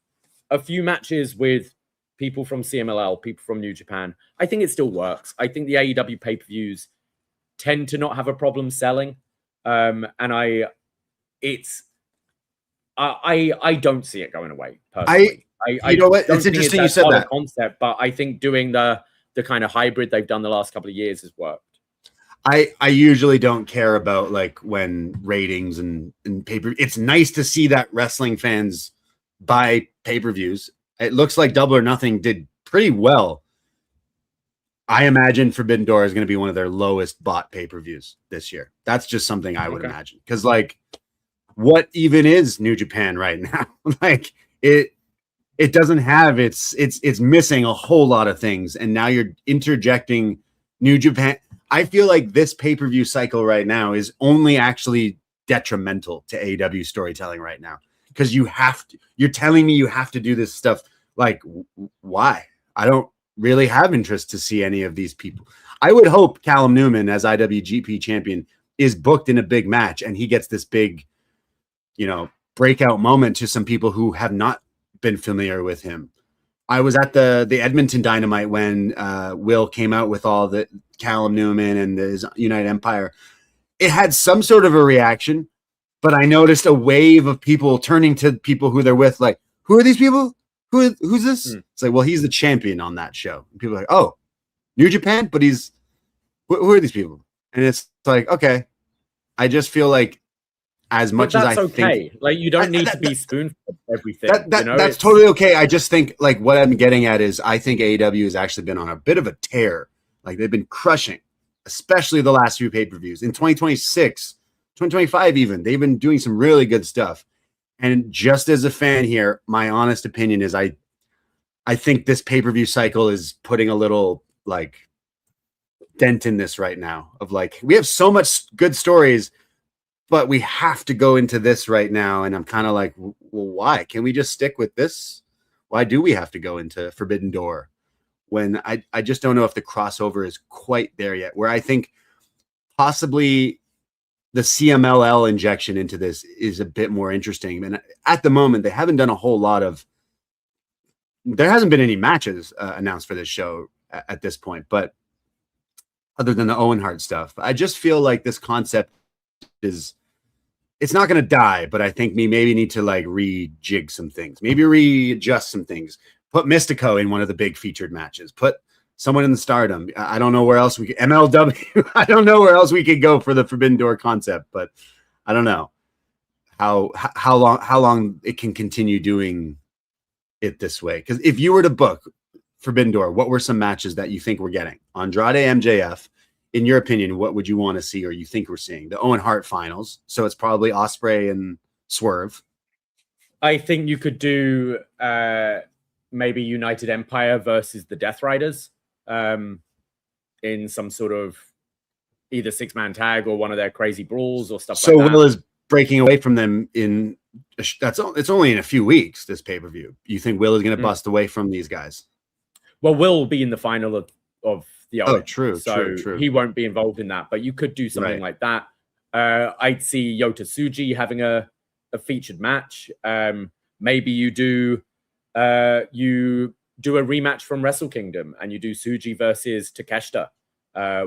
Speaker 3: a few matches with people from CMLL, people from New Japan. I think it still works. I think the AEW pay-per-views tend to not have a problem selling. And I don't see it going away, personally.
Speaker 2: You know what? It's interesting you said that
Speaker 3: concept, but I think doing the kind of hybrid they've done the last couple of years has worked.
Speaker 2: I usually don't care about like when ratings and pay-per-view. It's nice to see that wrestling fans buy pay-per-views. It looks like Double or Nothing did pretty well. I imagine Forbidden Door is going to be one of their lowest bought pay-per-views this year. That's just something I would imagine. Because like, what even is New Japan right now? Like it doesn't have it's missing a whole lot of things, and now you're interjecting New Japan. I feel like this pay-per-view cycle right now is only actually detrimental to AEW storytelling right now, because you're telling me you have to do this stuff. Like, why? I don't really have interest to see any of these people. I would hope Callum Newman as IWGP champion is booked in a big match and he gets this big, you know, breakout moment to some people who have not been familiar with him. I was at the Edmonton Dynamite when Will came out with all the Callum Newman and his United Empire. It had some sort of a reaction, but I noticed a wave of people turning to people who they're with, like, who are these people? Who's this? It's like, well, he's the champion on that show. And people are like, oh, New Japan, but who are these people? And it's like, okay, I just feel like as much as I think,
Speaker 3: like, you don't need to be spoon-fed everything.
Speaker 2: That's totally okay. I just think, like, what I'm getting at is I think AEW has actually been on a bit of a tear. Like, they've been crushing, especially the last few pay-per-views. In 2026, 2025 even, they've been doing some really good stuff. And just as a fan here, my honest opinion is I think this pay-per-view cycle is putting a little, like, dent in this right now of, like, we have so much good stories, but we have to go into this right now. And I'm kind of like, well, why? Can we just stick with this? Why do we have to go into Forbidden Door when I just don't know if the crossover is quite there yet, where I think possibly the CMLL injection into this is a bit more interesting. And at the moment, they haven't done a whole lot of, there hasn't been any matches announced for this show at this point. But other than the Owen Hart stuff, I just feel like this concept is, it's not going to die, but I think we maybe need to like rejig some things, maybe readjust some things, put Mystico in one of the big featured matches, put someone in the Stardom. I don't know where else we could, MLW. I don't know where else we could go for the Forbidden Door concept, but I don't know how long it can continue doing it this way. Because if you were to book Forbidden Door, what were some matches that you think we're getting? Andrade, MJF. In your opinion, what would you want to see, or you think we're seeing? The Owen Hart finals. So it's probably Ospreay and Swerve.
Speaker 3: I think you could do maybe United Empire versus the Death Riders in some sort of either 6-man tag or one of their crazy brawls or stuff like that.
Speaker 2: So Will is breaking away from them in it's only in a few weeks, this pay-per-view. You think Will is going to bust away from these guys?
Speaker 3: Well, Will will be in the final of the Owen.
Speaker 2: Oh, true.
Speaker 3: He won't be involved in that, but you could do something like that. I'd see Yota Tsuji having a featured match. Maybe you do a rematch from Wrestle Kingdom and you do Tsuji versus Takeshita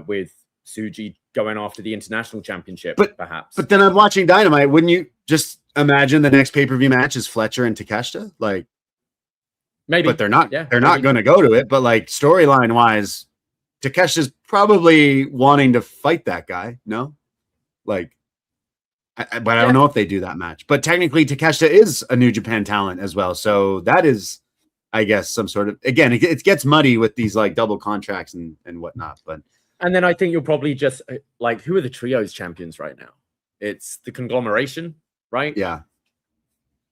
Speaker 3: with Tsuji going after the international championship, perhaps. But
Speaker 2: then I'm watching Dynamite. Wouldn't you just imagine the next pay-per-view match is Fletcher and Takeshita? Like,
Speaker 3: maybe,
Speaker 2: but they're not. Yeah, they're not going to go to it. But like storyline wise, Takeshita's probably wanting to fight that guy. No, like, but I don't know if they do that match. But technically, Takeshita is a New Japan talent as well. So that is, I guess, some sort of, again, it gets muddy with these like double contracts and whatnot. But
Speaker 3: and then I think you'll probably just like, who are the trios champions right now? It's the Conglomeration, right?
Speaker 2: Yeah.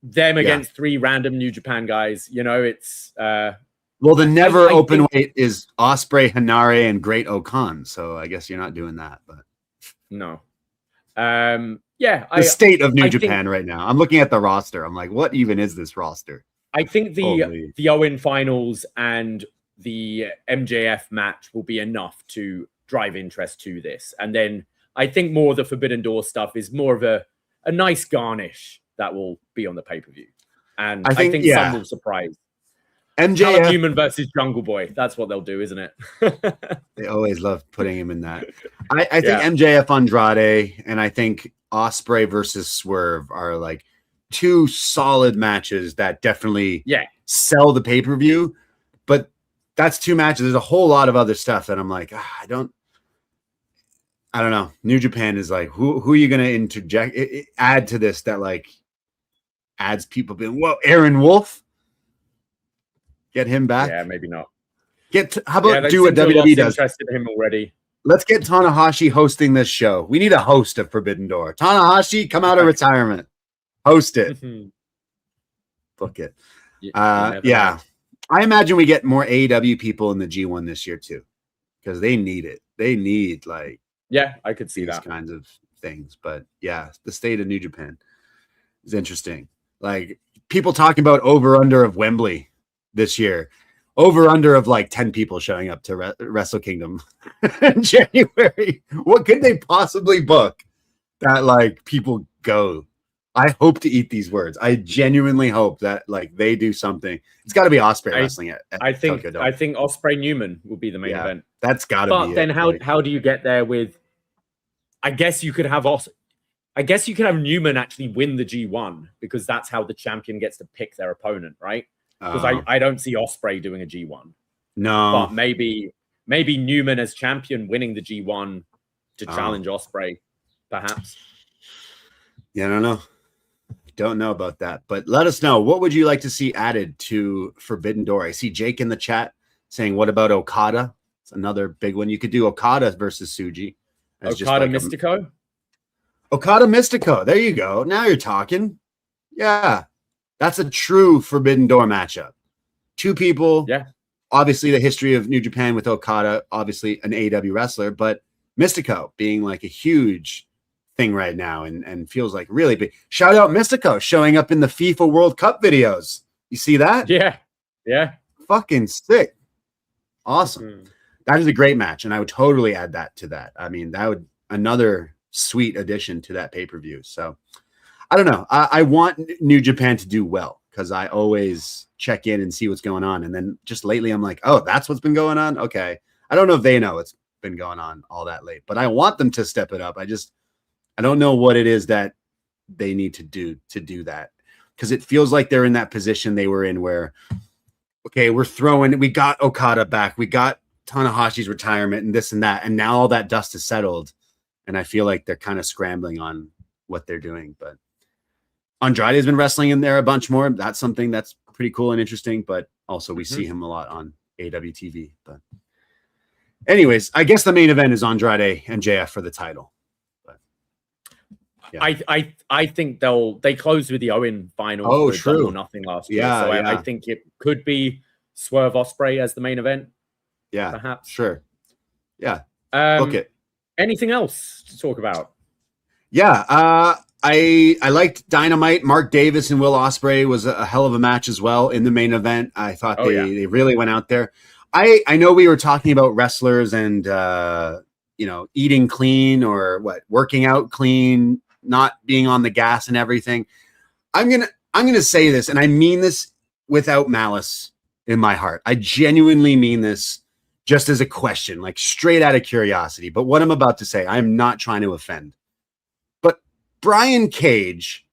Speaker 3: Them against 3 random New Japan guys. You know, it's
Speaker 2: well, the never open weight is Ospreay, Hanare, and Great Okan. So I guess you're not doing that, but
Speaker 3: no.
Speaker 2: The state of New Japan right now. I'm looking at the roster. I'm like, what even is this roster?
Speaker 3: I think the Owen finals and the MJF match will be enough to drive interest to this. And then I think more of the Forbidden Door stuff is more of a nice garnish that will be on the pay-per-view. And I think some will surprise.
Speaker 2: MJF
Speaker 3: Newman versus Jungle Boy. That's what they'll do, isn't it?
Speaker 2: They always love putting him in that. I think MJF Andrade and I think Ospreay versus Swerve are like 2 solid matches that definitely sell the pay-per-view. But that's 2 matches. There's a whole lot of other stuff that I'm like, I don't know. New Japan is like, who are you going to interject, add to this that like adds people being, well, Aaron Wolf, get him back.
Speaker 3: Yeah, maybe not.
Speaker 2: How about do what WWE does?
Speaker 3: Interested in him already.
Speaker 2: Let's get Tanahashi hosting this show. We need a host of Forbidden Door. Tanahashi, come out of retirement, host it, book it. Yeah. I imagine we get more AEW people in the G1 this year too, because they need it. They need like,
Speaker 3: I could see
Speaker 2: these
Speaker 3: that
Speaker 2: kinds of things. But yeah, the state of New Japan is interesting. Like people talking about over under of Wembley this year, over under of like 10 people showing up to Wrestle Kingdom in January. What could they possibly book that like people go? I hope to eat these words. I genuinely hope that like they do something. It's got to be Ospreay wrestling it.
Speaker 3: I think Ospreay Newman will be the main event.
Speaker 2: That's got to be.
Speaker 3: But then how do you get there with? I guess you could have Newman actually win the G1 because that's how the champion gets to pick their opponent, right? Because I don't see Ospreay doing a G1.
Speaker 2: No,
Speaker 3: but maybe Newman as champion winning the G1 to challenge Ospreay, perhaps.
Speaker 2: Yeah, I don't know. Don't know about that, but let us know. What would you like to see added to Forbidden Door? I see Jake in the chat saying, what about Okada? It's another big one. You could do Okada versus Tsuji.
Speaker 3: Okada Mystico?
Speaker 2: Okada Mystico. There you go. Now you're talking. Yeah. That's a true Forbidden Door matchup. 2 people.
Speaker 3: Yeah.
Speaker 2: Obviously, the history of New Japan with Okada, obviously an AEW wrestler, but Mystico being like a huge thing right now and feels like really big. Shout out Mystico showing up in the FIFA World Cup videos. You see that?
Speaker 3: Yeah.
Speaker 2: Fucking sick. Awesome. That is a great match, and I would totally add that to that. I mean, that would another sweet addition to that pay-per-view. So I don't know. I want New Japan to do well because I always check in and see what's going on. And then just lately I'm like, oh, that's what's been going on. Okay. I don't know if they know it's been going on all that late, but I want them to step it up. I don't know what it is that they need to do that. Cause it feels like they're in that position they were in where, okay, we got Okada back. We got Tanahashi's retirement and this and that. And now all that dust is settled. And I feel like they're kind of scrambling on what they're doing, but Andrade has been wrestling in there a bunch more. That's something that's pretty cool and interesting, but also we see him a lot on AEW TV. But anyways, I guess the main event is Andrade MJF for the title. But
Speaker 3: yeah. I think they closed with the Owen final.
Speaker 2: Oh, true.
Speaker 3: Nothing last year.
Speaker 2: Yeah,
Speaker 3: So
Speaker 2: yeah.
Speaker 3: I think it could be Swerve Ospreay as the main event.
Speaker 2: Yeah,
Speaker 3: perhaps.
Speaker 2: Sure. Yeah. Book it.
Speaker 3: Anything else to talk about?
Speaker 2: Yeah. I liked Dynamite. Mark Davis and Will Ospreay was a hell of a match as well in the main event. I thought they really went out there. I know we were talking about wrestlers and eating clean or working out clean, not being on the gas and everything. I'm gonna say this, and I mean this without malice in my heart. I genuinely mean this just as a question, like straight out of curiosity. But what I'm about to say, I'm not trying to offend. But Brian Cage,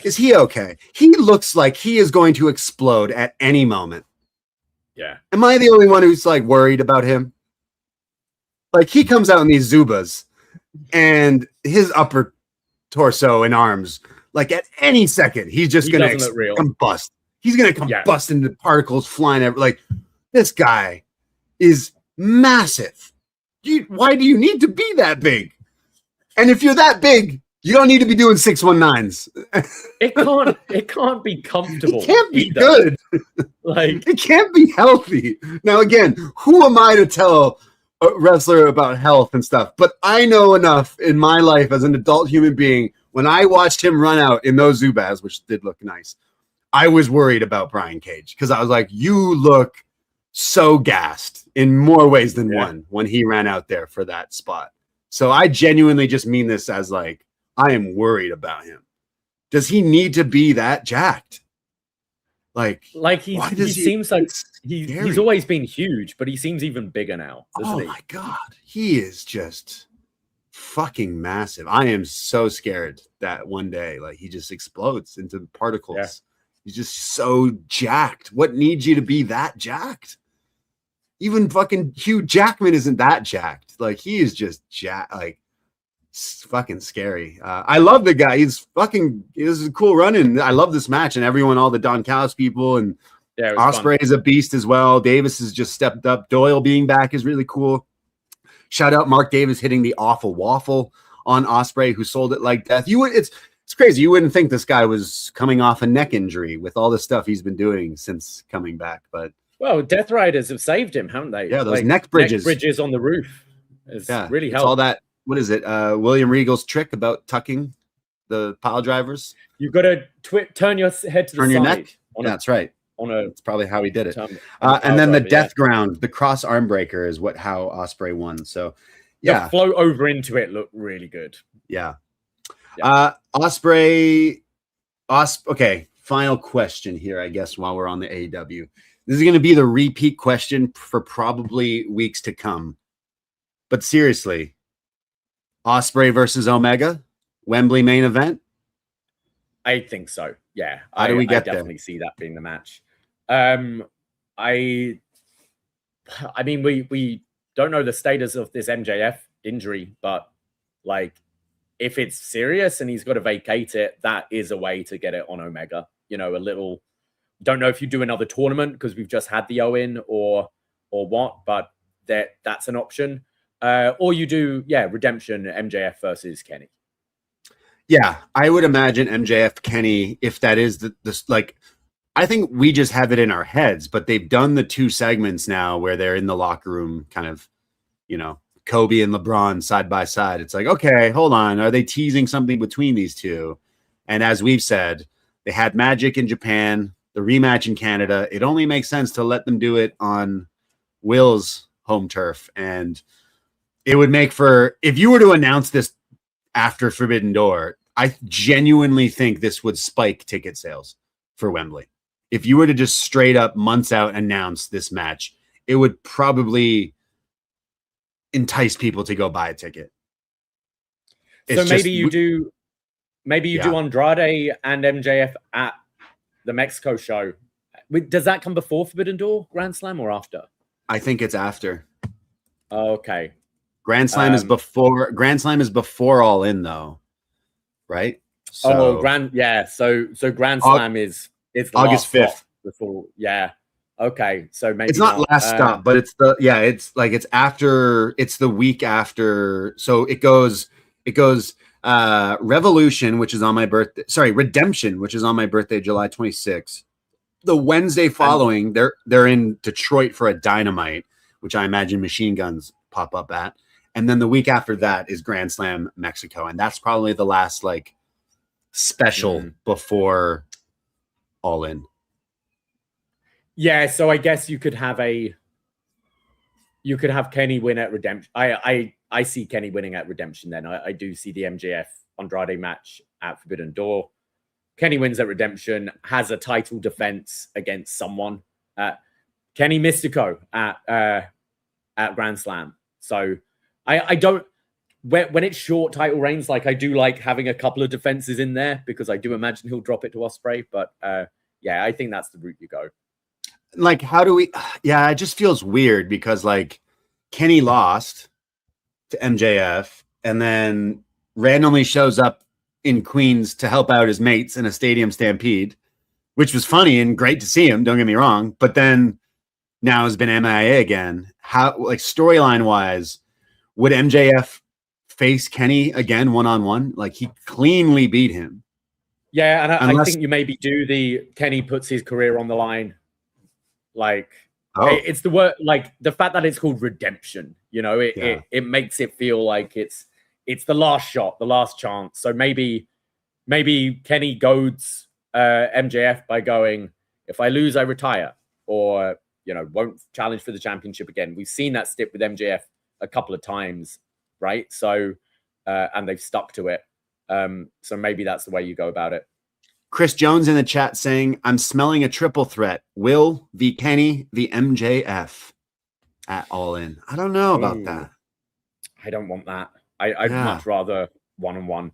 Speaker 2: is he okay? He looks like he is going to explode at any moment.
Speaker 3: Yeah.
Speaker 2: Am I the only one who's like worried about him? Like he comes out in these Zubas and his upper torso and arms, like at any second, he's just going to combust. He's going to combust into particles flying everywhere. Like this guy is massive. Why do you need to be that big? And if you're that big, you don't need to be doing 619s.
Speaker 3: It can't be comfortable.
Speaker 2: It can't be good.
Speaker 3: Like
Speaker 2: it can't be healthy. Now, again, who am I to tell a wrestler about health and stuff? But I know enough in my life as an adult human being. When I watched him run out in those Zubaz, which did look nice, I was worried about Brian Cage because I was like, you look so gassed in more ways than one when he ran out there for that spot. So I genuinely just mean this as like, I am worried about him. Does he need to be that jacked? Like
Speaker 3: he seems like he's always been huge, but he seems even bigger now.
Speaker 2: Oh my God. He is just fucking massive. I am so scared that one day, like he just explodes into particles. Yeah. He's just so jacked. What needs you to be that jacked? Even fucking Hugh Jackman isn't that jacked. Like he is just jacked. Like it's fucking scary. I love the guy. This is cool running. I love this match and everyone, all the Don Callis people and Ospreay is a beast as well. Davis has just stepped up. Doyle being back is really cool. Shout out Mark Davis hitting the awful waffle on Ospreay, who sold it like death. It's crazy. You wouldn't think this guy was coming off a neck injury with all the stuff he's been doing since coming back, but
Speaker 3: Death Riders have saved him, haven't they?
Speaker 2: Yeah, those neck bridges
Speaker 3: on the roof. It's really helped.
Speaker 2: All that. What is it? William Regal's trick about tucking the pile drivers.
Speaker 3: You've got to turn your head to the side.
Speaker 2: Your neck. That's right. That's probably how he did it. And then the death ground, the cross arm breaker is how Ospreay won. So
Speaker 3: the float over into it looked really good.
Speaker 2: Yeah. Ospreay. Okay. Final question here, I guess, while we're on the AEW. This is going to be the repeat question for probably weeks to come. But seriously, Ospreay versus Omega, Wembley main event?
Speaker 3: I think so. Yeah.
Speaker 2: How do we get there?
Speaker 3: I definitely see that being the match. I mean, we don't know the status of this MJF injury, but like if it's serious and he's got to vacate it, that is a way to get it on Omega. Don't know if you do another tournament because we've just had the Owen or what, but that's an option. Or you do, redemption MJF versus Kenny.
Speaker 2: Yeah, I would imagine MJF Kenny, if that is I think we just have it in our heads, but they've done the 2 segments now where they're in the locker room kind of, Kobe and LeBron side by side. It's like, okay, hold on. Are they teasing something between these two? And as we've said, they had Magic in Japan, the rematch in Canada. It only makes sense to let them do it on Will's home turf. And it would make for, if you were to announce this after Forbidden Door, I genuinely think this would spike ticket sales for Wembley. if you were to just straight up months out announce this match, it would probably entice people to go buy a ticket.
Speaker 3: So maybe you do Andrade and MJF at the Mexico show. Does that come before Forbidden Door Grand Slam or after?
Speaker 2: I think it's after.
Speaker 3: Okay.
Speaker 2: Grand Slam is before. Grand Slam is before All In, though, right?
Speaker 3: So, So Grand Slam is
Speaker 2: August 5th.
Speaker 3: Before, yeah. Okay, so maybe
Speaker 2: it's not last stop, but it's it's after. It's the week after. So it goes. Revolution, which is on my birthday. Sorry, Redemption, which is on my birthday, July 26th. The Wednesday following, they're in Detroit for a Dynamite, which I imagine Machine Guns pop up at. And then the week after that is Grand Slam Mexico, and that's probably the last like special before All In.
Speaker 3: Yeah, so I guess you could have Kenny win at Redemption. I see Kenny winning at Redemption then. I do see the MJF Andrade match at Forbidden Door. Kenny wins at Redemption, has a title defense against someone. Kenny Mystico at Grand Slam. So I don't, when it's short title reigns, like I do like having a couple of defenses in there because I do imagine he'll drop it to Ospreay. But yeah, I think that's the route you go.
Speaker 2: Like, how do we? Yeah, it just feels weird because like Kenny lost to MJF and then randomly shows up in Queens to help out his mates in a stadium stampede, which was funny and great to see him. Don't get me wrong, but then now has been MIA again. How, like, storyline wise, would MJF face Kenny again one-on-one? Like, he cleanly beat him.
Speaker 3: Yeah, and I think you maybe do the Kenny puts his career on the line. Like, it's the word, like the fact that it's called Redemption, you know, it makes it feel like it's the last shot, the last chance. So maybe Kenny goads MJF by going, if I lose, I retire, or, you know, won't challenge for the championship again. We've seen that stip with MJF a couple of times, right? So, and they've stuck to it. So maybe that's the way you go about it.
Speaker 2: Chris Jones in the chat saying, I'm smelling a triple threat. Will v. Kenny v. MJF at All In. I don't know about that.
Speaker 3: I don't want that. I'd much rather one-on-one.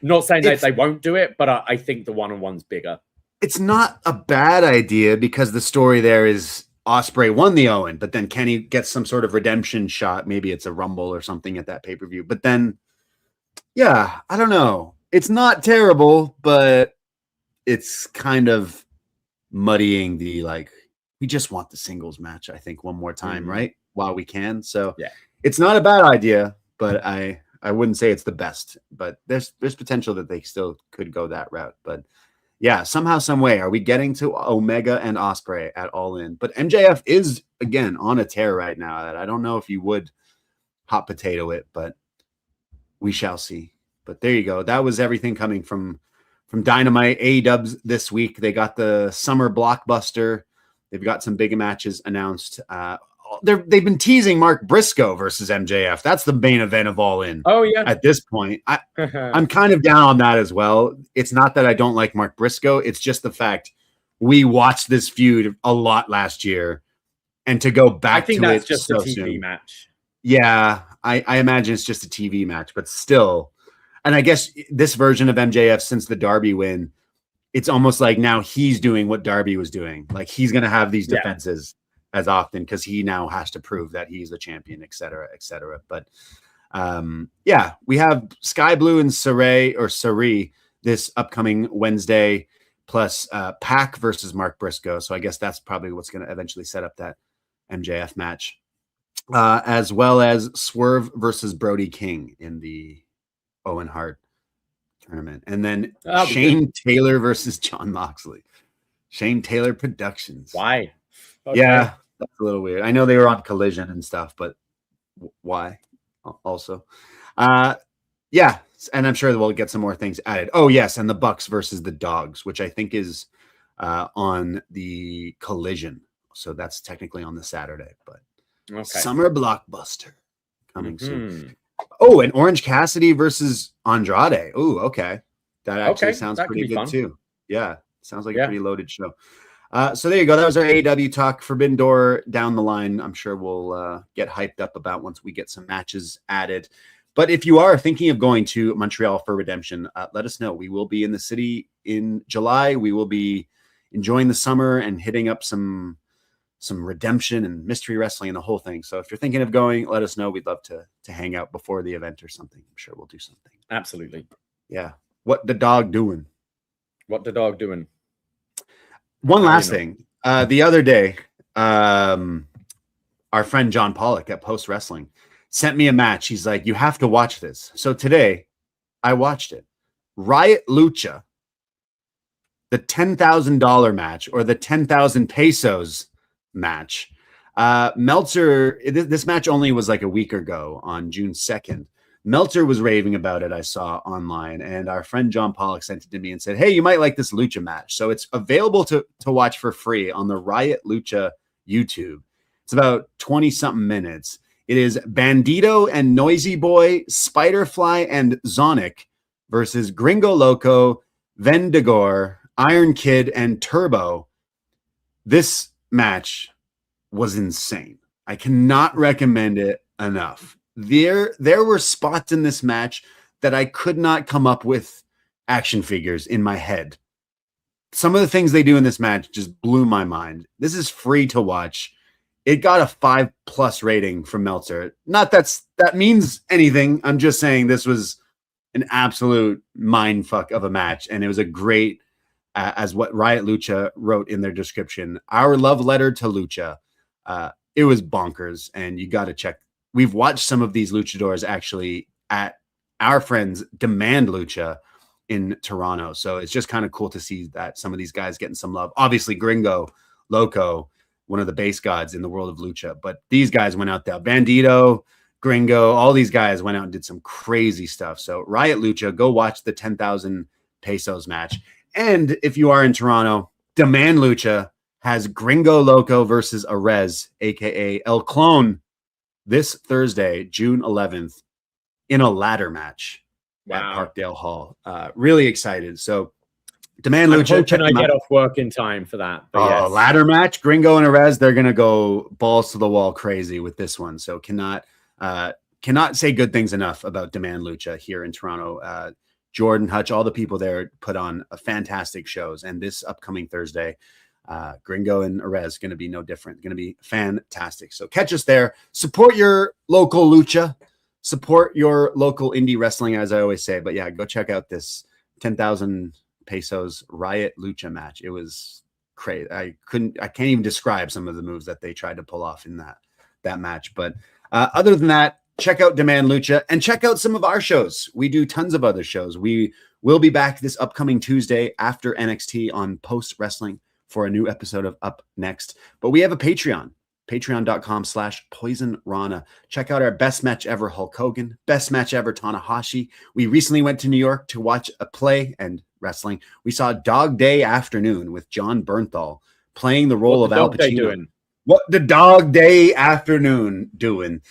Speaker 3: Not saying that they won't do it, but I think the one-on-one's bigger.
Speaker 2: It's not a bad idea because the story there is Ospreay won the Owen, but then Kenny gets some sort of redemption shot. Maybe it's a Rumble or something at that pay-per-view. But then, yeah, I don't know. It's not terrible, but it's kind of muddying the, like, we just want the singles match, I think, one more time, right? While we can. So yeah, it's not a bad idea, but I wouldn't say it's the best. But there's potential that they still could go that route. But yeah, somehow, some way, are we getting to Omega and Ospreay at All In? But MJF is, again, on a tear right now. That I don't know if you would hot potato it, but we shall see. But there you go. That was everything coming from Dynamite. AEW this week. They got the summer blockbuster. They've got some big matches announced. They've been teasing Mark Briscoe versus MJF. That's the main event of All In.
Speaker 3: Oh, yeah.
Speaker 2: At this point, I'm kind of down on that as well. It's not that I don't like Mark Briscoe. It's just the fact we watched this feud a lot last year, and to go back to it, I think that's just a TV match. Yeah, I imagine it's just a TV match, but still. And I guess this version of MJF, since the Darby win, it's almost like now he's doing what Darby was doing. Like, he's going to have these defenses as often because he now has to prove that he's the champion, et cetera, et cetera. But yeah, we have Sky Blue and Saray this upcoming Wednesday, plus Pac versus Mark Briscoe. So I guess that's probably what's going to eventually set up that MJF match, as well as Swerve versus Brody King in the Owen Hart tournament, and then Shane Taylor versus John Moxley. Shane Taylor Productions.
Speaker 3: Why? Okay.
Speaker 2: Yeah, that's a little weird. I know they were on Collision and stuff, but why? Also, yeah, and I'm sure we'll get some more things added. Oh yes, and the Bucks versus the Dogs, which I think is on the Collision, so that's technically on the Saturday. But summer blockbuster coming soon. Oh, and Orange Cassidy versus Andrade. Oh, okay. That actually sounds pretty good too. Yeah. Sounds like a pretty loaded show. So there you go. That was our AEW talk. Forbidden Door down the line. I'm sure we'll get hyped up about once we get some matches added. But if you are thinking of going to Montreal for Redemption, let us know. We will be in the city in July. We will be enjoying the summer and hitting up some redemption and mystery wrestling and the whole thing. So if you're thinking of going, let us know. We'd love to hang out before the event or something. I'm sure we'll do something.
Speaker 3: Absolutely.
Speaker 2: Yeah. What the dog doing?
Speaker 3: What the dog doing?
Speaker 2: One last thing. The other day, our friend John Pollock at Post Wrestling sent me a match. He's like, you have to watch this. So today I watched it. Riot Lucha, the $10,000 match, or the 10,000 pesos match. Meltzer, this match only was like a week ago on June 2nd. Meltzer was raving about it, I saw online, and our friend John Pollock sent it to me and said, hey, you might like this Lucha match. So it's available to watch for free on the Riot Lucha YouTube. It's about 20-something minutes. It is Bandito and Noisy Boy, Spiderfly and Zonic versus Gringo Loco, Vendigor, Iron Kid, and Turbo. This match was insane. I cannot recommend it enough. There were spots in this match that I could not come up with action figures in my head. Some of the things they do in this match just blew my mind. This is free to watch. It got a 5+ rating from Meltzer. Not that means anything. I'm just saying this was an absolute mindfuck of a match, and it was a great, as what Riot Lucha wrote in their description, our love letter to Lucha. It was bonkers, and you got to check. We've watched some of these luchadors actually at our friends Demand Lucha in Toronto. So it's just kind of cool to see that some of these guys getting some love. Obviously, Gringo Loco, one of the base gods in the world of lucha. But these guys went out there. Bandito, Gringo, all these guys went out and did some crazy stuff. So Riot Lucha, go watch the 10,000 pesos match. And if you are in Toronto, Demand Lucha has Gringo Loco versus Arez, a.k.a. El Clone, this Thursday, June 11th, in a ladder match at Parkdale Hall. Really excited. So Demand Lucha.
Speaker 3: Can I get off work in time for that?
Speaker 2: Yes. Ladder match, Gringo and Arez, they're going to go balls to the wall crazy with this one. So cannot say good things enough about Demand Lucha here in Toronto. Jordan, Hutch, all the people there put on a fantastic shows. And this upcoming Thursday, Gringo and Arez going to be no different. Going to be fantastic. So catch us there. Support your local lucha. Support your local indie wrestling, as I always say. But yeah, go check out this 10,000 pesos Riot Lucha match. It was crazy. I can't even describe some of the moves that they tried to pull off in that match. But other than that, check out Demand Lucha and check out some of our shows. We do tons of other shows. We will be back this upcoming Tuesday after NXT on Post Wrestling for a new episode of Up Next. But we have a Patreon, patreon.com/Poisonrana. Check out our best match ever Hulk Hogan, best match ever Tanahashi. We recently went to New York to watch a play and wrestling. We saw Dog Day Afternoon with John Bernthal playing the role of Al Pacino. What the Dog Day Afternoon doing?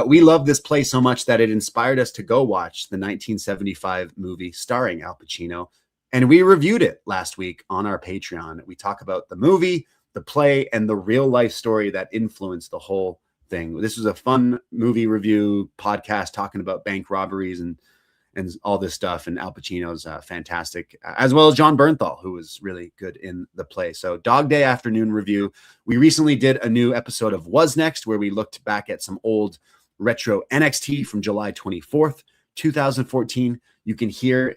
Speaker 2: We love this play so much that it inspired us to go watch the 1975 movie starring Al Pacino. And we reviewed it last week on our Patreon. We talk about the movie, the play, and the real life story that influenced the whole thing. This was a fun movie review podcast talking about bank robberies and all this stuff. And Al Pacino's fantastic, as well as John Bernthal, who was really good in the play. So Dog Day Afternoon review. We recently did a new episode of Was Next, where we looked back at some old retro NXT from July 24th, 2014. You can hear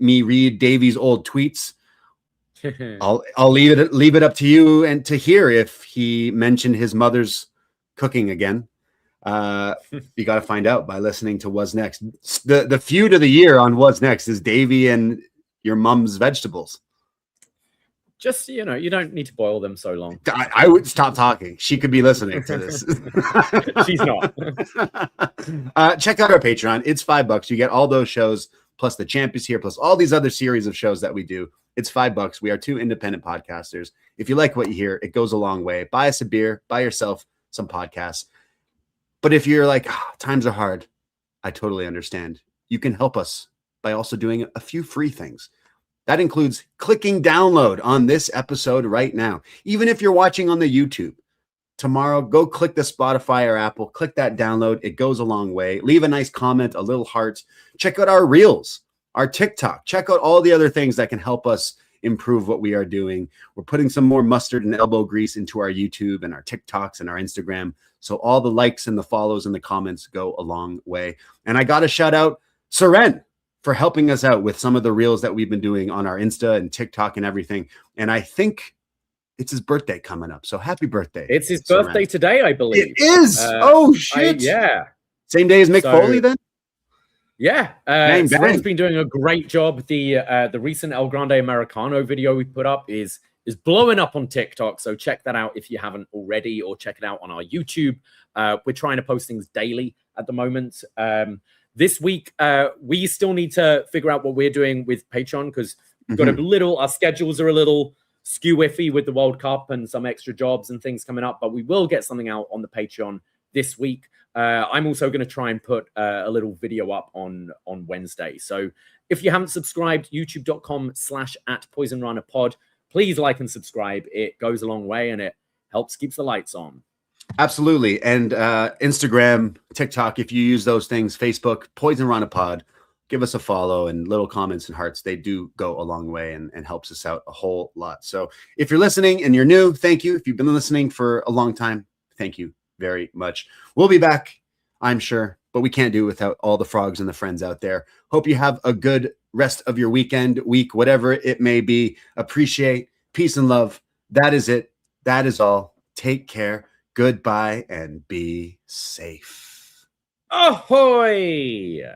Speaker 2: me read Davie's old tweets. I'll leave it up to you and to hear if he mentioned his mother's cooking again. You got to find out by listening to Was Next. The feud of the year on Was Next is Davie and your mom's vegetables.
Speaker 3: Just, you don't need to boil them so long.
Speaker 2: I would stop talking. She could be listening to this.
Speaker 3: She's not.
Speaker 2: Check out our Patreon. It's $5. You get all those shows, plus the Champ is Here, plus all these other series of shows that we do. It's $5. We are two independent podcasters. If you like what you hear, it goes a long way. Buy us a beer, buy yourself some podcasts. But if you're like, times are hard, I totally understand. You can help us by also doing a few free things. That includes clicking download on this episode right now. Even if you're watching on the YouTube, tomorrow, go click the Spotify or Apple, click that download. It goes a long way. Leave a nice comment, a little heart. Check out our Reels, our TikTok. Check out all the other things that can help us improve what we are doing. We're putting some more mustard and elbow grease into our YouTube and our TikToks and our Instagram. So all the likes and the follows and the comments go a long way. And I got to shout out Seren for helping us out with some of the Reels that we've been doing on our Insta and TikTok and everything. And I think it's his birthday coming up. So happy birthday.
Speaker 3: It's his birthday today, I believe.
Speaker 2: It is. Oh, shit.
Speaker 3: Yeah.
Speaker 2: Same day as Mick Foley then?
Speaker 3: Yeah. Seren's been doing a great job. The recent El Grande Americano video we put up is blowing up on TikTok. So check that out if you haven't already, or check it out on our YouTube. We're trying to post things daily at the moment. This week, we still need to figure out what we're doing with Patreon, because we've got our schedules are a little skew iffy with the World Cup and some extra jobs and things coming up, but we will get something out on the Patreon this week. I'm also going to try and put a little video up on Wednesday. So if you haven't subscribed, youtube.com/@PoisonRanaPod, please like and subscribe. It goes a long way and it helps keeps the lights on.
Speaker 2: Absolutely. And Instagram, TikTok, if you use those things, Facebook, Poisonrana Pod, give us a follow, and little comments and hearts. They do go a long way and helps us out a whole lot. So if you're listening and you're new, thank you. If you've been listening for a long time, thank you very much. We'll be back, I'm sure, but we can't do it without all the frogs and the friends out there. Hope you have a good rest of your weekend, week, whatever it may be. Appreciate, peace and love. That is it. That is all. Take care. Goodbye and be safe.
Speaker 3: Ahoy!